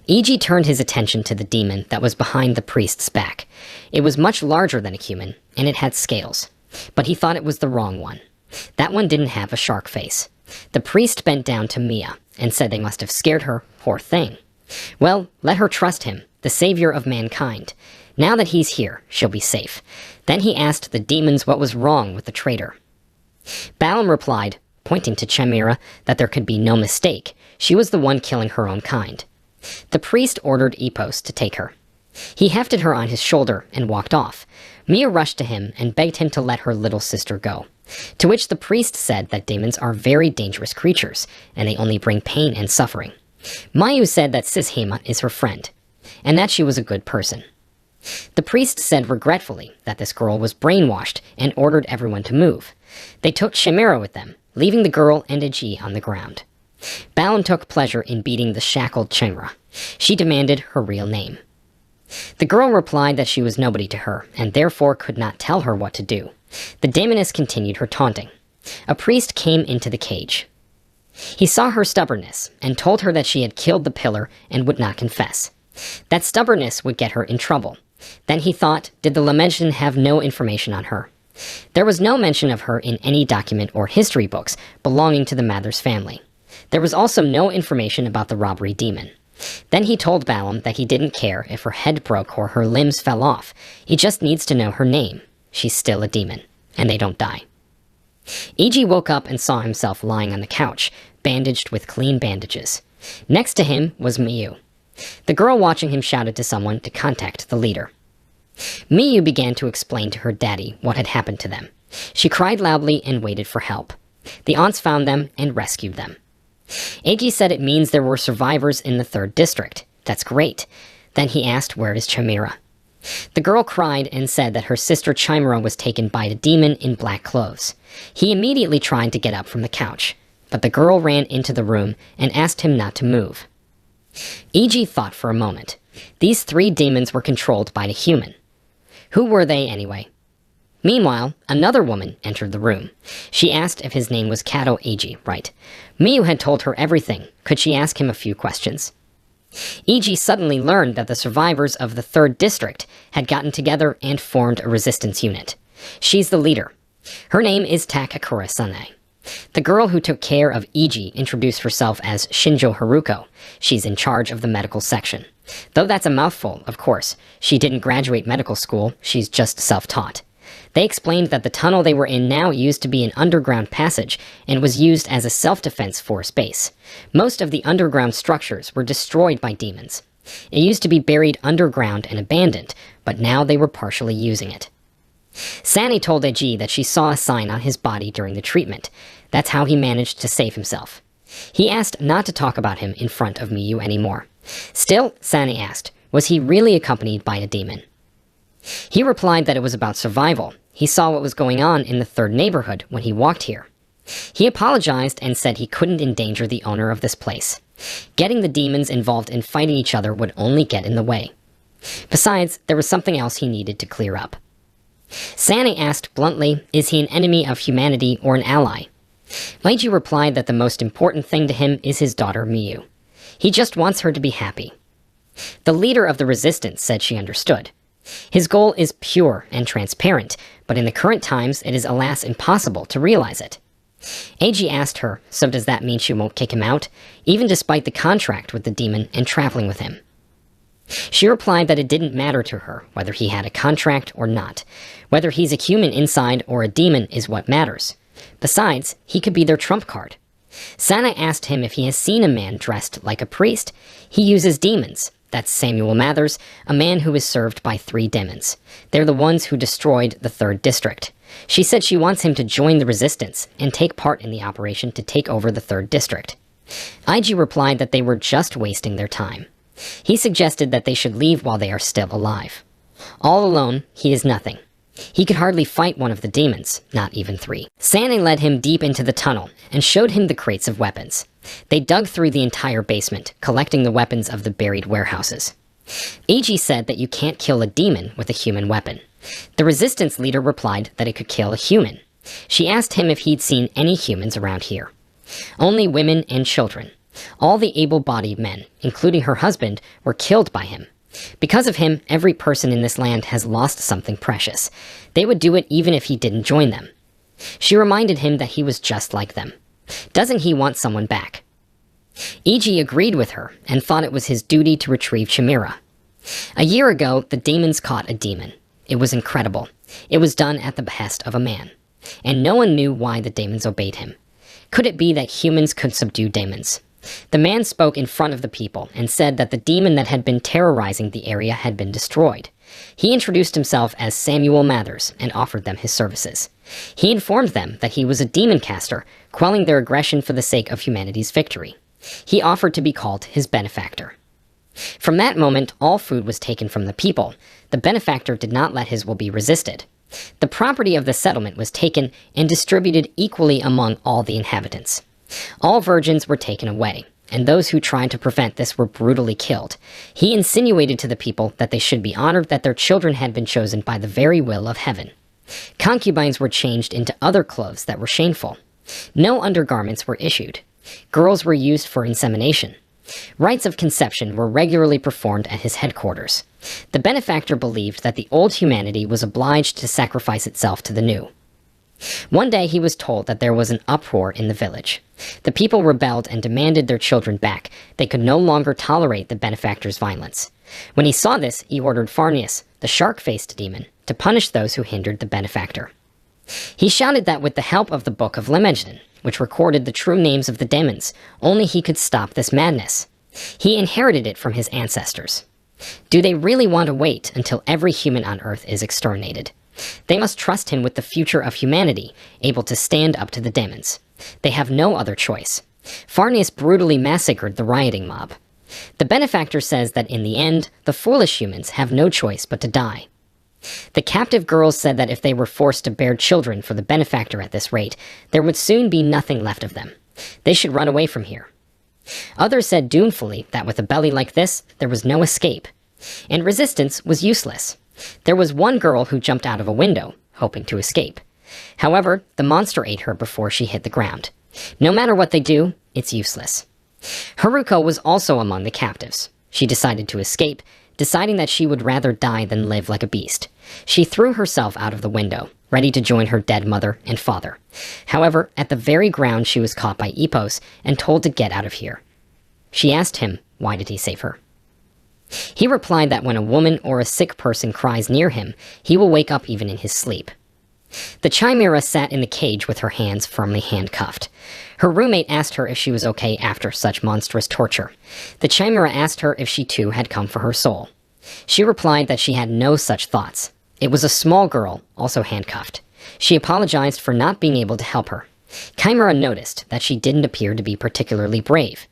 E.G. turned his attention to the demon that was behind the priest's back. It was much larger than a human, and it had scales. But he thought it was the wrong one. That one didn't have a shark face. The priest bent down to Mia, and said they must have scared her, poor thing. Well, let her trust him, the savior of mankind. Now that he's here, she'll be safe. Then he asked the demons what was wrong with the traitor. Balaam replied, pointing to Chimera, that there could be no mistake. She was the one killing her own kind. The priest ordered Epos to take her. He hefted her on his shoulder and walked off. Mia rushed to him and begged him to let her little sister go. To which the priest said that demons are very dangerous creatures, and they only bring pain and suffering. Mayu said that Sishema is her friend, and that she was a good person. The priest said regretfully that this girl was brainwashed and ordered everyone to move. They took Chimera with them, leaving the girl and Iji on the ground. Balaam took pleasure in beating the shackled Chimera. She demanded her real name. The girl replied that she was nobody to her, and therefore could not tell her what to do. The demoness continued her taunting. A priest came into the cage. He saw her stubbornness, and told her that she had killed the pillar and would not confess. That stubbornness would get her in trouble. Then he thought, did the Lamention have no information on her? There was no mention of her in any document or history books belonging to the Mathers family. There was also no information about the robbery demon. Then he told Balaam that he didn't care if her head broke or her limbs fell off. He just needs to know her name. She's still a demon, and they don't die. E.G. woke up and saw himself lying on the couch, bandaged with clean bandages. Next to him was Miyu. The girl watching him shouted to someone to contact the leader. Miyu began to explain to her daddy what had happened to them. She cried loudly and waited for help. The aunts found them and rescued them. Eiji said it means there were survivors in the 3rd district. That's great. Then he asked, where is Chimera? The girl cried and said that her sister Chimera was taken by a demon in black clothes. He immediately tried to get up from the couch, but the girl ran into the room and asked him not to move. Eiji thought for a moment. These 3 demons were controlled by a human. Who were they anyway? Meanwhile, another woman entered the room. She asked if his name was Kato Eiji, right? Miyu had told her everything. Could she ask him a few questions? Eiji suddenly learned that the survivors of the 3rd district had gotten together and formed a resistance unit. She's the leader. Her name is Takakura-sane. The girl who took care of Eiji introduced herself as Shinjo Haruko. She's in charge of the medical section. Though that's a mouthful, of course. She didn't graduate medical school, she's just self-taught. They explained that the tunnel they were in now used to be an underground passage and was used as a self-defense force base. Most of the underground structures were destroyed by demons. It used to be buried underground and abandoned, but now they were partially using it. Sani told Eiji that she saw a sign on his body during the treatment. That's how he managed to save himself. He asked not to talk about him in front of Miyu anymore. Still, Sani asked, was he really accompanied by a demon? He replied that it was about survival. He saw what was going on in the 3rd neighborhood when he walked here. He apologized and said he couldn't endanger the owner of this place. Getting the demons involved in fighting each other would only get in the way. Besides, there was something else he needed to clear up. Sani asked bluntly, is he an enemy of humanity or an ally? Meiji replied that the most important thing to him is his daughter Miyu. He just wants her to be happy. The leader of the resistance said she understood. His goal is pure and transparent, but in the current times it is alas impossible to realize it. Eiji asked her, so does that mean she won't kick him out, even despite the contract with the demon and traveling with him? She replied that it didn't matter to her whether he had a contract or not. Whether he's a human inside or a demon is what matters. Besides, he could be their trump card. Sana asked him if he has seen a man dressed like a priest. He uses demons. That's Samuel Mathers, a man who is served by 3 demons. They're the ones who destroyed the 3rd district. She said she wants him to join the resistance and take part in the operation to take over the 3rd district. Eiji replied that they were just wasting their time. He suggested that they should leave while they are still alive. All alone, he is nothing. He could hardly fight one of the demons, not even 3. Sanne led him deep into the tunnel and showed him the crates of weapons. They dug through the entire basement, collecting the weapons of the buried warehouses. AG said that you can't kill a demon with a human weapon. The resistance leader replied that it could kill a human. She asked him if he'd seen any humans around here. Only women and children. All the able-bodied men, including her husband, were killed by him. Because of him, every person in this land has lost something precious. They would do it even if he didn't join them. She reminded him that he was just like them. Doesn't he want someone back? EG agreed with her and thought it was his duty to retrieve Chimera. A year ago, the demons caught a demon. It was incredible. It was done at the behest of a man. And no one knew why the demons obeyed him. Could it be that humans could subdue demons? The man spoke in front of the people and said that the demon that had been terrorizing the area had been destroyed. He introduced himself as Samuel Mathers and offered them his services. He informed them that he was a demon caster, quelling their aggression for the sake of humanity's victory. He offered to be called his benefactor. From that moment, all food was taken from the people. The benefactor did not let his will be resisted. The property of the settlement was taken and distributed equally among all the inhabitants. All virgins were taken away, and those who tried to prevent this were brutally killed. He insinuated to the people that they should be honored that their children had been chosen by the very will of heaven. Concubines were changed into other clothes that were shameful. No undergarments were issued. Girls were used for insemination. Rites of conception were regularly performed at his headquarters. The benefactor believed that the old humanity was obliged to sacrifice itself to the new. One day he was told that there was an uproar in the village. The people rebelled and demanded their children back. They could no longer tolerate the benefactor's violence. When he saw this, he ordered form.This, the shark-faced demon, to punish those who hindered the benefactor. He shouted that with the help of the Book of Lemegenen, which recorded the true names of the demons, only he could stop this madness. He inherited it from his ancestors. Do they really want to wait until every human on Earth is exterminated? They must trust him with the future of humanity, able to stand up to the demons. They have no other choice. form.This brutally massacred the rioting mob. The benefactor says that in the end, the foolish humans have no choice but to die. The captive girls said that if they were forced to bear children for the benefactor at this rate, there would soon be nothing left of them. They should run away from here. Others said doomfully that with a belly like this, there was no escape, and resistance was useless. There was one girl who jumped out of a window, hoping to escape. However, the monster ate her before she hit the ground. No matter what they do, it's useless. Haruko was also among the captives. She decided to escape, deciding that she would rather die than live like a beast. She threw herself out of the window, ready to join her dead mother and father. However, at the very ground she was caught by Epos and told to get out of here. She asked him, why did he save her? He replied that when a woman or a sick person cries near him, he will wake up even in his sleep. The Chimera sat in the cage with her hands firmly handcuffed. Her roommate asked her if she was okay after such monstrous torture. The Chimera asked her if she too had come for her soul. She replied that she had no such thoughts. It was a small girl, also handcuffed. She apologized for not being able to help her. Chimera noticed that she didn't appear to be particularly brave.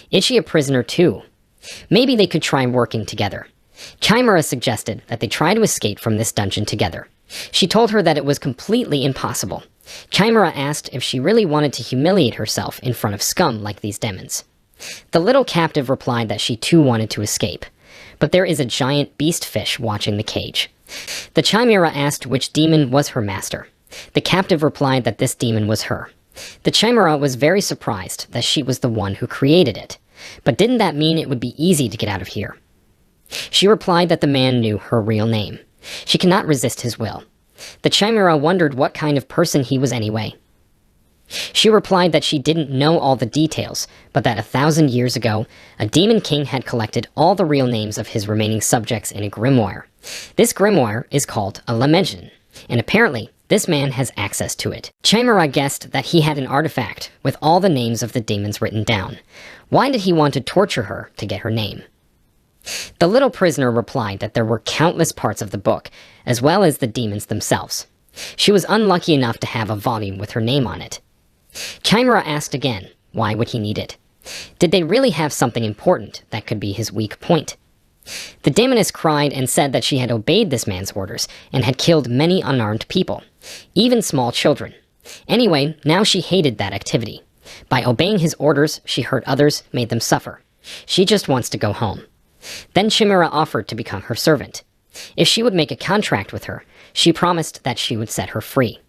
Is she a prisoner too? Maybe they could try working together. Chimera suggested that they try to escape from this dungeon together. She told her that it was completely impossible. Chimera asked if she really wanted to humiliate herself in front of scum like these demons. The little captive replied that she too wanted to escape. But there is a giant beast fish watching the cage. The Chimera asked which demon was her master. The captive replied that this demon was her. The Chimera was very surprised that she was the one who created it. But didn't that mean it would be easy to get out of here? She replied that the man knew her real name. She cannot resist his will. The Chimera wondered what kind of person he was anyway. She replied that she didn't know all the details, but that 1,000 years ago, a demon king had collected all the real names of his remaining subjects in a grimoire. This grimoire is called a Lemegenen, and apparently this man has access to it. Chimera guessed that he had an artifact with all the names of the demons written down. Why did he want to torture her to get her name? The little prisoner replied that there were countless parts of the book, as well as the demons themselves. She was unlucky enough to have a volume with her name on it. Chimera asked again, why would he need it? Did they really have something important that could be his weak point? The demoness cried and said that she had obeyed this man's orders and had killed many unarmed people, even small children. Anyway, now she hated that activity. By obeying his orders, she hurt others, made them suffer. She just wants to go home. Then Chimera offered to become her servant. If she would make a contract with her, she promised that she would set her free.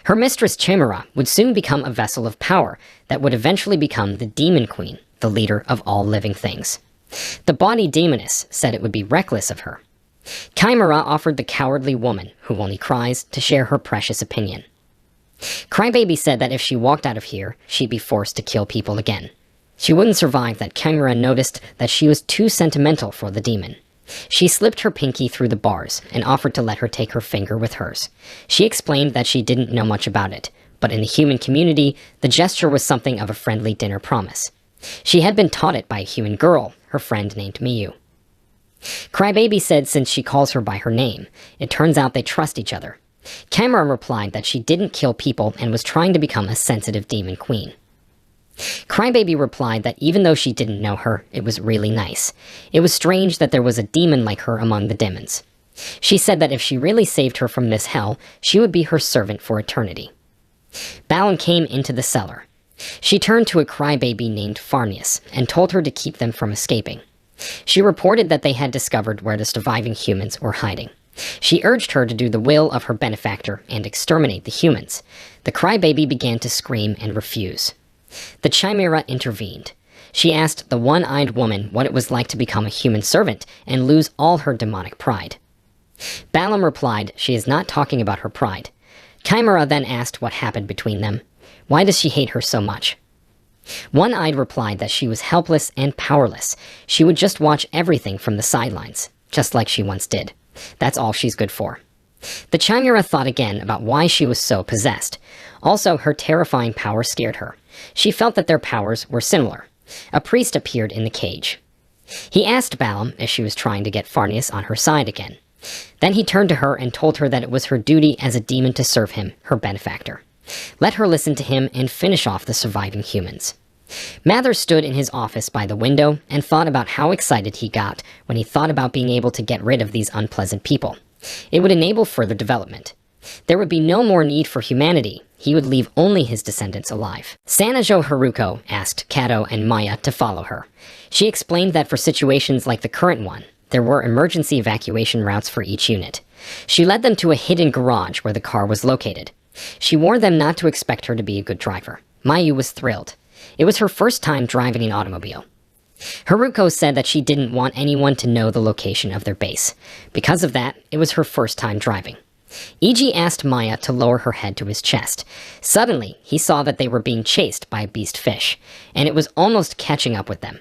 Her mistress Chimera would soon become a vessel of power that would eventually become the Demon Queen, the leader of all living things. The body demoness said it would be reckless of her. Chimera offered the cowardly woman, who only cries, to share her precious opinion. Crybaby said that if she walked out of here, she'd be forced to kill people again. She wouldn't survive that Chimera noticed that she was too sentimental for the demon. She slipped her pinky through the bars and offered to let her take her finger with hers. She explained that she didn't know much about it, but in the human community, the gesture was something of a friendly dinner promise. She had been taught it by a human girl, her friend named Miyu. Crybaby said since she calls her by her name, it turns out they trust each other. Chimera replied that she didn't kill people and was trying to become a sensitive demon queen. Crybaby replied that even though she didn't know her, it was really nice. It was strange that there was a demon like her among the demons. She said that if she really saved her from this hell, she would be her servant for eternity. Balin came into the cellar. She turned to a crybaby named Farnius and told her to keep them from escaping. She reported that they had discovered where the surviving humans were hiding. She urged her to do the will of her benefactor and exterminate the humans. The crybaby began to scream and refuse. The Chimera intervened. She asked the one-eyed woman what it was like to become a human servant and lose all her demonic pride. Balam replied she is not talking about her pride. Chimera then asked what happened between them. Why does she hate her so much? One-eyed replied that she was helpless and powerless. She would just watch everything from the sidelines, just like she once did. That's all she's good for. The Chimera thought again about why she was so possessed. Also, her terrifying power scared her. She felt that their powers were similar. A priest appeared in the cage. He asked Balam if she was trying to get Farnius on her side again. Then he turned to her and told her that it was her duty as a demon to serve him, her benefactor. Let her listen to him and finish off the surviving humans. Mather stood in his office by the window and thought about how excited he got when he thought about being able to get rid of these unpleasant people. It would enable further development. There would be no more need for humanity. He would leave only his descendants alive. Sanajo Haruko asked Kato and Maya to follow her. She explained that for situations like the current one, there were emergency evacuation routes for each unit. She led them to a hidden garage where the car was located. She warned them not to expect her to be a good driver. Mayu was thrilled. It was her first time driving an automobile. Haruko said that she didn't want anyone to know the location of their base. Because of that, it was her first time driving. Iji asked Maya to lower her head to his chest. Suddenly, he saw that they were being chased by a beast fish, and it was almost catching up with them.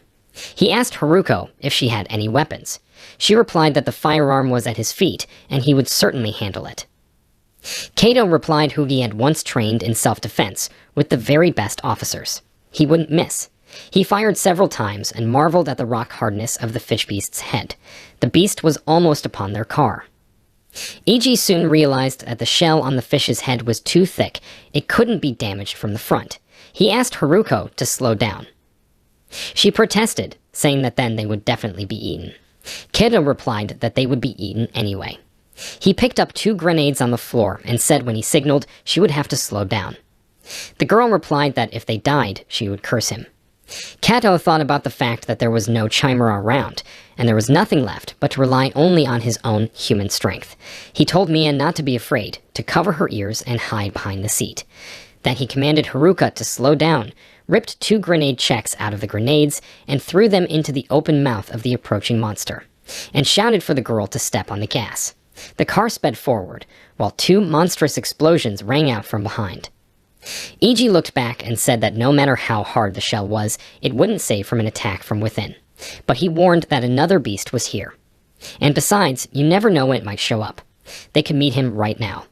He asked Haruko if she had any weapons. She replied that the firearm was at his feet, and he would certainly handle it. Kato replied who he had once trained in self-defense with the very best officers. He wouldn't miss. He fired several times and marveled at the rock hardness of the fish beast's head. The beast was almost upon their car. Iji soon realized that the shell on the fish's head was too thick. It couldn't be damaged from the front. He asked Haruko to slow down. She protested, saying that then they would definitely be eaten. Kato replied that they would be eaten anyway. He picked up 2 grenades on the floor and said when he signaled she would have to slow down. The girl replied that if they died, she would curse him. Kato thought about the fact that there was no Chimera around, and there was nothing left but to rely only on his own human strength. He told Mia not to be afraid, to cover her ears and hide behind the seat. Then he commanded Haruka to slow down, ripped 2 grenade checks out of the grenades, and threw them into the open mouth of the approaching monster, and shouted for the girl to step on the gas. The car sped forward, while 2 monstrous explosions rang out from behind. Iji looked back and said that no matter how hard the shell was, it wouldn't save from an attack from within. But he warned that another beast was here. And besides, you never know when it might show up. They could meet him right now.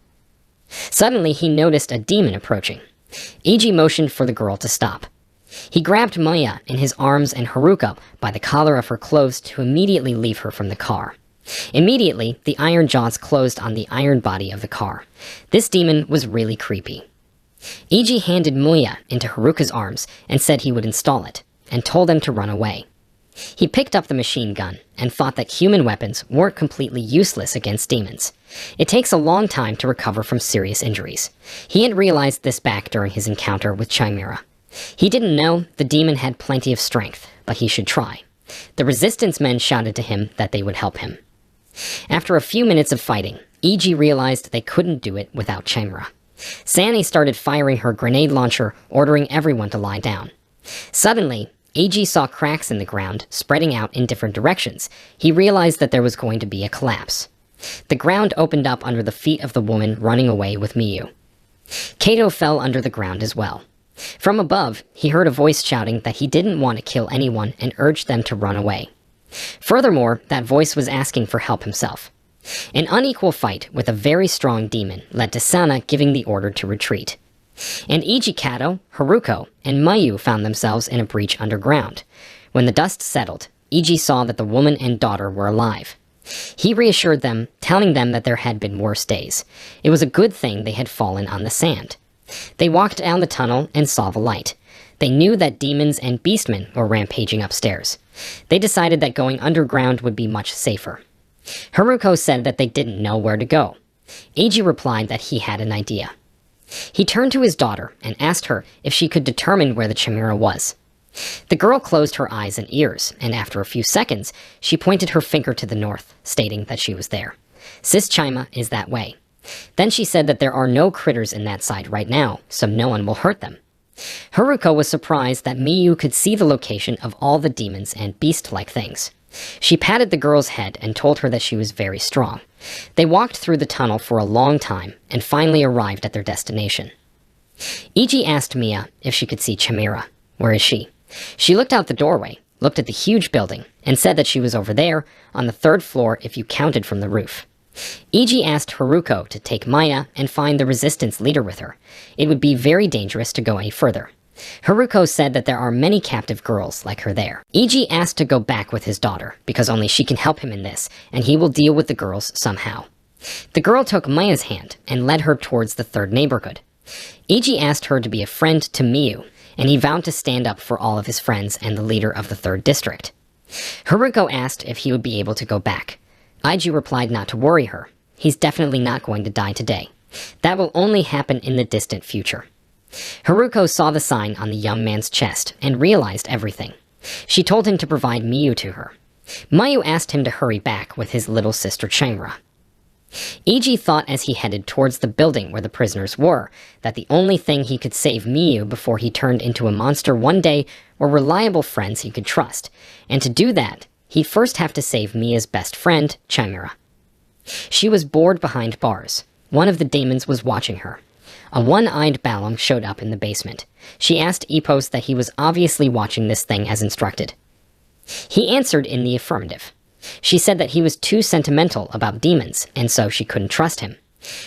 Suddenly, he noticed a demon approaching. Iji motioned for the girl to stop. He grabbed Maya in his arms and Haruka by the collar of her clothes to immediately leave her from the car. Immediately, the iron jaws closed on the iron body of the car. This demon was really creepy. Iji handed Muya into Haruka's arms and said he would install it. and told them to run away. He picked up the machine gun and thought that human weapons weren't completely useless against demons. It takes a long time to recover from serious injuries. He had realized this back during his encounter with Chimera. He didn't know the demon had plenty of strength, but he should try. The resistance men shouted to him that they would help him. After a few minutes of fighting, E.G. realized they couldn't do it without Chimera. Sanny started firing her grenade launcher, ordering everyone to lie down. Suddenly, E.G. saw cracks in the ground spreading out in different directions. He realized that there was going to be a collapse. The ground opened up under the feet of the woman running away with Miyu. Kato fell under the ground as well. From above, he heard a voice shouting that he didn't want to kill anyone and urged them to run away. Furthermore, that voice was asking for help himself. An unequal fight with a very strong demon led to Sana giving the order to retreat. And E.G. Kato, Haruko, and Miyu found themselves in a breach underground. When the dust settled, E.G. saw that the woman and daughter were alive. He reassured them, telling them that there had been worse days. It was a good thing they had fallen on the sand. They walked down the tunnel and saw the light. They knew that demons and beastmen were rampaging upstairs. They decided that going underground would be much safer. Haruko said that they didn't know where to go. Eiji replied that he had an idea. He turned to his daughter and asked her if she could determine where the chimera was. The girl closed her eyes and ears, and after a few seconds, she pointed her finger to the north, stating that she was there. Sis Chima is that way. Then she said that there are no critters in that side right now, so no one will hurt them. Haruko was surprised that Miyu could see the location of all the demons and beast-like things. She patted the girl's head and told her that she was very strong. They walked through the tunnel for a long time and finally arrived at their destination. Eiji asked Mia if she could see Chimera. Where is she? She looked out the doorway, looked at the huge building, and said that she was over there, on the 3rd floor if you counted from the roof. Eiji asked Haruko to take Maya and find the resistance leader with her. It would be very dangerous to go any further. Haruko said that there are many captive girls like her there. Eiji asked to go back with his daughter, because only she can help him in this, and he will deal with the girls somehow. The girl took Maya's hand and led her towards the 3rd neighborhood. Eiji asked her to be a friend to Miyu, and he vowed to stand up for all of his friends and the leader of the 3rd district. Haruko asked if he would be able to go back. Eiji replied not to worry her. He's definitely not going to die today. That will only happen in the distant future. Haruko saw the sign on the young man's chest and realized everything. She told him to provide Miyu to her. Miyu asked him to hurry back with his little sister Chimera. Eiji thought as he headed towards the building where the prisoners were, that the only thing he could save Miyu before he turned into a monster one day were reliable friends he could trust, and to do that, he'd first have to save Mia's best friend, Chimera. She was bored behind bars. One of the demons was watching her. A one-eyed Balam showed up in the basement. She asked Epos that he was obviously watching this thing as instructed. He answered in the affirmative. She said that he was too sentimental about demons, and so she couldn't trust him.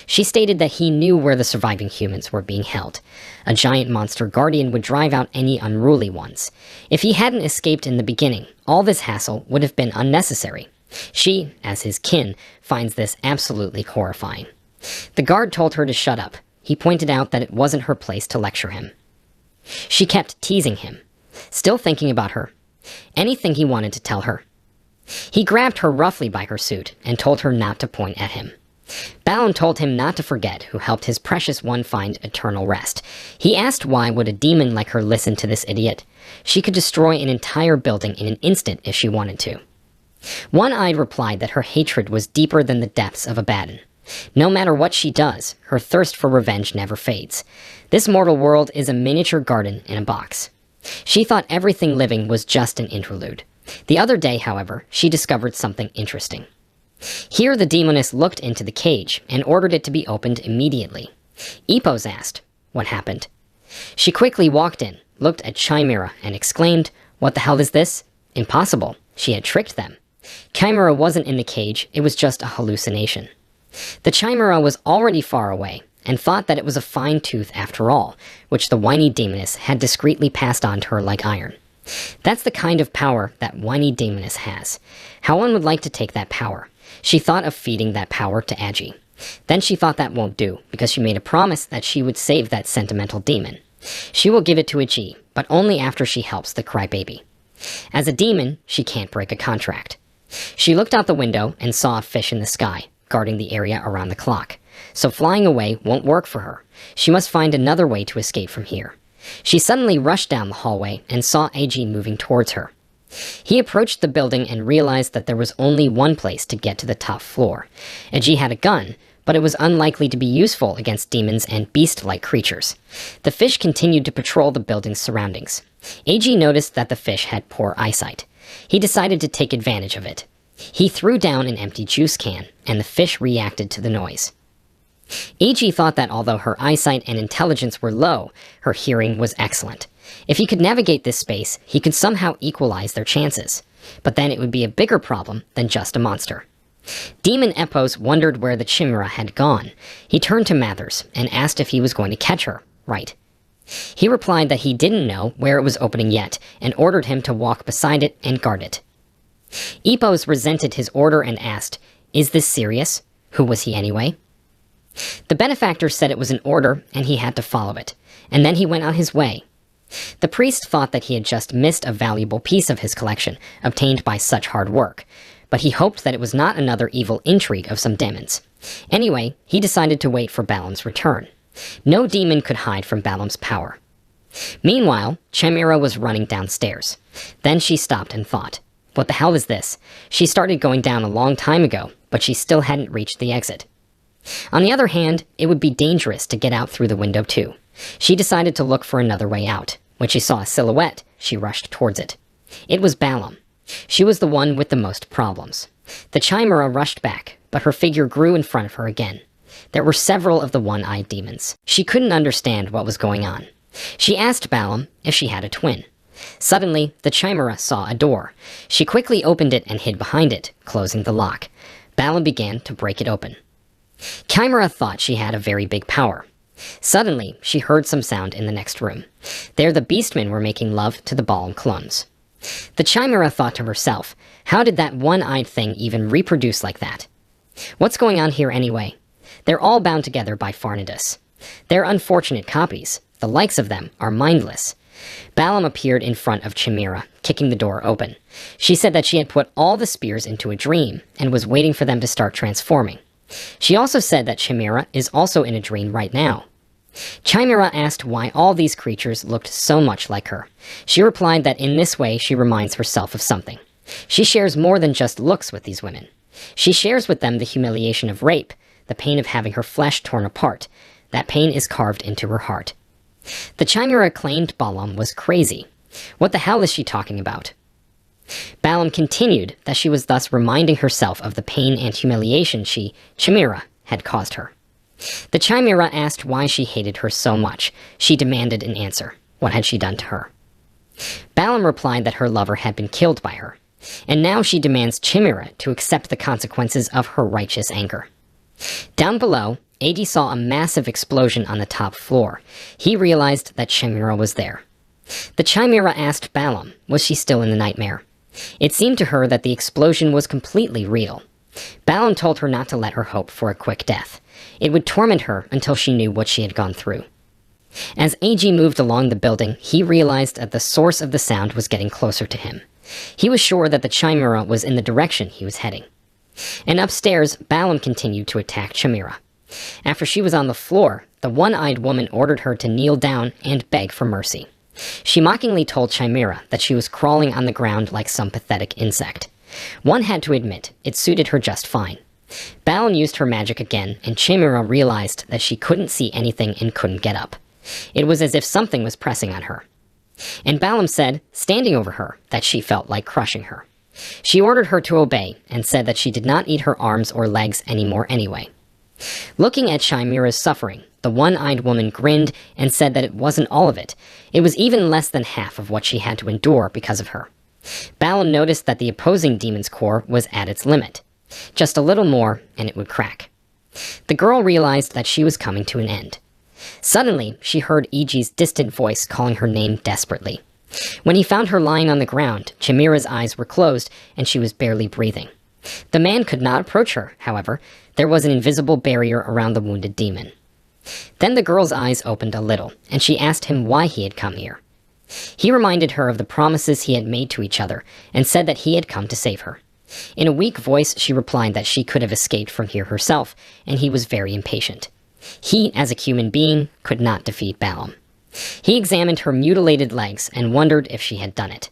She stated that he knew where the surviving humans were being held. A giant monster guardian would drive out any unruly ones. If he hadn't escaped in the beginning, all this hassle would have been unnecessary. She, as his kin, finds this absolutely horrifying. The guard told her to shut up. He pointed out that it wasn't her place to lecture him. She kept teasing him, still thinking about her. Anything he wanted to tell her. He grabbed her roughly by her suit and told her not to point at him. Balan told him not to forget who helped his precious one find eternal rest. He asked why would a demon like her listen to this idiot. She could destroy an entire building in an instant if she wanted to. One-Eyed replied that her hatred was deeper than the depths of Abaddon. No matter what she does, her thirst for revenge never fades. This mortal world is a miniature garden in a box. She thought everything living was just an interlude. The other day, however, she discovered something interesting. Here the demoness looked into the cage and ordered it to be opened immediately. Epos asked, "What happened?" She quickly walked in, looked at Chimera, and exclaimed, "What the hell is this?" Impossible. She had tricked them. Chimera wasn't in the cage, it was just a hallucination. The Chimera was already far away, and thought that it was a fine tooth after all, which the whiny demoness had discreetly passed on to her like iron. That's the kind of power that whiny demoness has. How one would like to take that power. She thought of feeding that power to Agi. Then she thought that won't do, because she made a promise that she would save that sentimental demon. She will give it to Agi, but only after she helps the crybaby. As a demon, she can't break a contract. She looked out the window and saw a fish in the sky, guarding the area around the clock. So flying away won't work for her. She must find another way to escape from here. She suddenly rushed down the hallway and saw AG moving towards her. He approached the building and realized that there was only one place to get to the top floor. AG had a gun, but it was unlikely to be useful against demons and beast-like creatures. The fish continued to patrol the building's surroundings. AG noticed that the fish had poor eyesight. He decided to take advantage of it. He threw down an empty juice can, and the fish reacted to the noise. AG thought that although her eyesight and intelligence were low, her hearing was excellent. If he could navigate this space, he could somehow equalize their chances. But then it would be a bigger problem than just a monster. Demon Epos wondered where the chimera had gone. He turned to Mathers and asked if he was going to catch her, right? He replied that he didn't know where it was opening yet and ordered him to walk beside it and guard it. Epos resented his order and asked, "Is this serious? Who was he anyway?" The benefactor said it was an order and he had to follow it, and then he went on his way. The priest thought that he had just missed a valuable piece of his collection, obtained by such hard work, but he hoped that it was not another evil intrigue of some demons. Anyway, he decided to wait for Balaam's return. No demon could hide from Balaam's power. Meanwhile, Chimera was running downstairs. Then she stopped and thought, what the hell is this? She started going down a long time ago, but she still hadn't reached the exit. On the other hand, it would be dangerous to get out through the window too. She decided to look for another way out. When she saw a silhouette, she rushed towards it. It was Balaam. She was the one with the most problems. The Chimera rushed back, but her figure grew in front of her again. There were several of the one-eyed demons. She couldn't understand what was going on. She asked Balaam if she had a twin. Suddenly, the Chimera saw a door. She quickly opened it and hid behind it, closing the lock. Balaam began to break it open. Chimera thought she had a very big power. Suddenly, she heard some sound in the next room. There the beastmen were making love to the Balaam clones. The Chimera thought to herself, how did that one-eyed thing even reproduce like that? What's going on here anyway? They're all bound together by form.This. They're unfortunate copies. The likes of them are mindless. Balaam appeared in front of Chimera, kicking the door open. She said that she had put all the spears into a dream and was waiting for them to start transforming. She also said that Chimera is also in a dream right now. Chimera asked why all these creatures looked so much like her. She replied that in this way she reminds herself of something. She shares more than just looks with these women. She shares with them the humiliation of rape, the pain of having her flesh torn apart. That pain is carved into her heart. The Chimera claimed Balaam was crazy. What the hell is she talking about? Balaam continued that she was thus reminding herself of the pain and humiliation she, Chimera, had caused her. The Chimera asked why she hated her so much. She demanded an answer. What had she done to her? Balaam replied that her lover had been killed by her, and now she demands Chimera to accept the consequences of her righteous anger. Down below, AD saw a massive explosion on the top floor. He realized that Chimera was there. The Chimera asked Balaam, was she still in the nightmare? It seemed to her that the explosion was completely real. Balaam told her not to let her hope for a quick death. It would torment her until she knew what she had gone through. As AG moved along the building, he realized that the source of the sound was getting closer to him. He was sure that the Chimera was in the direction he was heading. And upstairs, Balaam continued to attack Chimera. After she was on the floor, the one-eyed woman ordered her to kneel down and beg for mercy. She mockingly told Chimera that she was crawling on the ground like some pathetic insect. One had to admit, it suited her just fine. Balaam used her magic again, and Chimera realized that she couldn't see anything and couldn't get up. It was as if something was pressing on her. And Balaam said, standing over her, that she felt like crushing her. She ordered her to obey, and said that she did not eat her arms or legs anymore anyway. Looking at Chimera's suffering, the one-eyed woman grinned and said that it wasn't all of it. It was even less than half of what she had to endure because of her. Balaam noticed that the opposing demon's core was at its limit. Just a little more, and it would crack. The girl realized that she was coming to an end. Suddenly, she heard EG's distant voice calling her name desperately. When he found her lying on the ground, Chimera's eyes were closed, and she was barely breathing. The man could not approach her, however. There was an invisible barrier around the wounded demon. Then the girl's eyes opened a little, and she asked him why he had come here. He reminded her of the promises he had made to each other and said that he had come to save her. In a weak voice, she replied that she could have escaped from here herself, and he was very impatient. He, as a human being, could not defeat Balaam. He examined her mutilated legs and wondered if she had done it.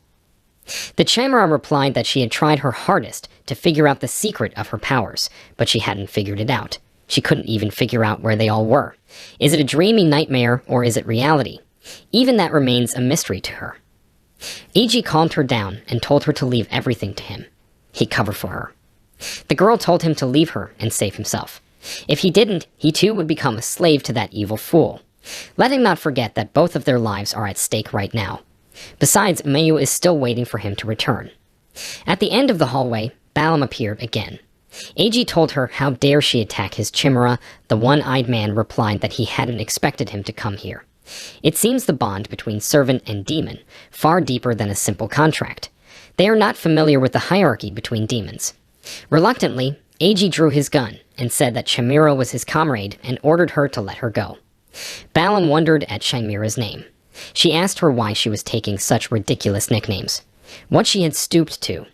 The Chimera replied that she had tried her hardest to figure out the secret of her powers, but she hadn't figured it out. She couldn't even figure out where they all were. Is it a dreamy nightmare, or is it reality? Even that remains a mystery to her. AG calmed her down and told her to leave everything to him. He covered for her. The girl told him to leave her and save himself. If he didn't, he too would become a slave to that evil fool. Let him not forget that both of their lives are at stake right now. Besides, Mayu is still waiting for him to return. At the end of the hallway, Balaam appeared again. AG told her how dare she attack his chimera. The one-eyed man replied that he hadn't expected him to come here. It seems the bond between servant and demon, far deeper than a simple contract. They are not familiar with the hierarchy between demons. Reluctantly, AG drew his gun and said that Chimera was his comrade and ordered her to let her go. Balaam wondered at Chimera's name. She asked her why she was taking such ridiculous nicknames, what she had stooped to.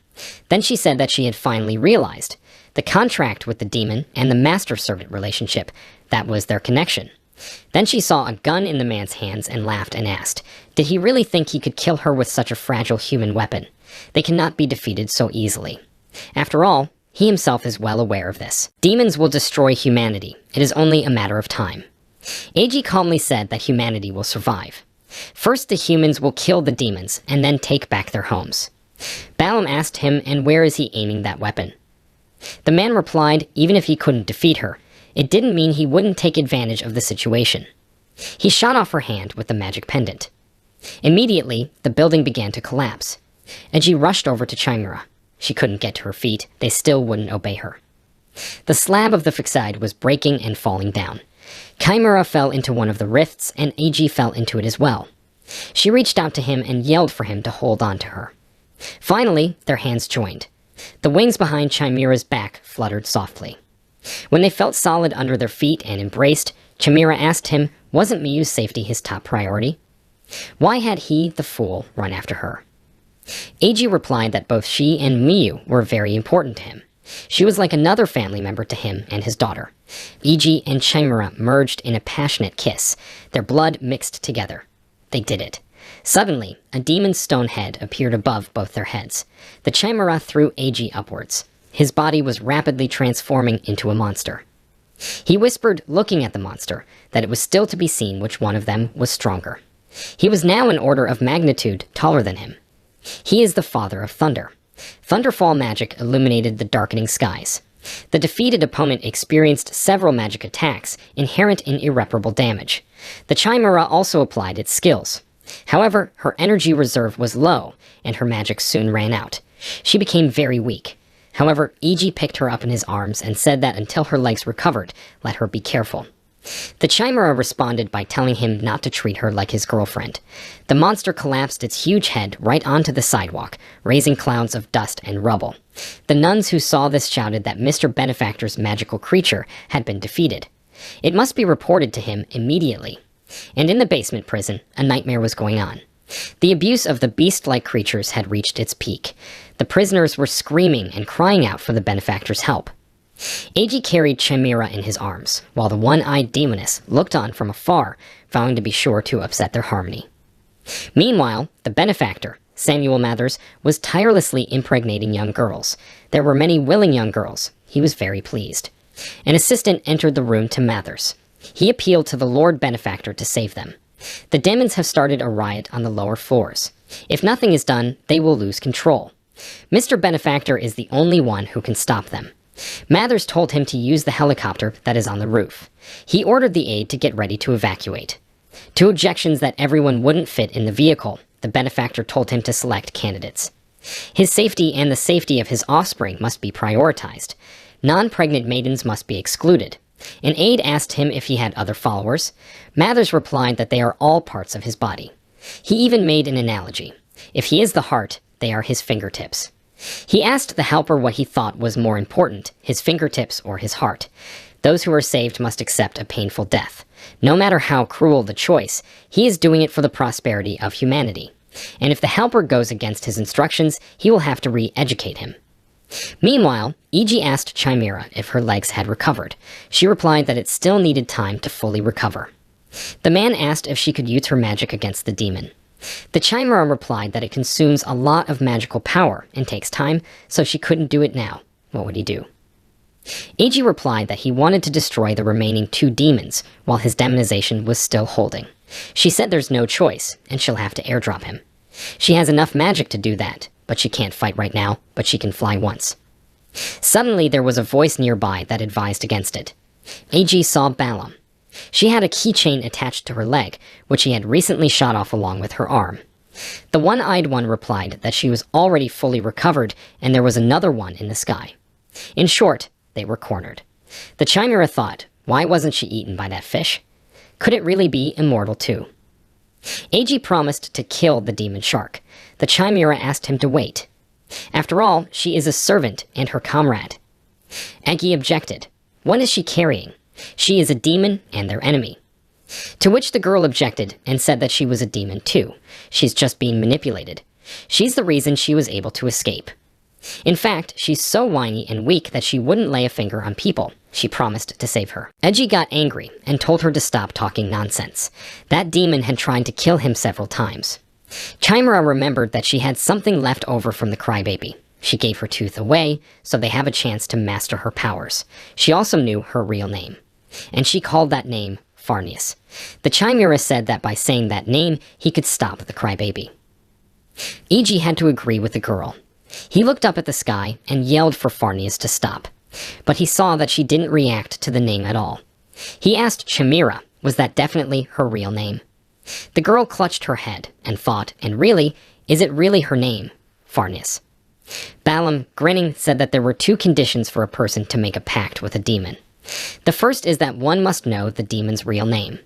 Then she said that she had finally realized the contract with the demon and the master-servant relationship, that was their connection. Then she saw a gun in the man's hands and laughed and asked, did he really think he could kill her with such a fragile human weapon? They cannot be defeated so easily. After all, he himself is well aware of this. Demons will destroy humanity. It is only a matter of time. AG calmly said that humanity will survive. First, the humans will kill the demons and then take back their homes. Balaam asked him, and where is he aiming that weapon? The man replied, even if he couldn't defeat her, it didn't mean he wouldn't take advantage of the situation. He shot off her hand with the magic pendant. Immediately, the building began to collapse. AG rushed over to Chimera. She couldn't get to her feet. They still wouldn't obey her. The slab of the façade was breaking and falling down. Chimera fell into one of the rifts, and AG fell into it as well. She reached out to him and yelled for him to hold on to her. Finally, their hands joined. The wings behind Chimera's back fluttered softly. When they felt solid under their feet and embraced, Chimera asked him, wasn't Miyu's safety his top priority? Why had he, the fool, run after her? AG replied that both she and Miyu were very important to him. She was like another family member to him and his daughter. AG and Chimera merged in a passionate kiss. Their blood mixed together. They did it. Suddenly, a demon's stone head appeared above both their heads. The Chimera threw AG upwards. His body was rapidly transforming into a monster. He whispered, looking at the monster, that it was still to be seen which one of them was stronger. He was now an order of magnitude taller than him. He is the father of thunder. Thunderfall magic illuminated the darkening skies. The defeated opponent experienced several magic attacks, inherent in irreparable damage. The Chimera also applied its skills. However, her energy reserve was low, and her magic soon ran out. She became very weak. However, EG picked her up in his arms and said that until her legs recovered, let her be careful. The Chimera responded by telling him not to treat her like his girlfriend. The monster collapsed its huge head right onto the sidewalk, raising clouds of dust and rubble. The nuns who saw this shouted that Mr. Benefactor's magical creature had been defeated. It must be reported to him immediately. And in the basement prison, a nightmare was going on. The abuse of the beast-like creatures had reached its peak. The prisoners were screaming and crying out for the Benefactor's help. AG carried Chimera in his arms, while the one-eyed demoness looked on from afar, vowing to be sure to upset their harmony. Meanwhile, the Benefactor, Samuel Mathers, was tirelessly impregnating young girls. There were many willing young girls. He was very pleased. An assistant entered the room to Mathers. He appealed to the Lord Benefactor to save them. The demons have started a riot on the lower floors. If nothing is done, they will lose control. Mr. Benefactor is the only one who can stop them. Mathers told him to use the helicopter that is on the roof. He ordered the aide to get ready to evacuate. To objections that everyone wouldn't fit in the vehicle, the Benefactor told him to select candidates. His safety and the safety of his offspring must be prioritized. Non-pregnant maidens must be excluded. An aide asked him if he had other followers. Mathers replied that they are all parts of his body. He even made an analogy. If he is the heart, they are his fingertips. He asked the helper what he thought was more important, his fingertips or his heart. Those who are saved must accept a painful death. No matter how cruel the choice, he is doing it for the prosperity of humanity. And if the helper goes against his instructions, he will have to re-educate him. Meanwhile, EG asked Chimera if her legs had recovered. She replied that it still needed time to fully recover. The man asked if she could use her magic against the demon. The Chimera replied that it consumes a lot of magical power and takes time, so she couldn't do it now. What would he do? AG replied that he wanted to destroy the remaining 2 demons while his demonization was still holding. She said there's no choice, and she'll have to airdrop him. She has enough magic to do that, but she can't fight right now, but she can fly once. Suddenly, there was a voice nearby that advised against it. AG saw Balaam. She had a keychain attached to her leg, which she had recently shot off along with her arm. The one-eyed one replied that she was already fully recovered, and there was another one in the sky. In short, they were cornered. The Chimera thought, why wasn't she eaten by that fish? Could it really be immortal too? AG promised to kill the demon shark. The Chimera asked him to wait. After all, she is a servant and her comrade. Aggie objected. What is she carrying? She is a demon and their enemy. To which the girl objected and said that she was a demon too. She's just being manipulated. She's the reason she was able to escape. In fact, she's so whiny and weak that she wouldn't lay a finger on people. She promised to save her. Edgy got angry and told her to stop talking nonsense. That demon had tried to kill him several times. Chimera remembered that she had something left over from the crybaby. She gave her tooth away, so they have a chance to master her powers. She also knew her real name, and she called that name form.This. The Chimera said that by saying that name, he could stop the crybaby. EG had to agree with the girl. He looked up at the sky and yelled for form.This to stop, but he saw that she didn't react to the name at all. He asked Chimera, was that definitely her real name? The girl clutched her head and thought, and really, is it really her name, form.This? Balaam, grinning, said that there were 2 conditions for a person to make a pact with a demon. The first is that one must know the demon's real name.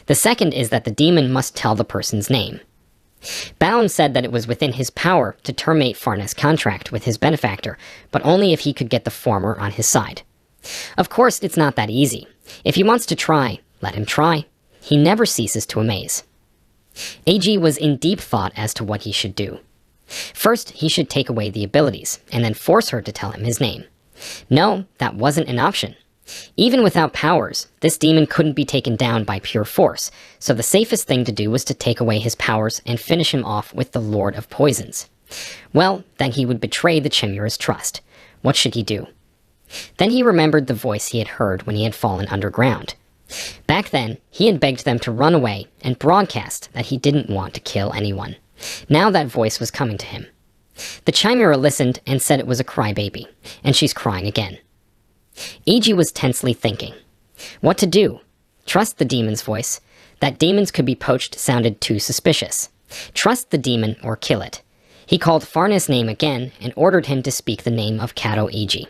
The second is that the demon must tell the person's name. Balaam said that it was within his power to terminate form.This' contract with his benefactor, but only if he could get the former on his side. Of course, it's not that easy. If he wants to try, let him try. He never ceases to amaze. AG was in deep thought as to what he should do. First, he should take away the abilities, and then force her to tell him his name. No, that wasn't an option. Even without powers, this demon couldn't be taken down by pure force, so the safest thing to do was to take away his powers and finish him off with the Lord of Poisons. Well, then he would betray the Chimera's trust. What should he do? Then he remembered the voice he had heard when he had fallen underground. Back then, he had begged them to run away and broadcast that he didn't want to kill anyone. Now that voice was coming to him. The Chimera listened and said it was a crybaby, and she's crying again. AG was tensely thinking. What to do? Trust the demon's voice. That demons could be poached sounded too suspicious. Trust the demon or kill it. He called form.This' name again and ordered him to speak the name of Kato AG,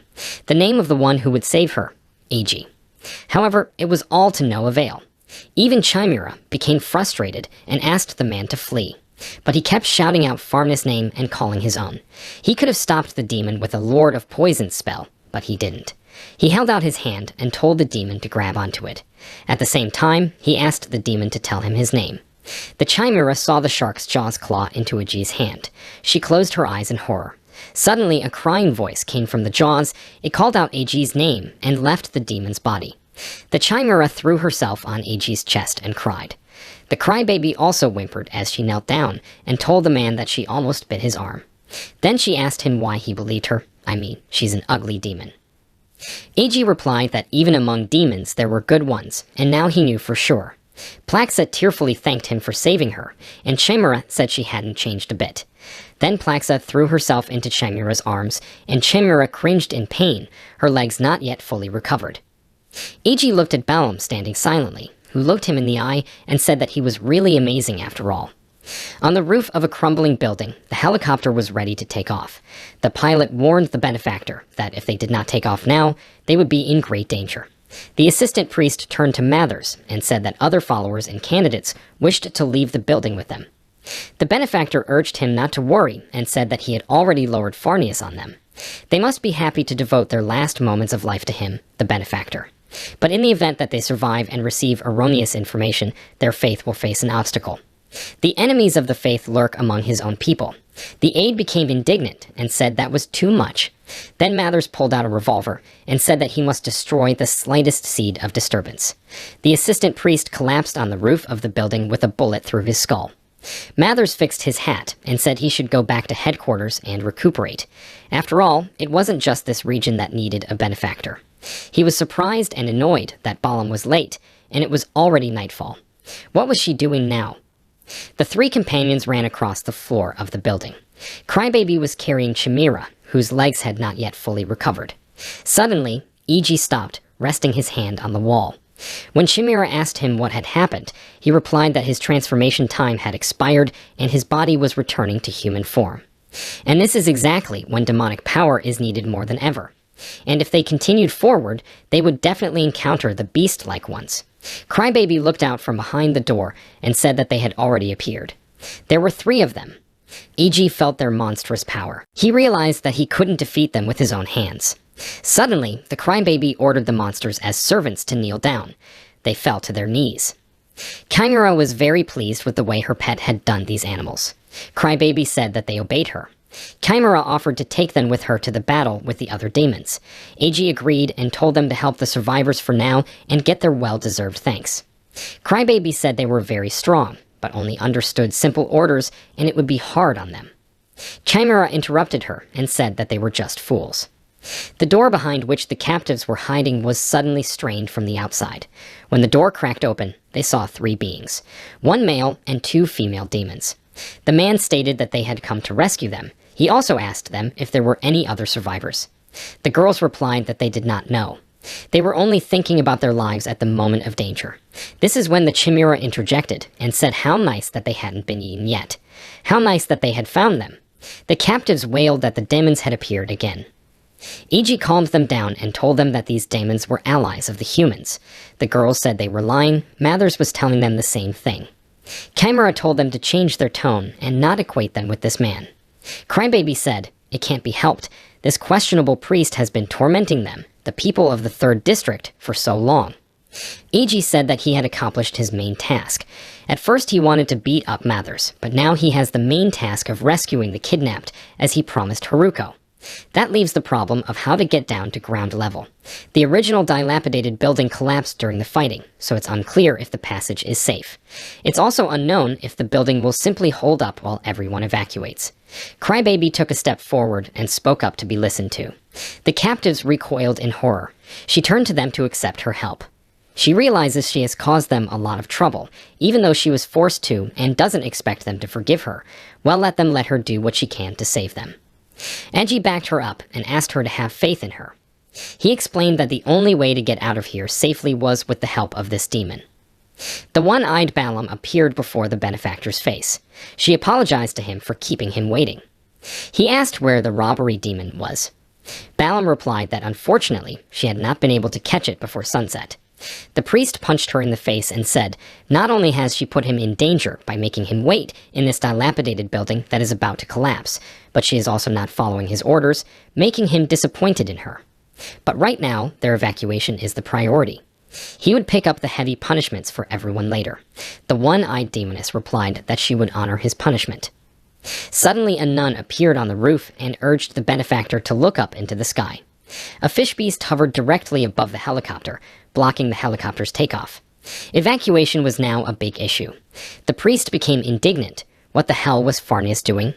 the name of the one who would save her, AG. However, it was all to no avail. Even Chimera became frustrated and asked the man to flee. But he kept shouting out form.This' name and calling his own. He could have stopped the demon with a Lord of Poisons spell, but he didn't. He held out his hand and told the demon to grab onto it. At the same time, he asked the demon to tell him his name. The Chimera saw the shark's jaws claw into Aji's hand. She closed her eyes in horror. Suddenly, a crying voice came from the jaws. It called out Aji's name and left the demon's body. The Chimera threw herself on Aji's chest and cried. The crybaby also whimpered as she knelt down and told the man that she almost bit his arm. Then she asked him why he believed her. I mean, she's an ugly demon. AG replied that even among demons there were good ones, and now he knew for sure. Plaxa tearfully thanked him for saving her, and Chimera said she hadn't changed a bit. Then Plaxa threw herself into Chimera's arms, and Chimera cringed in pain, her legs not yet fully recovered. AG looked at Balaam standing silently, who looked him in the eye and said that he was really amazing after all. On the roof of a crumbling building, the helicopter was ready to take off. The pilot warned the benefactor that if they did not take off now, they would be in great danger. The assistant priest turned to Mathers and said that other followers and candidates wished to leave the building with them. The benefactor urged him not to worry and said that he had already lowered form.This on them. They must be happy to devote their last moments of life to him, the benefactor. But in the event that they survive and receive erroneous information, their faith will face an obstacle. The enemies of the faith lurk among his own people. The aide became indignant and said that was too much. Then Mathers pulled out a revolver and said that he must destroy the slightest seed of disturbance. The assistant priest collapsed on the roof of the building with a bullet through his skull. Mathers fixed his hat and said he should go back to headquarters and recuperate. After all, it wasn't just this region that needed a benefactor. He was surprised and annoyed that Balaam was late, and it was already nightfall. What was she doing now? The three companions ran across the floor of the building. Crybaby was carrying Chimera, whose legs had not yet fully recovered. Suddenly, E.G. stopped, resting his hand on the wall. When Chimera asked him what had happened, he replied that his transformation time had expired and his body was returning to human form. And this is exactly when demonic power is needed more than ever. And if they continued forward, they would definitely encounter the beast-like ones. Crybaby looked out from behind the door and said that they had already appeared. There were 3 of them. E.G. felt their monstrous power. He realized that he couldn't defeat them with his own hands. Suddenly, the Crybaby ordered the monsters as servants to kneel down. They fell to their knees. Chimera was very pleased with the way her pet had done these animals. Crybaby said that they obeyed her. Chimera offered to take them with her to the battle with the other demons. A.G. agreed and told them to help the survivors for now and get their well-deserved thanks. Crybaby said they were very strong, but only understood simple orders and it would be hard on them. Chimera interrupted her and said that they were just fools. The door behind which the captives were hiding was suddenly strained from the outside. When the door cracked open, they saw 3 beings, 1 male and 2 female demons. The man stated that they had come to rescue them. He also asked them if there were any other survivors. The girls replied that they did not know. They were only thinking about their lives at the moment of danger. This is when the Chimera interjected and said how nice that they hadn't been eaten yet. How nice that they had found them. The captives wailed that the demons had appeared again. E.G. calmed them down and told them that these demons were allies of the humans. The girls said they were lying. Mathers was telling them the same thing. Chimera told them to change their tone and not equate them with this man. Crybaby said, "It can't be helped. This questionable priest has been tormenting them, the people of the 3rd District, for so long." E.G. said that he had accomplished his main task. At first he wanted to beat up Mathers, but now he has the main task of rescuing the kidnapped, as he promised Haruko. That leaves the problem of how to get down to ground level. The original dilapidated building collapsed during the fighting, so it's unclear if the passage is safe. It's also unknown if the building will simply hold up while everyone evacuates. Crybaby took a step forward and spoke up to be listened to. The captives recoiled in horror. She turned to them to accept her help. She realizes she has caused them a lot of trouble, even though she was forced to and doesn't expect them to forgive her. Well, let her do what she can to save them. Edgy backed her up and asked her to have faith in her. He explained that the only way to get out of here safely was with the help of this demon. The one-eyed Balaam appeared before the benefactor's face. She apologized to him for keeping him waiting. He asked where the robbery demon was. Balaam replied that unfortunately she had not been able to catch it before sunset. The priest punched her in the face and said, not only has she put him in danger by making him wait in this dilapidated building that is about to collapse, but she is also not following his orders, making him disappointed in her. But right now, their evacuation is the priority. He would pick up the heavy punishments for everyone later. The one-eyed demoness replied that she would honor his punishment. Suddenly a nun appeared on the roof and urged the benefactor to look up into the sky. A fish beast hovered directly above the helicopter, blocking the helicopter's takeoff. Evacuation was now a big issue. The priest became indignant. What the hell was Farnius doing?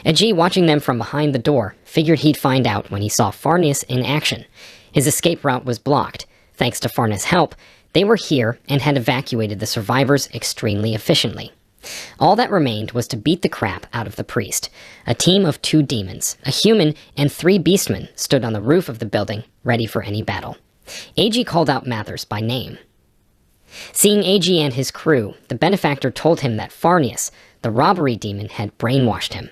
Aji, watching them from behind the door, figured he'd find out when he saw Farnius in action. His escape route was blocked. Thanks to Farnius' help, they were here and had evacuated the survivors extremely efficiently. All that remained was to beat the crap out of the priest. A team of 2 demons, a human, and 3 beastmen stood on the roof of the building, ready for any battle. Ag called out Mathers by name. Seeing Ag and his crew, the benefactor told him that Farnius, the robbery demon, had brainwashed him.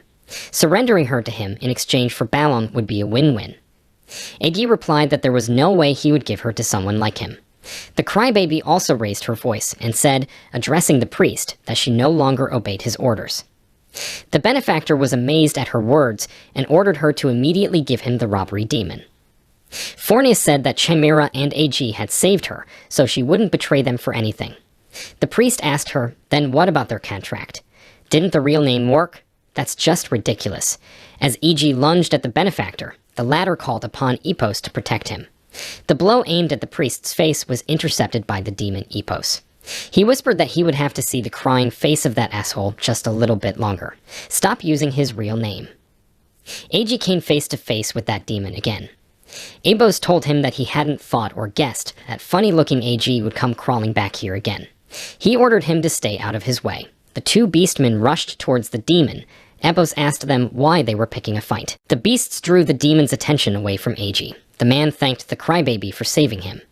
Surrendering her to him in exchange for Balaam would be a win-win. Ag replied that there was no way he would give her to someone like him. The crybaby also raised her voice and said, addressing the priest, that she no longer obeyed his orders. The benefactor was amazed at her words and ordered her to immediately give him the robbery demon. Farnius said that Chimera and Ag had saved her, so she wouldn't betray them for anything. The priest asked her, then what about their contract? Didn't the real name work? That's just ridiculous. As E.G. lunged at the benefactor, the latter called upon Epos to protect him. The blow aimed at the priest's face was intercepted by the demon Epos. He whispered that he would have to see the crying face of that asshole just a little bit longer. Stop using his real name. A.G. came face to face with that demon again. Epos told him that he hadn't thought or guessed that funny-looking A.G. would come crawling back here again. He ordered him to stay out of his way. The two beastmen rushed towards the demon. Epos asked them why they were picking a fight. The beasts drew the demon's attention away from A.G. The man thanked the crybaby for saving him.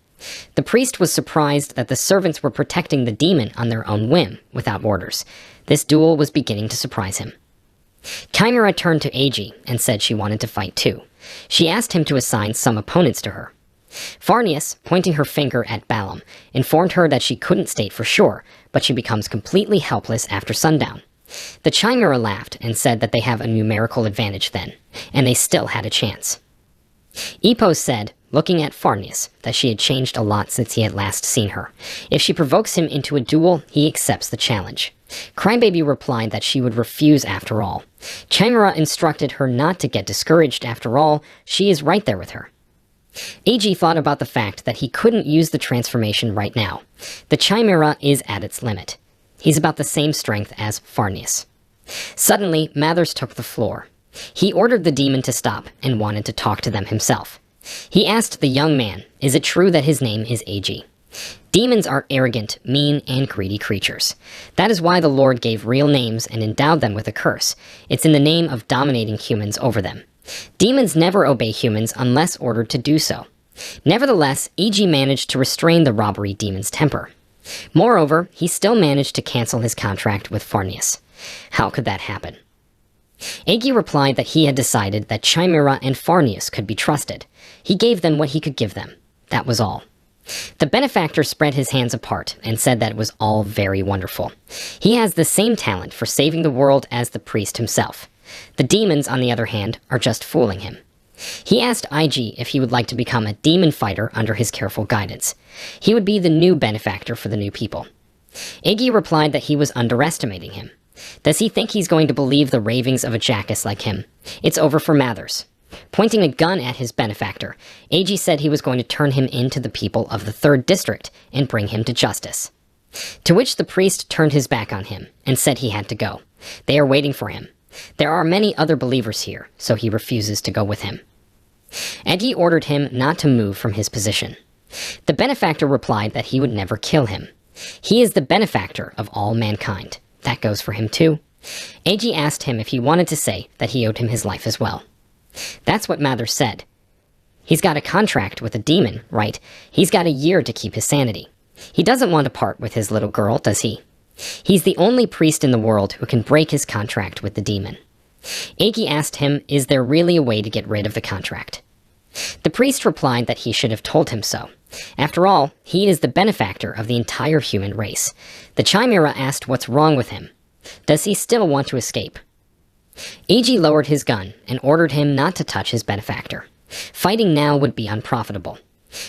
The priest was surprised that the servants were protecting the demon on their own whim, without orders. This duel was beginning to surprise him. Chimera turned to A.G. and said she wanted to fight too. She asked him to assign some opponents to her. Farnius, pointing her finger at Balaam, informed her that she couldn't state for sure, but she becomes completely helpless after sundown. The Chimera laughed and said that they have a numerical advantage then, and they still had a chance. Epos said, looking at Farnius, that she had changed a lot since he had last seen her. If she provokes him into a duel, he accepts the challenge. Crybaby replied that she would refuse after all. Chimera instructed her not to get discouraged after all, she is right there with her. A.G. thought about the fact that he couldn't use the transformation right now. The Chimera is at its limit. He's about the same strength as Farnius. Suddenly, Mathers took the floor. He ordered the demon to stop and wanted to talk to them himself. He asked the young man, is it true that his name is A.G.? Demons are arrogant, mean, and greedy creatures. That is why the Lord gave real names and endowed them with a curse. It's in the name of dominating humans over them. Demons never obey humans unless ordered to do so. Nevertheless, E.G. managed to restrain the robbery demon's temper. Moreover, he still managed to cancel his contract with Farnius. How could that happen? A.G. replied that he had decided that Chimera and Farnius could be trusted. He gave them what he could give them. That was all. The benefactor spread his hands apart and said that it was all very wonderful. He has the same talent for saving the world as the priest himself. The demons, on the other hand, are just fooling him. He asked IG if he would like to become a demon fighter under his careful guidance. He would be the new benefactor for the new people. Iggy replied that he was underestimating him. Does he think he's going to believe the ravings of a jackass like him? It's over for Mathers. Pointing a gun at his benefactor, Ag said he was going to turn him into the people of the 3rd District and bring him to justice. To which the priest turned his back on him and said he had to go. They are waiting for him. There are many other believers here, so he refuses to go with him. Agi ordered him not to move from his position. The benefactor replied that he would never kill him. He is the benefactor of all mankind. That goes for him too. Agi asked him if he wanted to say that he owed him his life as well. That's what Mather said. He's got a contract with a demon, right? He's got a year to keep his sanity. He doesn't want to part with his little girl, does he? He's the only priest in the world who can break his contract with the demon. Agi asked him, is there really a way to get rid of the contract? The priest replied that he should have told him so. After all, he is the benefactor of the entire human race. The Chimera asked what's wrong with him. Does he still want to escape? Agi lowered his gun and ordered him not to touch his benefactor. Fighting now would be unprofitable.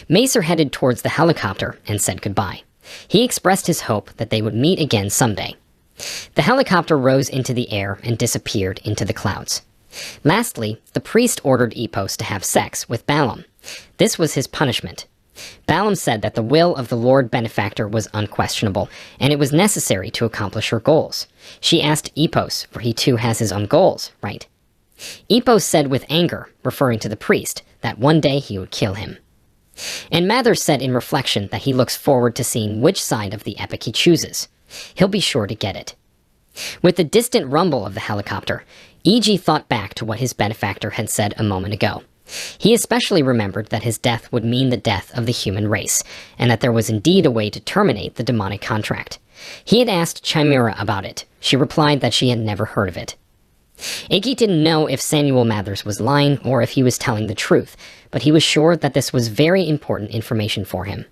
Macer headed towards the helicopter and said goodbye. He expressed his hope that they would meet again someday. The helicopter rose into the air and disappeared into the clouds. Lastly, the priest ordered Epos to have sex with Balaam. This was his punishment. Balaam said that the will of the Lord Benefactor was unquestionable, and it was necessary to accomplish her goals. She asked Epos, for he too has his own goals, right? Epos said with anger, referring to the priest, that one day he would kill him. And Mather said in reflection that he looks forward to seeing which side of the epic he chooses. He'll be sure to get it. With the distant rumble of the helicopter, E.G. thought back to what his benefactor had said a moment ago. He especially remembered that his death would mean the death of the human race, and that there was indeed a way to terminate the demonic contract. He had asked Chimera about it. She replied that she had never heard of it. Iggy didn't know if Samuel Mathers was lying or if he was telling the truth, but he was sure that this was very important information for him.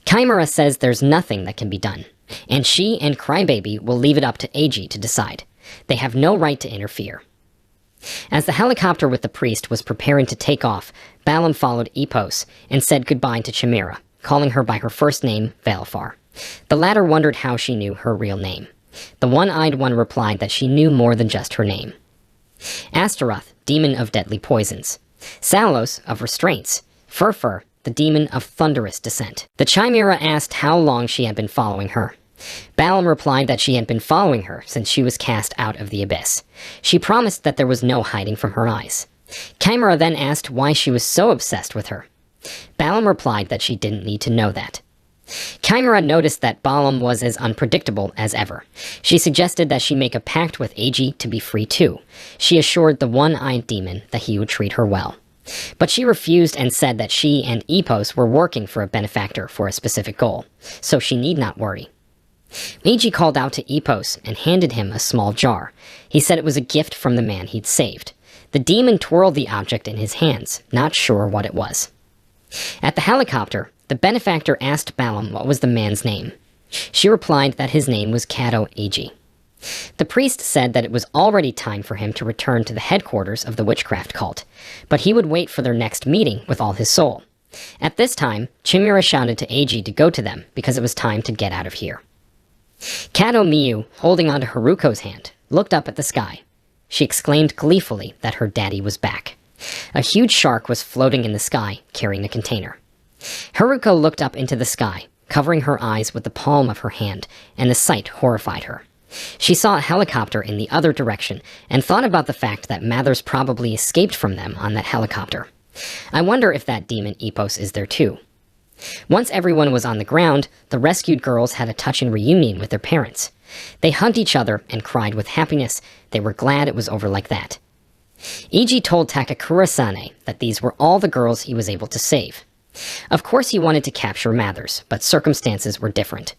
Chimera says there's nothing that can be done, and she and Crybaby will leave it up to Ag to decide. They have no right to interfere. As the helicopter with the priest was preparing to take off, Balaam followed Epos and said goodbye to Chimera. calling her by her first name, Valfar. The latter wondered how she knew her real name. The one-eyed one replied that she knew more than just her name. Astaroth, demon of deadly poisons. Salos, of restraints. Furfur, the demon of thunderous descent. The Chimera asked how long she had been following her. Balam replied that she had been following her since she was cast out of the abyss. She promised that there was no hiding from her eyes. Chimera then asked why she was so obsessed with her. Balam replied that she didn't need to know that. Chimera noticed that Balam was as unpredictable as ever. She suggested that she make a pact with Ag to be free too. She assured the one-eyed demon that he would treat her well. But she refused and said that she and Epos were working for a benefactor for a specific goal, so she need not worry. Ag called out to Epos and handed him a small jar. He said it was a gift from the man he'd saved. The demon twirled the object in his hands, not sure what it was. At the helicopter, the benefactor asked Balam what was the man's name. She replied that his name was Cato Ag. The priest said that it was already time for him to return to the headquarters of the witchcraft cult, but he would wait for their next meeting with all his soul. At this time, Chimera shouted to Ag to go to them because it was time to get out of here. Cato Miyu, holding onto Haruko's hand, looked up at the sky. She exclaimed gleefully that her daddy was back. A huge shark was floating in the sky, carrying a container. Haruko looked up into the sky, covering her eyes with the palm of her hand, and the sight horrified her. She saw a helicopter in the other direction, and thought about the fact that Mathers probably escaped from them on that helicopter. I wonder if that demon Epos is there too. Once everyone was on the ground, the rescued girls had a touching reunion with their parents. They hugged each other and cried with happiness. They were glad it was over like that. Ig told Takakura-sane that these were all the girls he was able to save. Of course he wanted to capture Mathers, but circumstances were different.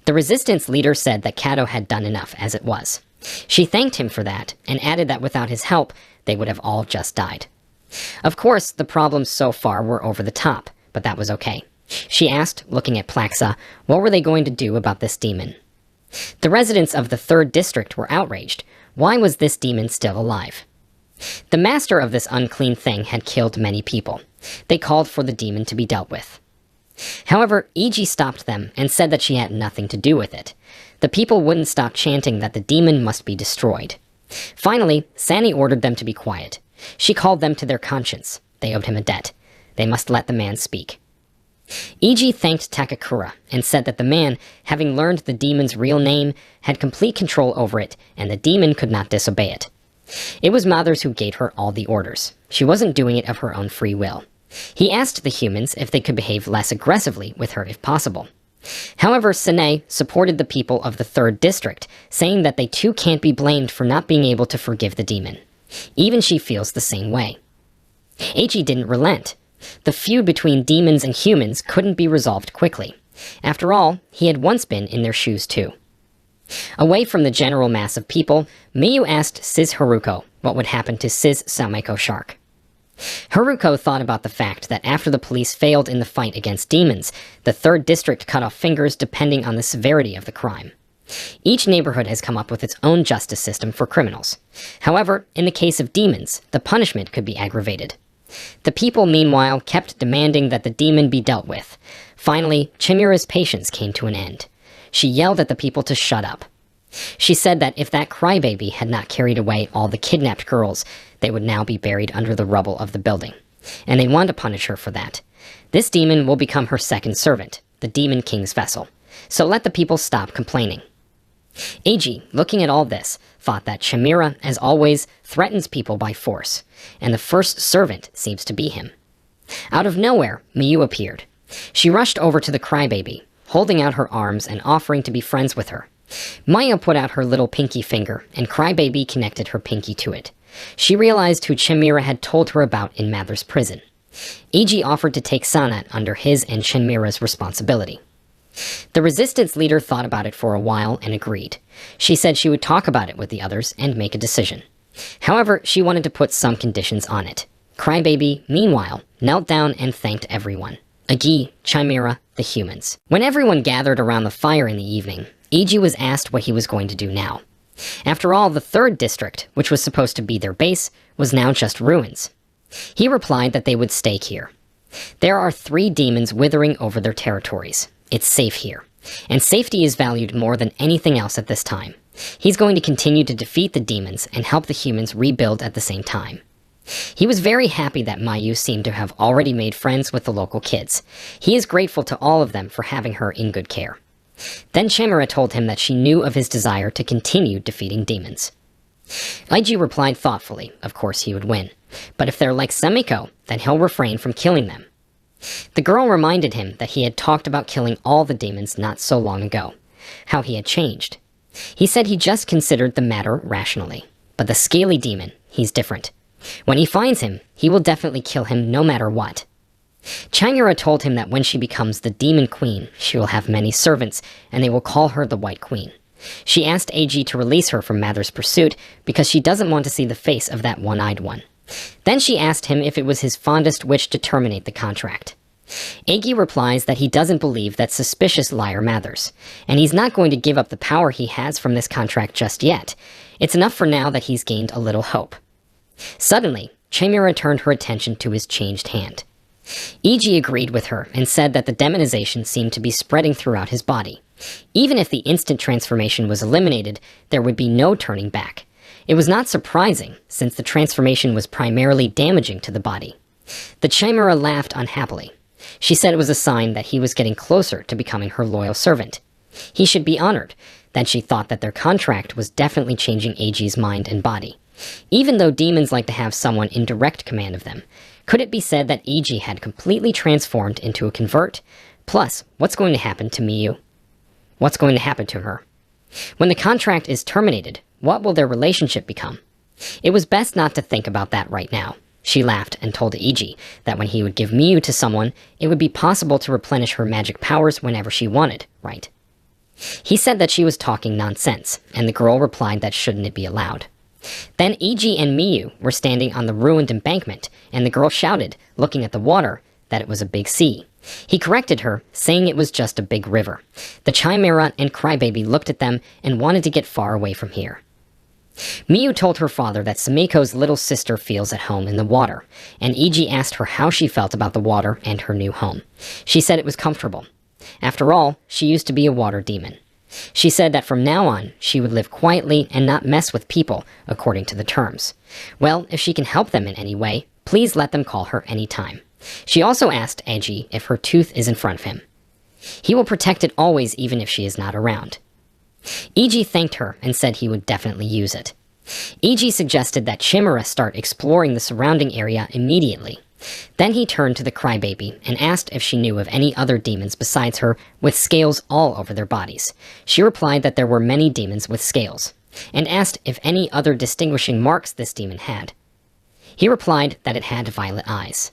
The resistance leader said that Cato had done enough as it was. She thanked him for that, and added that without his help, they would have all just died. Of course, the problems so far were over the top, but that was okay. She asked, looking at Plaxa, what were they going to do about this demon? The residents of the 3rd district were outraged. Why was this demon still alive? The master of this unclean thing had killed many people. They called for the demon to be dealt with. However, Ig stopped them and said that she had nothing to do with it. The people wouldn't stop chanting that the demon must be destroyed. Finally, Sani ordered them to be quiet. She called them to their conscience. They owed him a debt. They must let the man speak. Ig thanked Takakura and said that the man, having learned the demon's real name, had complete control over it, and the demon could not disobey it. It was Mathers who gave her all the orders. She wasn't doing it of her own free will. He asked the humans if they could behave less aggressively with her if possible. However, Sane supported the people of the 3rd district, saying that they too can't be blamed for not being able to forgive the demon. Even she feels the same way. Eichi didn't relent. The feud between demons and humans couldn't be resolved quickly. After all, he had once been in their shoes too. Away from the general mass of people, Miyu asked Sis Haruko what would happen to Sis Sameiko Shark. Haruko thought about the fact that after the police failed in the fight against demons, the 3rd district cut off fingers depending on the severity of the crime. Each neighborhood has come up with its own justice system for criminals. However, in the case of demons, the punishment could be aggravated. The people, meanwhile, kept demanding that the demon be dealt with. Finally, Chimera's patience came to an end. She yelled at the people to shut up. She said that if that crybaby had not carried away all the kidnapped girls, they would now be buried under the rubble of the building. And they wanted to punish her for that. This demon will become her second servant, the Demon King's vessel. So let the people stop complaining. Eiji, looking at all this, thought that Chimera, as always, threatens people by force, and the first servant seems to be him. Out of nowhere, Miyu appeared. She rushed over to the crybaby, holding out her arms and offering to be friends with her. Maya put out her little pinky finger, and Crybaby connected her pinky to it. She realized who Chimera had told her about in Mather's prison. Eiji offered to take Sanat under his and Chimera's responsibility. The resistance leader thought about it for a while and agreed. She said she would talk about it with the others and make a decision. However, she wanted to put some conditions on it. Crybaby, meanwhile, knelt down and thanked everyone. Agi, Chimera, the humans. When everyone gathered around the fire in the evening, Eiji was asked what he was going to do now. After all, the 3rd district, which was supposed to be their base, was now just ruins. He replied that they would stay here. There are 3 demons withering over their territories. It's safe here. And safety is valued more than anything else at this time. He's going to continue to defeat the demons and help the humans rebuild at the same time. He was very happy that Mayu seemed to have already made friends with the local kids. He is grateful to all of them for having her in good care. Then Chimera told him that she knew of his desire to continue defeating demons. Ig replied thoughtfully, of course he would win. But if they're like Semiko, then he'll refrain from killing them. The girl reminded him that he had talked about killing all the demons not so long ago, how he had changed. He said he just considered the matter rationally. But the scaly demon, he's different. When he finds him, he will definitely kill him no matter what. Chimera told him that when she becomes the Demon Queen, she will have many servants, and they will call her the White Queen. She asked Ag to release her from Mather's pursuit because she doesn't want to see the face of that one-eyed one. Then she asked him if it was his fondest wish to terminate the contract. Agi replies that he doesn't believe that suspicious liar Mathers, and he's not going to give up the power he has from this contract just yet. It's enough for now that he's gained a little hope. Suddenly, Chimera turned her attention to his changed hand. Ig agreed with her and said that the demonization seemed to be spreading throughout his body. Even if the instant transformation was eliminated, there would be no turning back. It was not surprising, since the transformation was primarily damaging to the body. The Chimera laughed unhappily. She said it was a sign that he was getting closer to becoming her loyal servant. He should be honored. Then she thought that their contract was definitely changing Ag's mind and body. Even though demons like to have someone in direct command of them, could it be said that Ig had completely transformed into a convert? Plus, what's going to happen to Miyu? What's going to happen to her? When the contract is terminated, what will their relationship become? It was best not to think about that right now. She laughed and told Ig that when he would give Miyu to someone, it would be possible to replenish her magic powers whenever she wanted, right? He said that she was talking nonsense, and the girl replied that shouldn't it be allowed. Then Ig and Miyu were standing on the ruined embankment, and the girl shouted, looking at the water, that it was a big sea. He corrected her, saying it was just a big river. The Chimera and Crybaby looked at them and wanted to get far away from here. Miyu told her father that Sumiko's little sister feels at home in the water, and Ig asked her how she felt about the water and her new home. She said it was comfortable. After all, she used to be a water demon. She said that from now on, she would live quietly and not mess with people, according to the terms. Well, if she can help them in any way, please let them call her any time. She also asked Agi if her tooth is in front of him. He will protect it always, even if she is not around. Ig thanked her and said he would definitely use it. Ig suggested that Chimera start exploring the surrounding area immediately. Then he turned to the Crybaby and asked if she knew of any other demons besides her with scales all over their bodies. She replied that there were many demons with scales, and asked if any other distinguishing marks this demon had. He replied that it had violet eyes.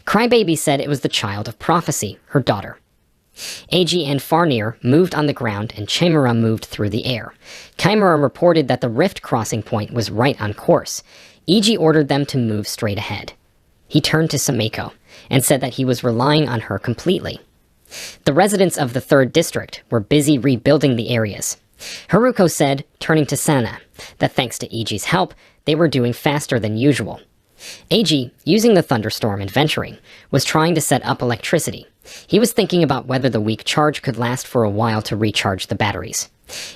Crybaby said it was the child of prophecy, her daughter. Agi and Farnir moved on the ground and Chimera moved through the air. Chimera reported that the rift crossing point was right on course. Ig ordered them to move straight ahead. He turned to Sumiko and said that he was relying on her completely. The residents of the 3rd District were busy rebuilding the areas. Haruko said, turning to Sana, that thanks to Igi's help, they were doing faster than usual. Agi, using the thunderstorm and venturing, was trying to set up electricity. He was thinking about whether the weak charge could last for a while to recharge the batteries.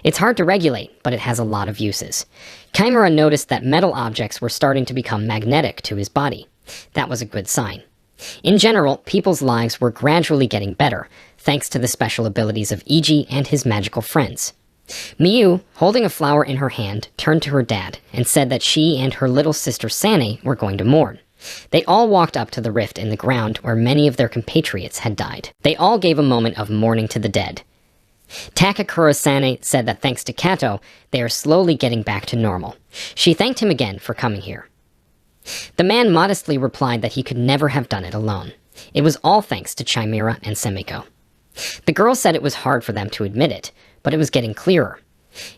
It's hard to regulate, but it has a lot of uses. Chimera noticed that metal objects were starting to become magnetic to his body. That was a good sign. In general, people's lives were gradually getting better, thanks to the special abilities of Ig and his magical friends. Miyu, holding a flower in her hand, turned to her dad and said that she and her little sister Sane were going to mourn. They all walked up to the rift in the ground where many of their compatriots had died. They all gave a moment of mourning to the dead. Takakura Sane said that thanks to Kato, they are slowly getting back to normal. She thanked him again for coming here. The man modestly replied that he could never have done it alone. It was all thanks to Chimera and Semiko. The girl said it was hard for them to admit it, but it was getting clearer.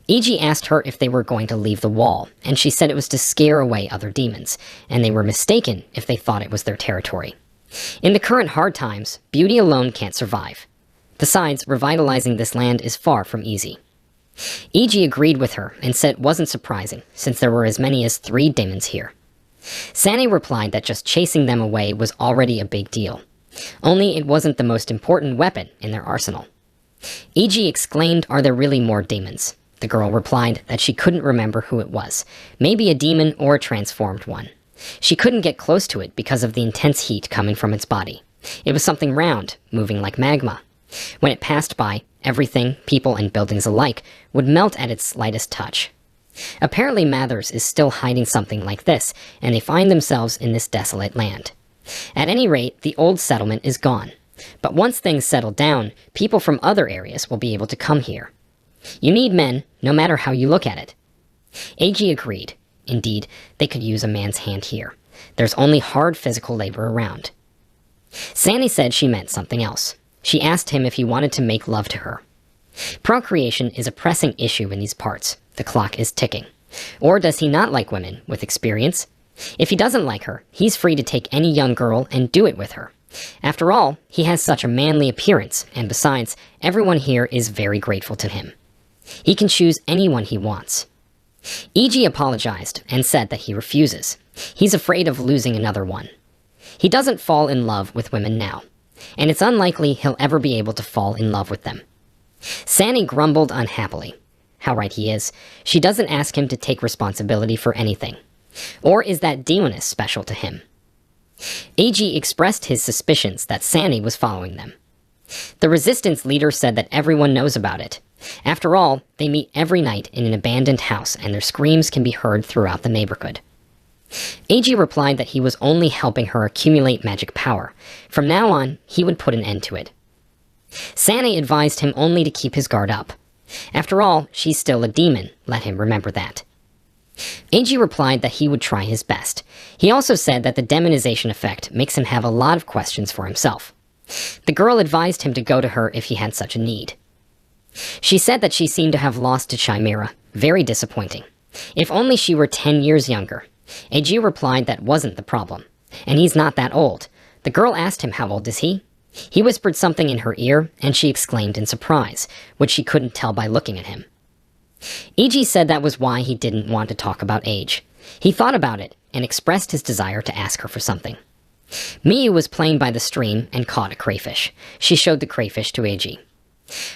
Ig asked her if they were going to leave the wall, and she said it was to scare away other demons, and they were mistaken if they thought it was their territory. In the current hard times, beauty alone can't survive. Besides, revitalizing this land is far from easy. Ig agreed with her and said it wasn't surprising, since there were as many as 3 demons here. Sani replied that just chasing them away was already a big deal. Only it wasn't the most important weapon in their arsenal. E.G. exclaimed, "Are there really more demons?" The girl replied that she couldn't remember who it was, maybe a demon or a transformed one. She couldn't get close to it because of the intense heat coming from its body. It was something round, moving like magma. When it passed by, everything, people and buildings alike, would melt at its slightest touch. Apparently Mathers is still hiding something like this, and they find themselves in this desolate land. At any rate, the old settlement is gone. But once things settle down, people from other areas will be able to come here. You need men, no matter how you look at it. A.G. agreed. Indeed, they could use a man's hand here. There's only hard physical labor around. Sani said she meant something else. She asked him if he wanted to make love to her. Procreation is a pressing issue in these parts. The clock is ticking. Or does he not like women with experience? If he doesn't like her, he's free to take any young girl and do it with her. After all, he has such a manly appearance, and besides, everyone here is very grateful to him. He can choose anyone he wants. E.G. apologized and said that he refuses. He's afraid of losing another one. He doesn't fall in love with women now, and it's unlikely he'll ever be able to fall in love with them. Sani grumbled unhappily. How right he is. She doesn't ask him to take responsibility for anything. Or is that demoness special to him? A.G. expressed his suspicions that Sani was following them. The resistance leader said that everyone knows about it. After all, they meet every night in an abandoned house, and their screams can be heard throughout the neighborhood. A.G. replied that he was only helping her accumulate magic power. From now on, he would put an end to it. Sani advised him only to keep his guard up. After all, she's still a demon, let him remember that. A.G. replied that he would try his best. He also said that the demonization effect makes him have a lot of questions for himself. The girl advised him to go to her if he had such a need. She said that she seemed to have lost to Chimera. Very disappointing. If only she were 10 years younger. A.G. replied that wasn't the problem. And he's not that old. The girl asked him how old is he? He whispered something in her ear, and she exclaimed in surprise, which she couldn't tell by looking at him. E.G. said that was why he didn't want to talk about age. He thought about it, and expressed his desire to ask her for something. Miyu was playing by the stream and caught a crayfish. She showed the crayfish to A.G.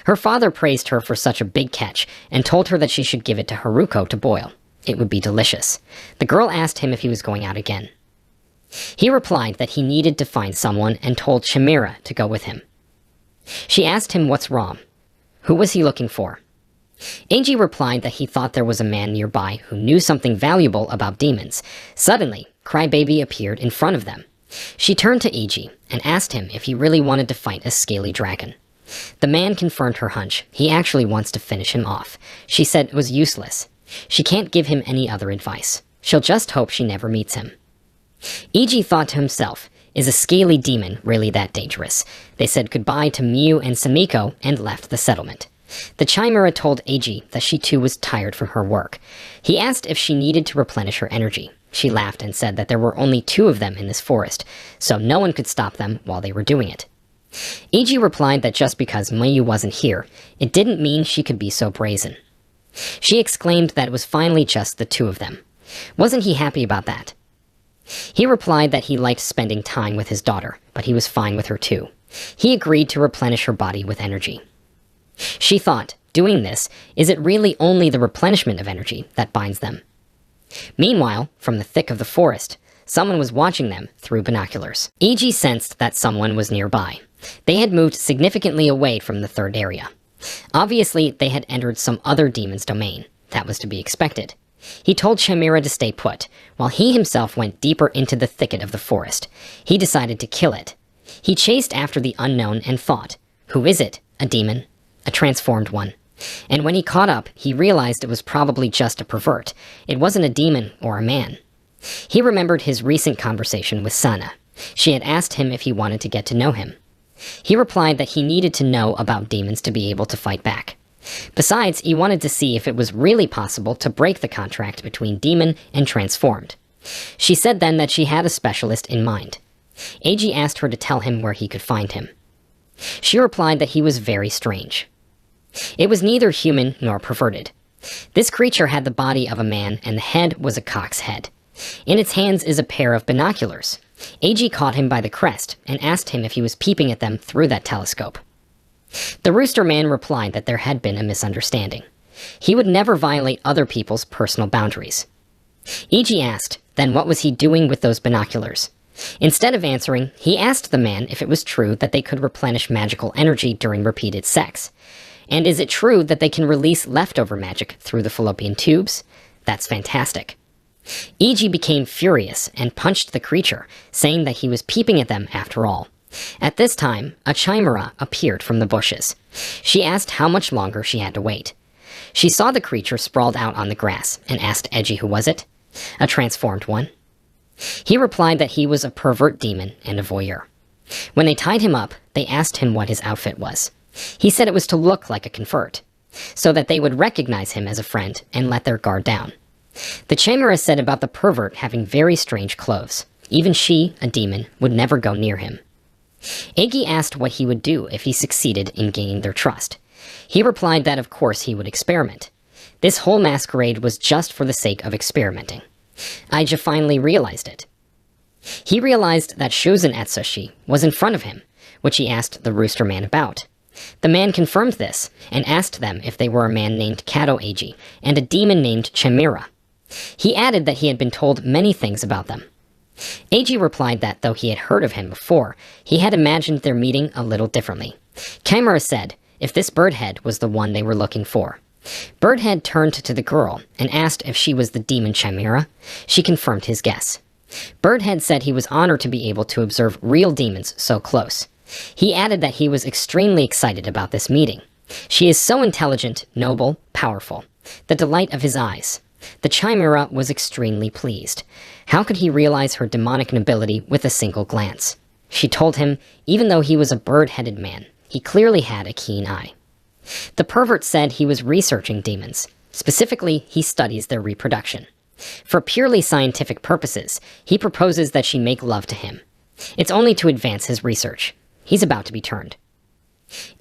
Her father praised her for such a big catch, and told her that she should give it to Haruko to boil. It would be delicious. The girl asked him if he was going out again. He replied that he needed to find someone and told Chimera to go with him. She asked him what's wrong. Who was he looking for? A.G. replied that he thought there was a man nearby who knew something valuable about demons. Suddenly, Crybaby appeared in front of them. She turned to A.G. and asked him if he really wanted to fight a scaly dragon. The man confirmed her hunch. He actually wants to finish him off. She said it was useless. She can't give him any other advice. She'll just hope she never meets him. E.G. thought to himself, is a scaly demon really that dangerous? They said goodbye to Miyu and Samiko and left the settlement. The Chimera told A.G. that she too was tired from her work. He asked if she needed to replenish her energy. She laughed and said that there were only 2 of them in this forest, so no one could stop them while they were doing it. A.G. replied that just because Miyu wasn't here, it didn't mean she could be so brazen. She exclaimed that it was finally just the 2 of them. Wasn't he happy about that? He replied that he liked spending time with his daughter, but he was fine with her too. He agreed to replenish her body with energy. She thought, doing this, is it really only the replenishment of energy that binds them? Meanwhile, from the thick of the forest, someone was watching them through binoculars. E.G. sensed that someone was nearby. They had moved significantly away from the 3rd area. Obviously, they had entered some other demon's domain. That was to be expected. He told Chimera to stay put, while he himself went deeper into the thicket of the forest. He decided to kill it. He chased after the unknown and thought, who is it? A demon? A transformed one. And when he caught up, he realized it was probably just a pervert. It wasn't a demon or a man. He remembered his recent conversation with Sana. She had asked him if he wanted to get to know him. He replied that he needed to know about demons to be able to fight back. Besides, he wanted to see if it was really possible to break the contract between demon and transformed. She said then that she had a specialist in mind. A.G. asked her to tell him where he could find him. She replied that he was very strange. It was neither human nor perverted. This creature had the body of a man, and the head was a cock's head. In its hands is a pair of binoculars. AG caught him by the crest and asked him if he was peeping at them through that telescope. The rooster man replied that there had been a misunderstanding. He would never violate other people's personal boundaries. EG asked, then what was he doing with those binoculars? Instead of answering, he asked the man if it was true that they could replenish magical energy during repeated sex. And is it true that they can release leftover magic through the fallopian tubes? That's fantastic. EG became furious and punched the creature, saying that he was peeping at them after all. At this time, a chimera appeared from the bushes. She asked how much longer she had to wait. She saw the creature sprawled out on the grass and asked Edgy who was it? A transformed one. He replied that he was a pervert demon and a voyeur. When they tied him up, they asked him what his outfit was. He said it was to look like a convert, so that they would recognize him as a friend and let their guard down. The chimera said about the pervert having very strange clothes. Even she, a demon, would never go near him. Agi asked what he would do if he succeeded in gaining their trust. He replied that of course he would experiment. This whole masquerade was just for the sake of experimenting. Aija finally realized it. He realized that Shozen Atsushi was in front of him, which he asked the rooster man about. The man confirmed this, and asked them if they were a man named Kato Eiji and a demon named Chimera. He added that he had been told many things about them. Eiji replied that, though he had heard of him before, he had imagined their meeting a little differently. Chimera said if this Birdhead was the one they were looking for. Birdhead turned to the girl and asked if she was the demon Chimera. She confirmed his guess. Birdhead said he was honored to be able to observe real demons so close. He added that he was extremely excited about this meeting. She is so intelligent, noble, powerful. The delight of his eyes. The Chimera was extremely pleased. How could he realize her demonic nobility with a single glance? She told him, even though he was a bird-headed man, he clearly had a keen eye. The pervert said he was researching demons. Specifically, he studies their reproduction. For purely scientific purposes, he proposes that she make love to him. It's only to advance his research. He's about to be turned.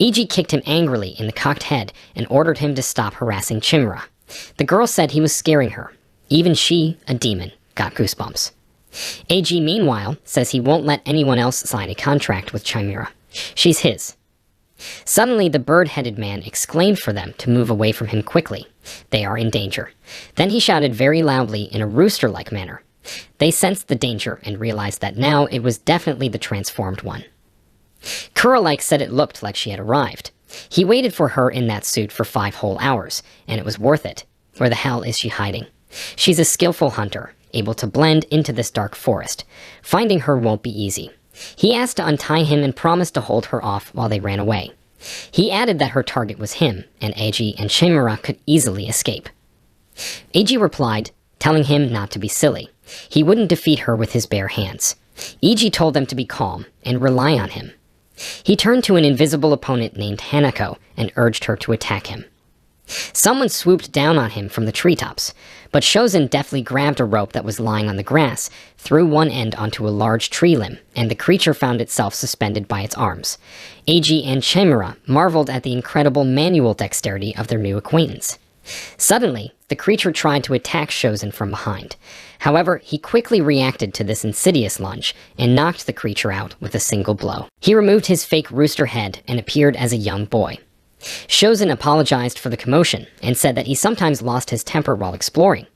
Eiji kicked him angrily in the cocked head and ordered him to stop harassing Chimera. The girl said he was scaring her. Even she, a demon, got goosebumps. Eiji, meanwhile, says he won't let anyone else sign a contract with Chimera. She's his. Suddenly, the bird-headed man exclaimed for them to move away from him quickly. They are in danger. Then he shouted very loudly in a rooster-like manner. They sensed the danger and realized that now it was definitely the transformed one. Kuralike said it looked like she had arrived. He waited for her in that suit for 5 whole hours, and it was worth it. Where the hell is she hiding? She's a skillful hunter, able to blend into this dark forest. Finding her won't be easy. He asked to untie him and promised to hold her off while they ran away. He added that her target was him, and Eiji and Chimera could easily escape. Eiji replied, telling him not to be silly. He wouldn't defeat her with his bare hands. Eiji told them to be calm and rely on him. He turned to an invisible opponent named Hanako and urged her to attack him. Someone swooped down on him from the treetops, but Shozen deftly grabbed a rope that was lying on the grass, threw one end onto a large tree limb, and the creature found itself suspended by its arms. Eiji and Chimera marveled at the incredible manual dexterity of their new acquaintance. Suddenly, the creature tried to attack Shozen from behind. However, he quickly reacted to this insidious lunge and knocked the creature out with a single blow. He removed his fake rooster head and appeared as a young boy. Shozen apologized for the commotion and said that he sometimes lost his temper while exploring.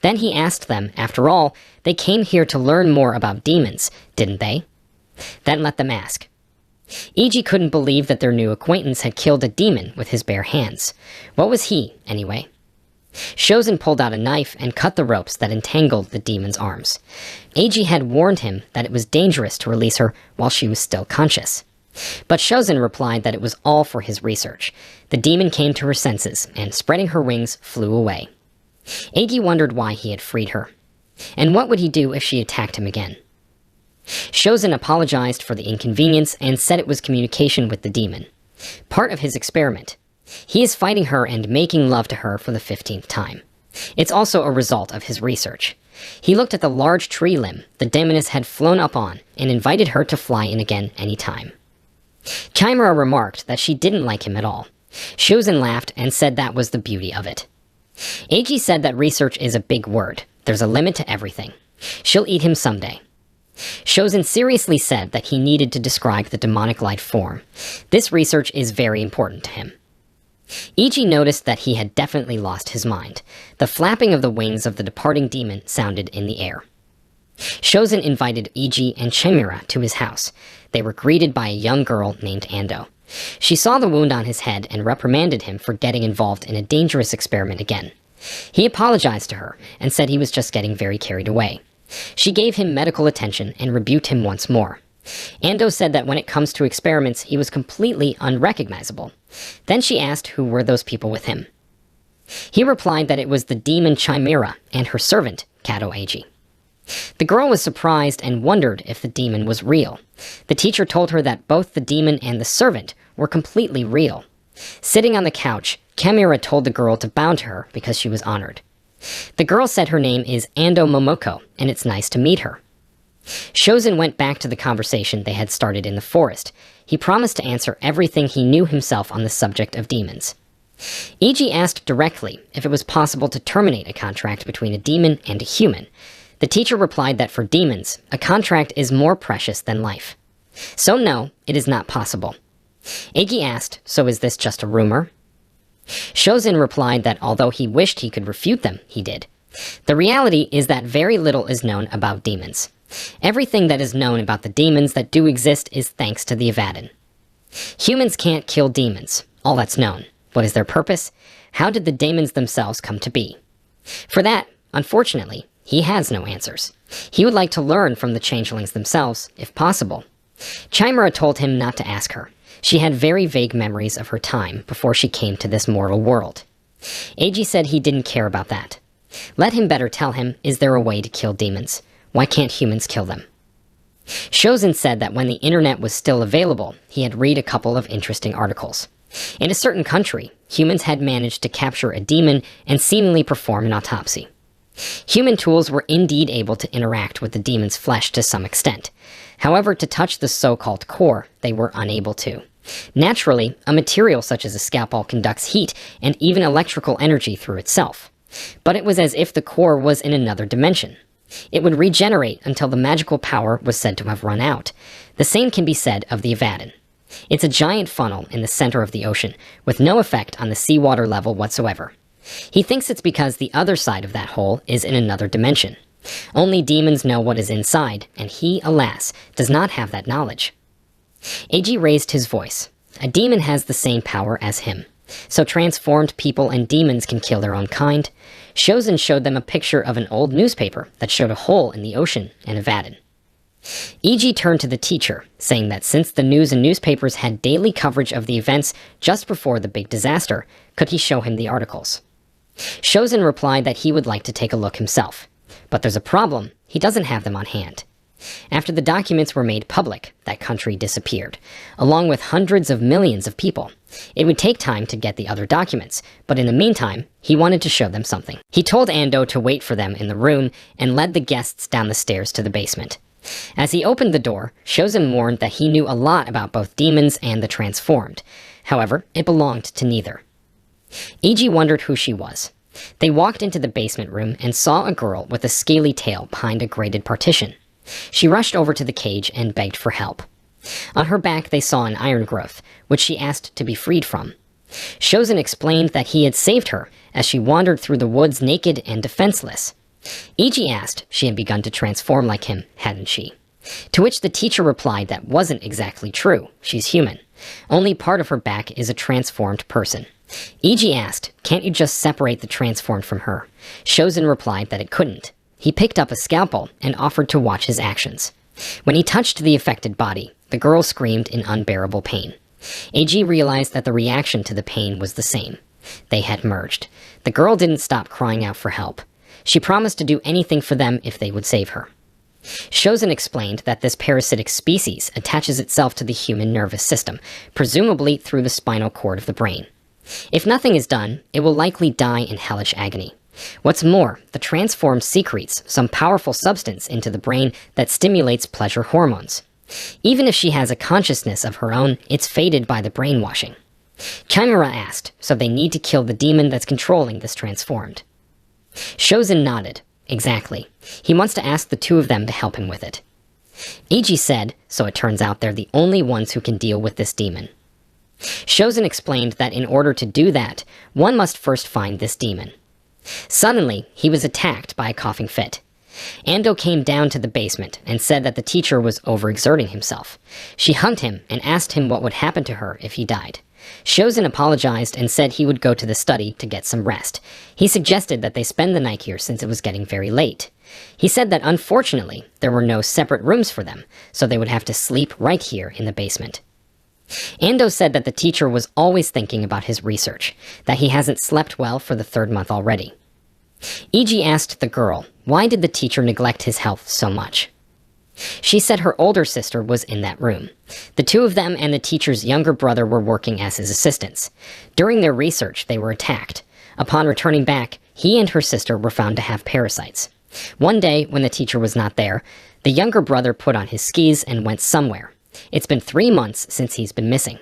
Then he asked them, after all, they came here to learn more about demons, didn't they? Then let them ask. Eiji couldn't believe that their new acquaintance had killed a demon with his bare hands. What was he, anyway? Shozen pulled out a knife and cut the ropes that entangled the demon's arms. Eiji had warned him that it was dangerous to release her while she was still conscious. But Shozen replied that it was all for his research. The demon came to her senses, and spreading her wings, flew away. Eiji wondered why he had freed her. And what would he do if she attacked him again? Shozen apologized for the inconvenience and said it was communication with the demon. Part of his experiment. He is fighting her and making love to her for the 15th time. It's also a result of his research. He looked at the large tree limb the demoness had flown up on and invited her to fly in again any time. Chimera remarked that she didn't like him at all. Shozen laughed and said that was the beauty of it. Eiji said that research is a big word. There's a limit to everything. She'll eat him someday. Shozen seriously said that he needed to describe the demonic light form. This research is very important to him. Iji noticed that he had definitely lost his mind. The flapping of the wings of the departing demon sounded in the air. Shozen invited Iji and Chimera to his house. They were greeted by a young girl named Ando. She saw the wound on his head and reprimanded him for getting involved in a dangerous experiment again. He apologized to her and said he was just getting very carried away. She gave him medical attention and rebuked him once more. Ando said that when it comes to experiments, he was completely unrecognizable. Then she asked who were those people with him. He replied that it was the demon Chimera and her servant, Kato Eiji. The girl was surprised and wondered if the demon was real. The teacher told her that both the demon and the servant were completely real. Sitting on the couch, Chimera told the girl to bow to her because she was honored. The girl said her name is Ando Momoko, and it's nice to meet her. Shozen went back to the conversation they had started in the forest. He promised to answer everything he knew himself on the subject of demons. Iji asked directly if it was possible to terminate a contract between a demon and a human. The teacher replied that for demons, a contract is more precious than life. So no, it is not possible. Eiji asked, so is this just a rumor? Shozen replied that although he wished he could refute them, he did. The reality is that very little is known about demons. Everything that is known about the demons that do exist is thanks to the Evadin. Humans can't kill demons. All that's known. What is their purpose? How did the demons themselves come to be? For that, unfortunately, he has no answers. He would like to learn from the changelings themselves, if possible. Chimera told him not to ask her. She had very vague memories of her time before she came to this mortal world. Eiji said he didn't care about that. Let him better tell him, is there a way to kill demons? Why can't humans kill them? Shozen said that when the internet was still available, he had read a couple of interesting articles. In a certain country, humans had managed to capture a demon and seemingly perform an autopsy. Human tools were indeed able to interact with the demon's flesh to some extent. However, to touch the so-called core, they were unable to. Naturally, a material such as a scalpel conducts heat and even electrical energy through itself. But it was as if the core was in another dimension. It would regenerate until the magical power was said to have run out. The same can be said of the Evadin. It's a giant funnel in the center of the ocean, with no effect on the seawater level whatsoever. He thinks it's because the other side of that hole is in another dimension. Only demons know what is inside, and he, alas, does not have that knowledge. Eiji raised his voice. A demon has the same power as him. So transformed people and demons can kill their own kind. Shozen showed them a picture of an old newspaper that showed a hole in the ocean and Evadin. Eiji turned to the teacher, saying that since the news and newspapers had daily coverage of the events just before the big disaster, could he show him the articles? Shozen replied that he would like to take a look himself. But there's a problem, he doesn't have them on hand. After the documents were made public, that country disappeared, along with hundreds of millions of people. It would take time to get the other documents, but in the meantime, he wanted to show them something. He told Ando to wait for them in the room and led the guests down the stairs to the basement. As he opened the door, Shozen warned that he knew a lot about both demons and the transformed. However, it belonged to neither. Eiji wondered who she was. They walked into the basement room and saw a girl with a scaly tail behind a grated partition. She rushed over to the cage and begged for help. On her back they saw an iron growth, which she asked to be freed from. Shozen explained that he had saved her as she wandered through the woods naked and defenseless. Eiji asked she had begun to transform like him, hadn't she? To which the teacher replied that wasn't exactly true. She's human. Only part of her back is a transformed person. Eiji asked, can't you just separate the transformed from her? Shozen replied that it couldn't. He picked up a scalpel and offered to watch his actions. When he touched the affected body, the girl screamed in unbearable pain. Eiji realized that the reaction to the pain was the same. They had merged. The girl didn't stop crying out for help. She promised to do anything for them if they would save her. Shozen explained that this parasitic species attaches itself to the human nervous system, presumably through the spinal cord of the brain. If nothing is done, it will likely die in hellish agony. What's more, the transformed secretes some powerful substance into the brain that stimulates pleasure hormones. Even if she has a consciousness of her own, it's faded by the brainwashing. Chimera asked, so they need to kill the demon that's controlling this transformed. Shozen nodded. Exactly. He wants to ask the two of them to help him with it. Eiji said, so it turns out they're the only ones who can deal with this demon. Shozen explained that in order to do that, one must first find this demon. Suddenly, he was attacked by a coughing fit. Ando came down to the basement and said that the teacher was overexerting himself. She hugged him and asked him what would happen to her if he died. Shozen apologized and said he would go to the study to get some rest. He suggested that they spend the night here since it was getting very late. He said that unfortunately, there were no separate rooms for them, so they would have to sleep right here in the basement. Ando said that the teacher was always thinking about his research, that he hasn't slept well for the 3rd month already. Eiji asked the girl, why did the teacher neglect his health so much? She said her older sister was in that room. The two of them and the teacher's younger brother were working as his assistants. During their research, they were attacked. Upon returning back, he and her sister were found to have parasites. One day, when the teacher was not there, the younger brother put on his skis and went somewhere. It's been 3 months since he's been missing.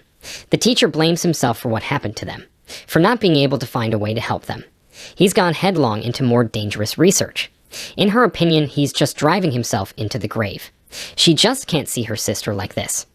The teacher blames himself for what happened to them, for not being able to find a way to help them. He's gone headlong into more dangerous research. In her opinion, he's just driving himself into the grave. She just can't see her sister like this.